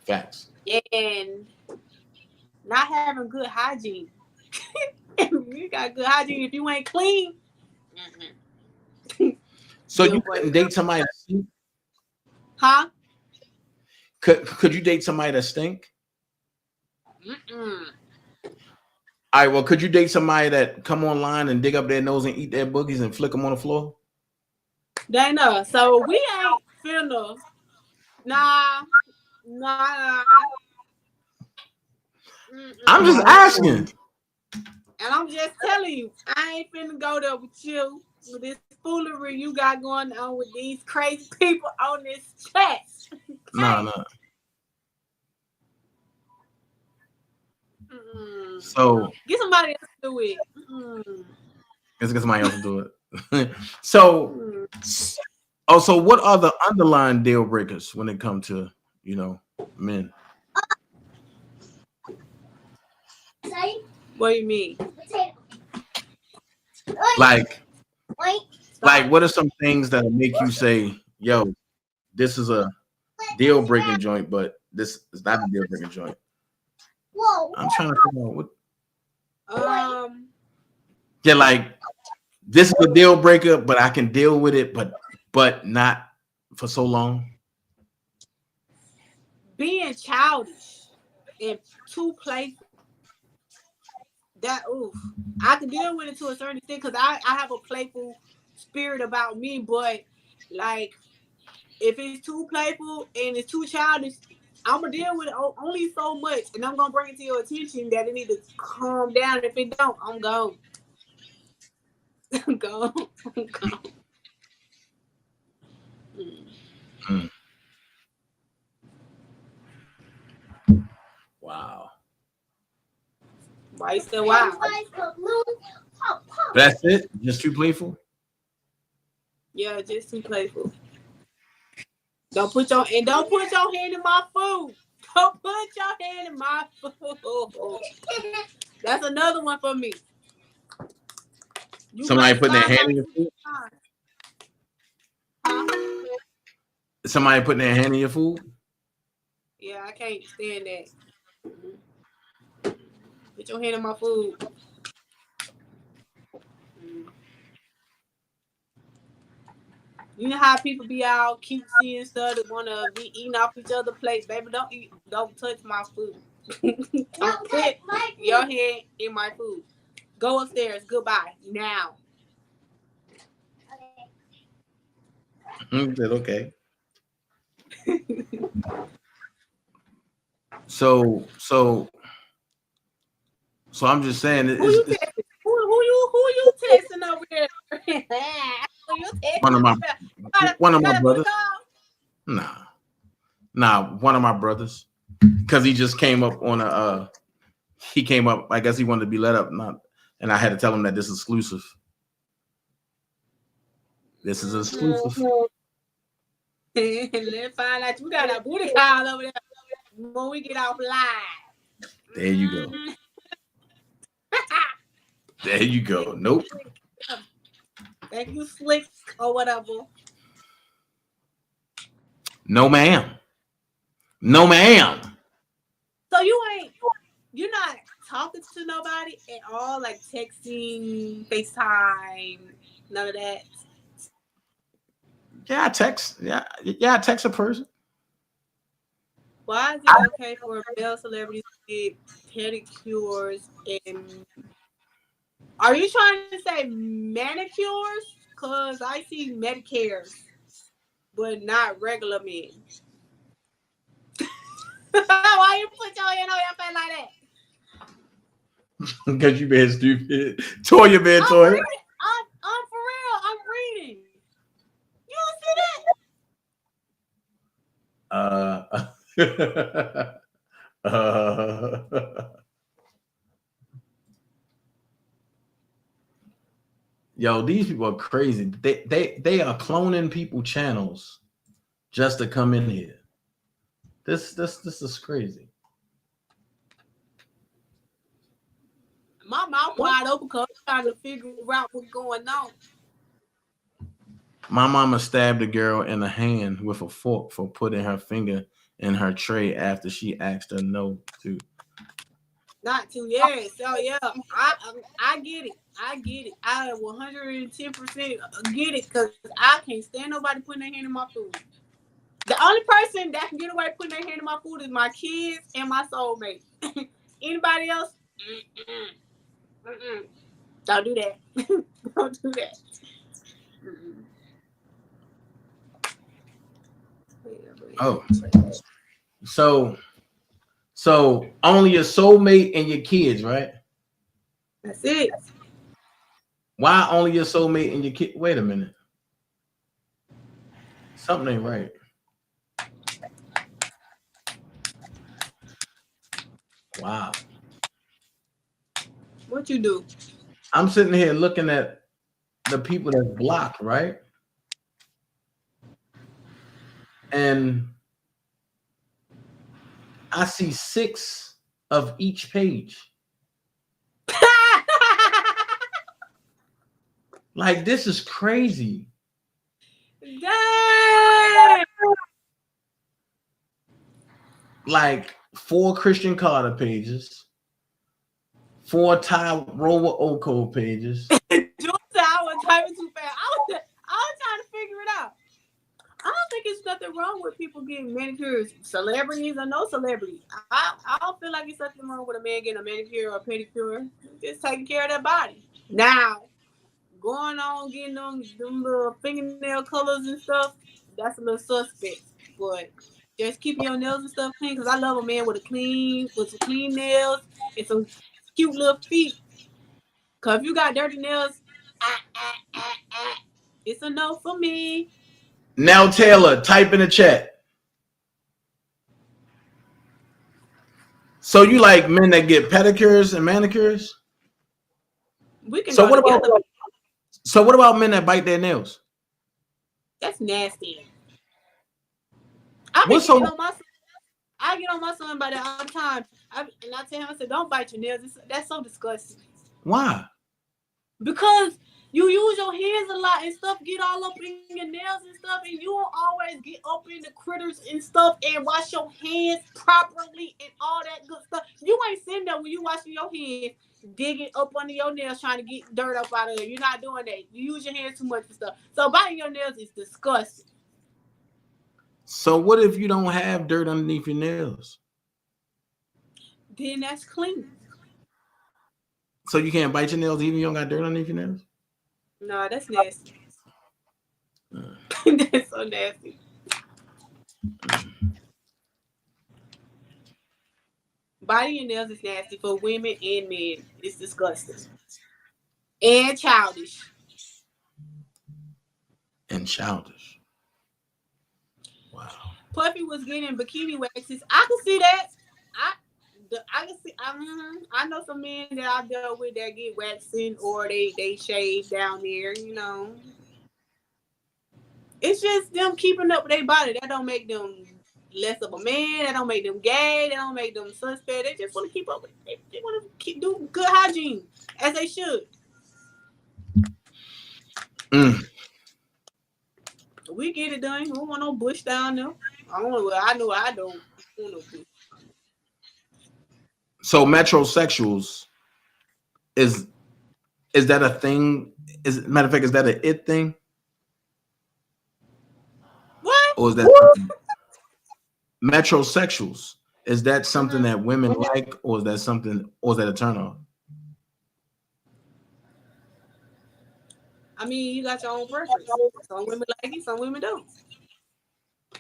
Facts. And not having good hygiene. You got good hygiene if you ain't clean. So you couldn't date somebody that stink? Huh? Could you date somebody that stink? All right, well, could you date somebody that come online and dig up their nose and eat their boogies and flick them on the floor? Dana, so we ain't finna. Nah. I'm just asking. And I'm just telling you, I ain't finna go there with you with this foolery you got going on with these crazy people on this chat. No. So get somebody else to do it. Let's get somebody else to do it. So what are the underlying deal breakers when it comes to, men? What do you mean? Like, what are some things that make you say, yo, this is a deal breaking joint, but this is not a deal breaking joint? I'm trying to figure out what. Yeah, like this is a deal breaker, but I can deal with it, but not for so long. Being childish and too playful. I can deal with it to a certain extent because I have a playful spirit about me, but like if it's too playful and it's too childish, I'm gonna deal with it only so much, and I'm gonna bring it to your attention that it need to calm down. If it don't, I'm gone. I'm gone. Wow. Why you say wow? That's it? Just too playful? Yeah, just too playful. Don't put your hand in my food. Don't put your hand in my food. That's another one for me. Somebody putting their hand in your food? Somebody putting their hand in your food? Yeah, I can't stand that. Put your hand in my food. You know how people be all cutesy and stuff that want to be eating off each other's plate? Baby, don't touch my food. Don't put your hand in my food. Go upstairs. Goodbye. Now. Okay. So I'm just saying who you texting over here? One of my brothers. Nah, one of my brothers. Because he just came up on I guess he wanted to be let up, and I had to tell him that this is exclusive. This is exclusive. Let's find out you got a booty call over there when we get off live. There you go. There you go. Nope. Thank you, Slick, or whatever. No, ma'am. No, ma'am. So you're not talking to nobody at all, like texting, FaceTime, none of that. Yeah, I text. Yeah, I text a person. Why is it okay for male celebrities to get pedicures and? Are you trying to say manicures? Cause I see Medicares, but not regular men. Why you put your hand on your face like that? Because you been stupid. Toya, man, Toya. I'm for real. I'm reading. You don't see that? Yo, these people are crazy. They are cloning people channels just to come in here. This is crazy. My mouth wide open because I'm trying to figure out what's going on. My mama stabbed a girl in the hand with a fork for putting her finger in her tray after she asked her no to. Not to, yes. So yeah, I get it. I 110% get it because I can't stand nobody putting their hand in my food. The only person that can get away putting their hand in my food is my kids and my soulmate. Anybody else? Don't do that. Don't do that. Oh, so only your soulmate and your kids, right? That's it. Why only your soulmate and your kid? Wait a minute. Something ain't right. Wow. What you do? I'm sitting here looking at the people that's blocked, right? And I see 6 of each page. Like, this is crazy. Dang. Like 4 Christian Carter pages, 4 Ty Rover Oko pages. Jules said I was typing too fast. I was trying to figure it out. I don't think it's nothing wrong with people getting manicures, celebrities or no celebrities. I don't feel like it's nothing wrong with a man getting a manicure or a pedicure. Just taking care of their body. Now, going on getting them little fingernail colors and stuff, that's a little suspect. But just keep your nails and stuff clean, because I love a man with some clean nails and some cute little feet. Cause if you got dirty nails, it's a no for me. Now Taylor, type in the chat. So you like men that get pedicures and manicures? We can So go what together. about what about men that bite their nails? That's nasty. I get on my son by that all the time. And I tell him, I said, don't bite your nails. That's so disgusting. Why? Because you use your hands a lot and stuff get all up in your nails and stuff, and you don't always get up in the critters and stuff and wash your hands properly and all that good stuff. You ain't sitting there when you washing your hands, digging up under your nails trying to get dirt up out of it. You're not doing that. You use your hands too much for stuff. So biting your nails is disgusting. So what if you don't have dirt underneath your nails? Then that's clean. So you can't bite your nails even if you don't got dirt underneath your nails? No, that's nasty. That's so nasty. Biting your nails is nasty for women and men. It's disgusting. And childish. And childish. Wow. Puffy was getting bikini waxes. I can see that. I can see. I know some men that I've dealt with that get waxing or they shave down there. You know, it's just them keeping up with their body. That don't make them less of a man. That don't make them gay. That don't make them suspect. They just want to keep up with. They want to do good hygiene as they should. We get it done. We don't want no bush down there. I know I don't want no bush. So metrosexuals, is that a thing? Matter of fact, is that an it thing? What? Or is that metrosexuals? Is that something that women like, or is that a turn on? I mean, you got your own preference. Some women like it, some women don't.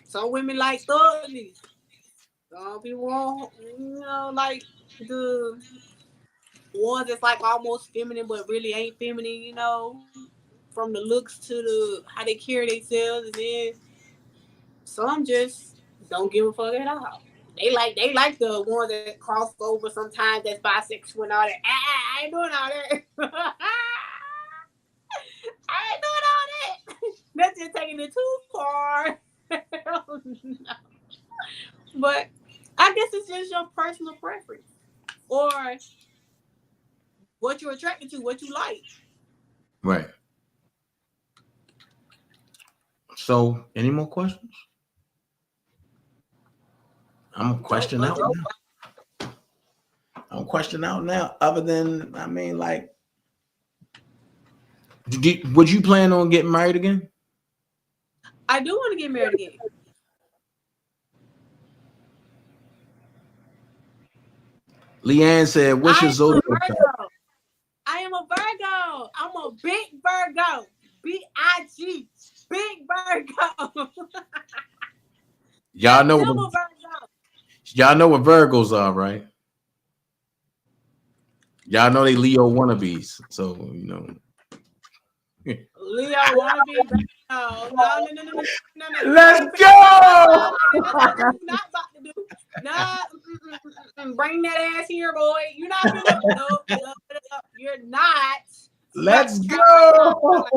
Some women like thuggies. Some people want, like the ones that's like almost feminine but really ain't feminine, from the looks to how they carry themselves, and then some just don't give a fuck at all. They like the ones that cross over sometimes, that's bisexual and all that. I ain't doing all that. I ain't doing all that. That's just taking it too far. No. But I guess it's just your personal preference or what you're attracted to, what you like. Right. So, any more questions? I'm question out now. I'm question out now. Other than, I mean, like, would you plan on getting married again? I do want to get married again. Leanne said, "What's your zodiac sign?" am a Virgo. I'm a big Virgo. B-I-G. Big Virgo. Y'all know Silver what, Virgo. y'all know what Virgos are, right? Y'all know they Leo wannabes. So, you know. Leo wanna be no. Let's go. That's what you not about to do. No, bring that ass here, boy. You're not gonna no, you're not. Let's go.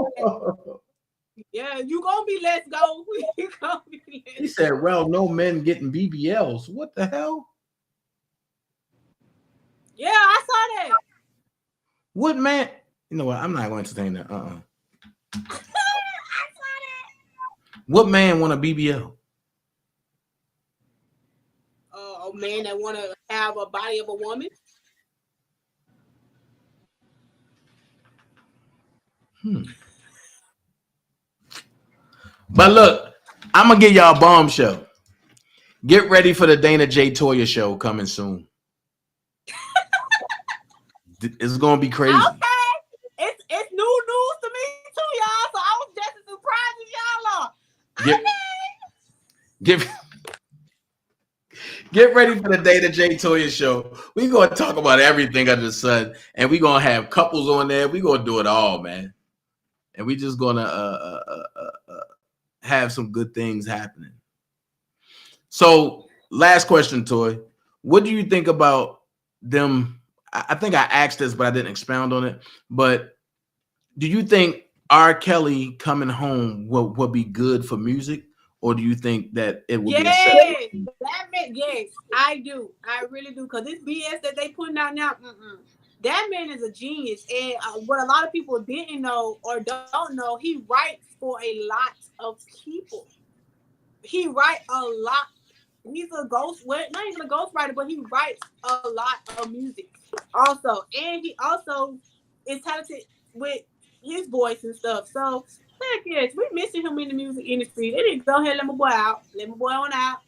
Yeah, you gonna be let's go. You gonna be He said, well, no men getting BBLs. What the hell? Yeah, I saw that. What man? You know what? I'm not going to entertain that. I saw that. What man want a BBL? A man that want to have a body of a woman. But look, I'm gonna give y'all a bombshell. Get ready for the Dana J Toya show coming soon. It's gonna be crazy. Okay, it's new news to me too, y'all. So I was just as surprised as y'all are. Get ready for the Dana J Toya show. We're gonna talk about everything under the sun, and we're gonna have couples on there. We're gonna do it all, man. And we just gonna have some good things happening. So, last question, Toy. What do you think about them? I think I asked this, but I didn't expound on it. But do you think R. Kelly coming home will be good for music, or do you think that it will be a setback? Yes, I do. I really do. Because this BS that they putting out now, that man is a genius. And what a lot of people didn't know or don't know, he writes for a lot of people. He writes a lot. He's a ghost, well, not even a ghostwriter, but he writes a lot of music also. And he also is talented with his voice and stuff. So, heck yes, we're missing him in the music industry. They need to go ahead and let my boy out. Let my boy on out.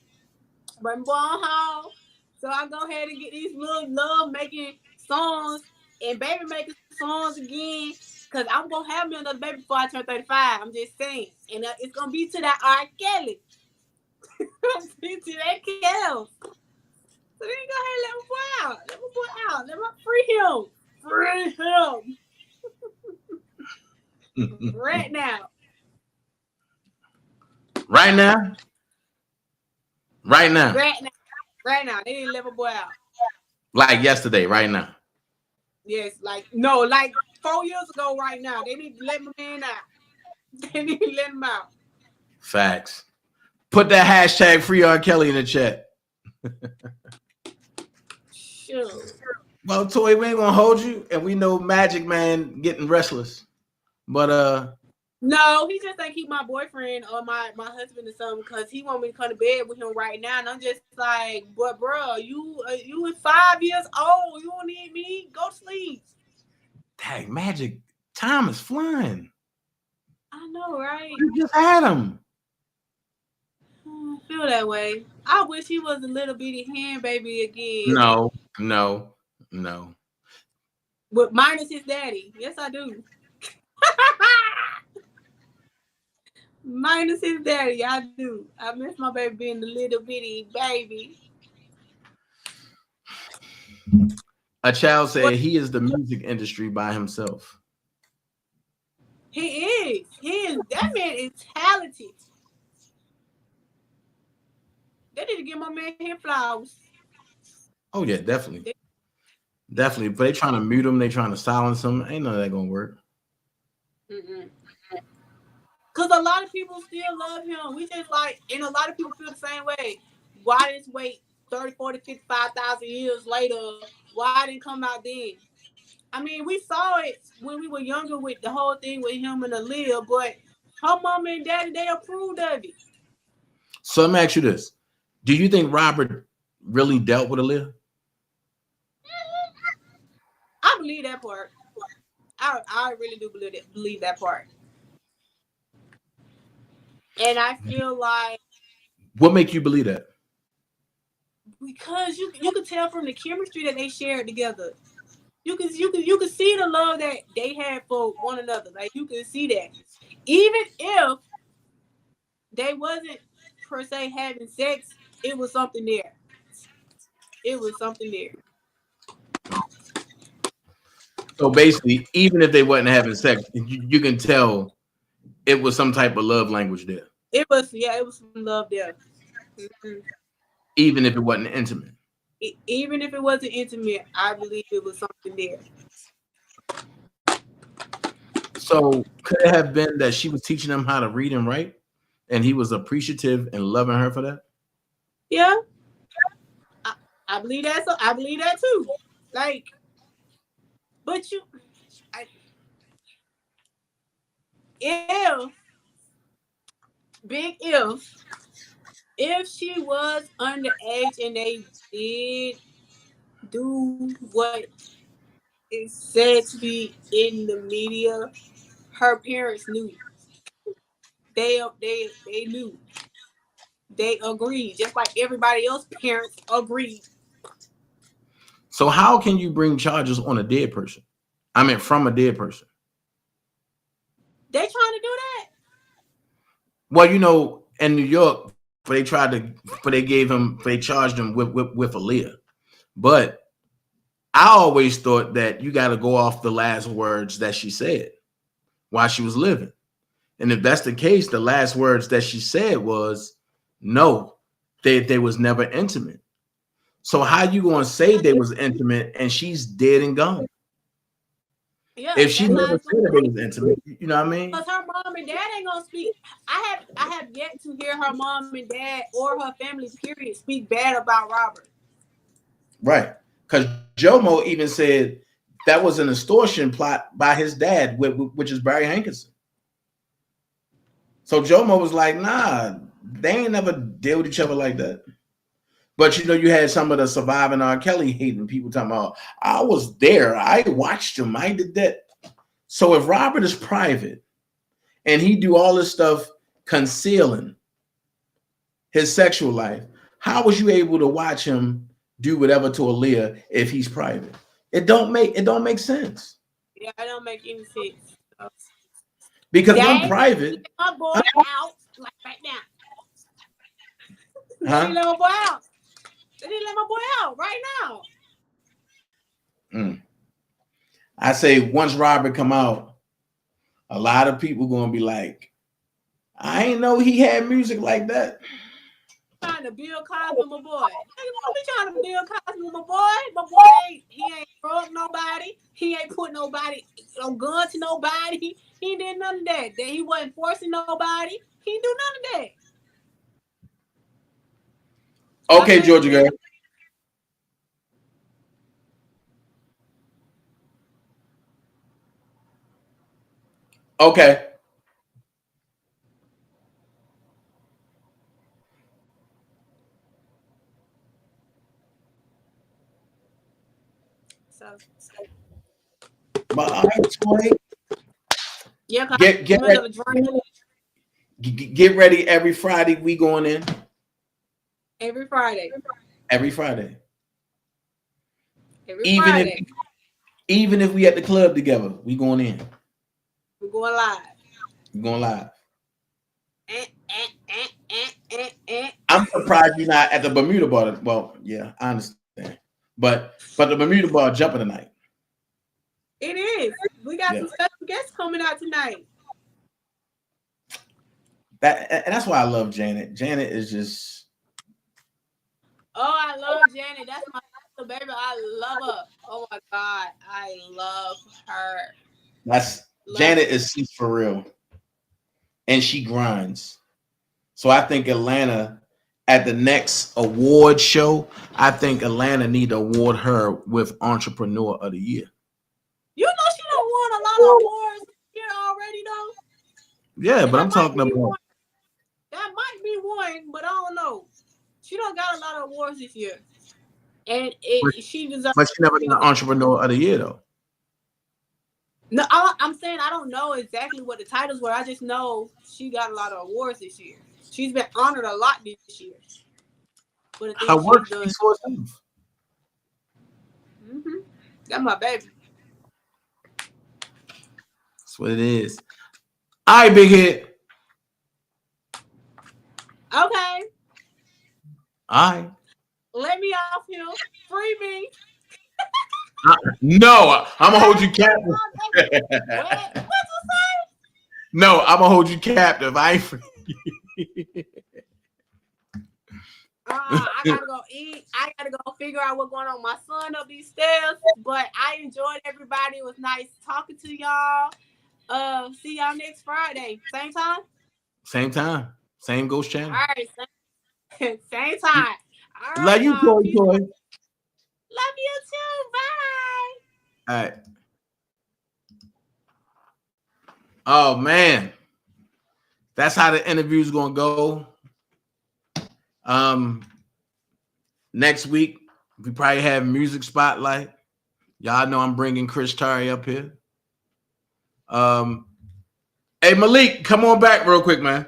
Bring my boy on home. So I go ahead and get these little love making songs and baby making songs again. Because I'm going to have me another baby before I turn 35. I'm just saying. And it's going to be to that R. Kelly. To that Kel. So then go ahead and let my boy out. Let my boy out. Let my free him. Right now. Right now? Right now. Right now. They didn't let my boy out. Like yesterday, right now. Yes, like 4 years ago, right now. They need to let my man out. They need to let him out. Facts. Put that hashtag free R. Kelly in the chat. Sure. Well, Toy, we ain't gonna hold you, and we know Magic Man getting restless. But no, he just ain't keep my boyfriend or my husband or something because he want me to come to bed with him right now, and I'm just like, but bro, you is 5 years old. You don't need me. Go sleep. dang, Magic, time is flying. I know, right? You just had him. I feel that way. I wish he was a little bitty hand baby again. No. But minus his daddy. Yes, I do. Minus his daddy, I do. I miss my baby being a little bitty baby. A child said he is the music industry by himself. He is. That man is talented. They need to give my man his flowers. Oh yeah, definitely. Definitely. But they trying to mute him, they trying to silence him. Ain't none of that gonna work. Because a lot of people still love him. We just and a lot of people feel the same way. Why this wait 30, 40, 55,000 years later? Why didn't come out then? I mean, we saw it when we were younger with the whole thing with him and Aaliyah, but her mama and daddy, they approved of it. So let me ask you this. Do you think Robert really dealt with Aaliyah? I believe that part. I really do believe that part. And I feel like... What make you believe that? Because you can tell from the chemistry that they shared together. You can see the love that they had for one another. Like you can see that, even if they wasn't per se having sex, it was something there. It was something there. So basically, even if they wasn't having sex, you can tell it was some type of love language there. It was some love there. Mm-hmm. Even if it wasn't intimate. Even if it wasn't intimate, I believe it was something there. So could it have been that she was teaching him how to read and write, and he was appreciative and loving her for that? Yeah, I believe that. So I believe that too. Like, but if she was underage and they did do what is said to be in the media, her parents knew. They knew. They agreed, just like everybody else's parents agreed. So how can you bring charges on a dead person? I mean, from a dead person. They trying to do that. Well, you know, in New York, they charged him with Aaliyah. But I always thought that you got to go off the last words that she said while she was living. And if that's the case, the last words that she said was, no, they was never intimate. So how you going to say they was intimate and she's dead and gone? Yeah, if she never said that they was intimate, you know what I mean? Because her mom and dad ain't gonna speak. I have yet to hear her mom and dad or her family, period, speak bad about Robert. Right. Because Jomo even said that was an extortion plot by his dad, which is Barry Hankinson. So Jomo was like, nah, they ain't never deal with each other like that. But you know, you had some of the surviving R. Kelly hating people talking about, I was there, I watched him, I did that. So if Robert is private and he do all this stuff concealing his sexual life, how was you able to watch him do whatever to Aaliyah if he's private? It don't make sense. Yeah, it don't make any sense. Because I'm private. My boy out like right now. Huh? They didn't let my boy out. They didn't let my boy out right now. I say once Robert come out, a lot of people gonna be like, I ain't know he had music like that. Trying to build Cosby, my boy. Don't be trying to build Cosby, my boy. My boy he ain't drug nobody. He ain't put nobody on gun to nobody. He did none of that. That he wasn't forcing nobody. He do none of that. Okay, Georgia girl. Okay. So. But all right, Toy. Yeah, get ready. Every Friday we going in. Every Friday. Every Friday. Even if we at the club together, we going in. We're going live. We're going live. I'm surprised you're not at the Bermuda bar. Well, yeah, I understand. But the Bermuda bar jumping tonight. It is. We got some special guests coming out tonight. That's why I love Janet. Janet is just. Oh, I love Janet. That's my sister, baby. I love her. Oh my God, I love her. Janet is for real, and she grinds. So I think Atlanta at the next award show, I think Atlanta need to award her with Entrepreneur of the Year. You know she done won a lot of awards here already, though. Yeah, but I'm talking about that might be one, but I don't know. She don't got a lot of awards this year, and she deserves. But she never got Entrepreneur of the Year though. No, I'm saying I don't know exactly what the titles were. I just know she got a lot of awards this year. She's been honored a lot this year. But her work speaks for itself. That's my baby. That's what it is. All right, big head. Okay. All right. Let me off here. Free me. No, I'm gonna hold you captive. What you say? No, I'm gonna hold you captive. I ain't free. I gotta go eat. I gotta go figure out what's going on with my son up these stairs. But I enjoyed everybody. It was nice talking to y'all. See y'all next Friday. Same time? Same time. Same Ghost Channel. All right. Same time. All right, Love you, y'all. Toy. Love you too. Bye. All right. Oh man. That's how the interview's gonna go. Next week we probably have music spotlight. Y'all know I'm bringing Chris Tari up here. Hey Malik, come on back real quick, man.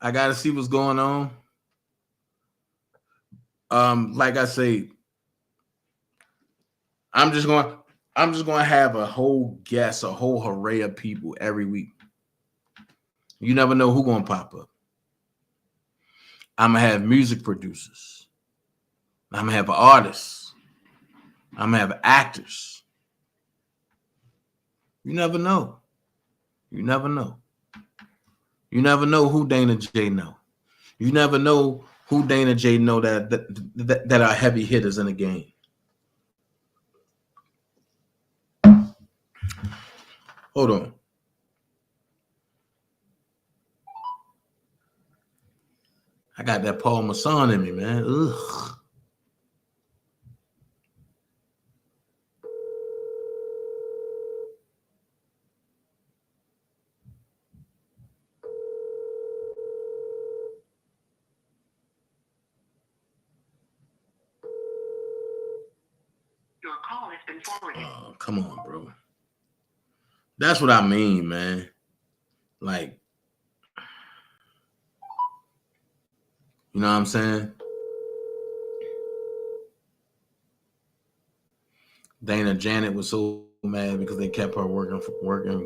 I gotta see what's going on. Like I say, I'm just gonna have a whole guest, a whole array of people every week. You never know who's gonna pop up. I'm gonna have music producers. I'm gonna have artists. I'm gonna have actors. You never know. You never know. You never know who Dana J know. You never know who Dana J know that are heavy hitters in the game. Hold on. I got that Paul Masson in me, man. Ugh. Your call has been forwarded. Oh, come on, bro. That's what I mean, man. Like, you know what I'm saying? Dana Janet was so mad because they kept her working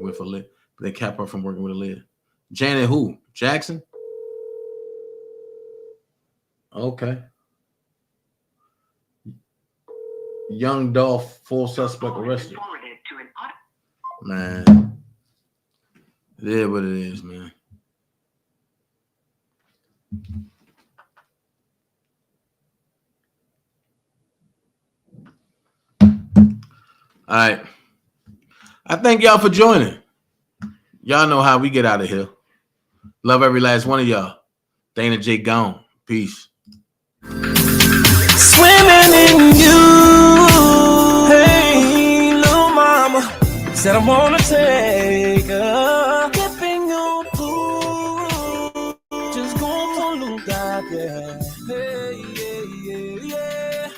with a lid. They kept her from working with a lid. Janet who? Jackson? Okay. Young Dolph, full suspect arrested. Man. It is what it is, man. All right. I thank y'all for joining. Y'all know how we get out of here. Love every last one of y'all. Dana J gone. Peace. Swimming in you. Hey, little mama said I wanna take her. Dipping your pool. Just go look out there. Hey, yeah, yeah, yeah.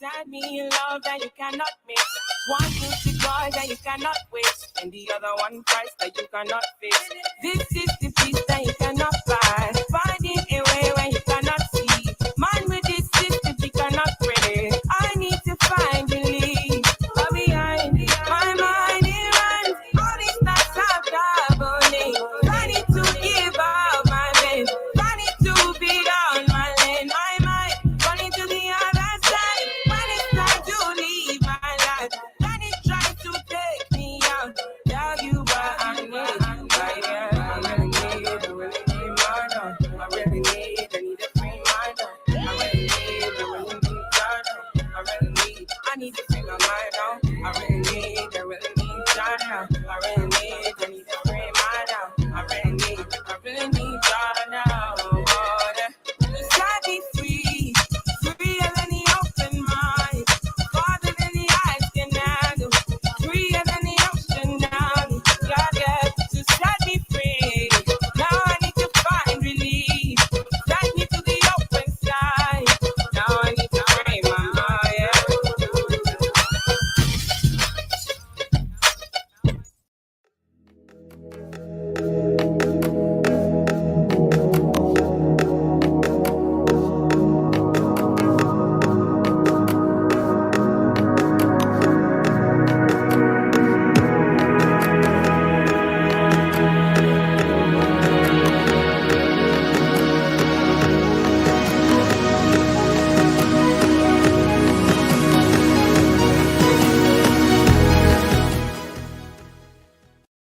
Send me in love that you cannot miss. One beauty girl that you cannot waste, and the other one price that you cannot fix. This is the piece that you cannot buy. Finding a way when you cannot see. Man with this system you cannot pray. I need to find belief. But behind my mind it runs. All these thoughts are troubling. I need to give up my name. I need to be down my lane. My mind running to the other side. When it's time to leave my life, then it tries to take me out. Tell you what I need. I really need a free mind. I really need a free mind. I need to free my mind out. I really need China. I really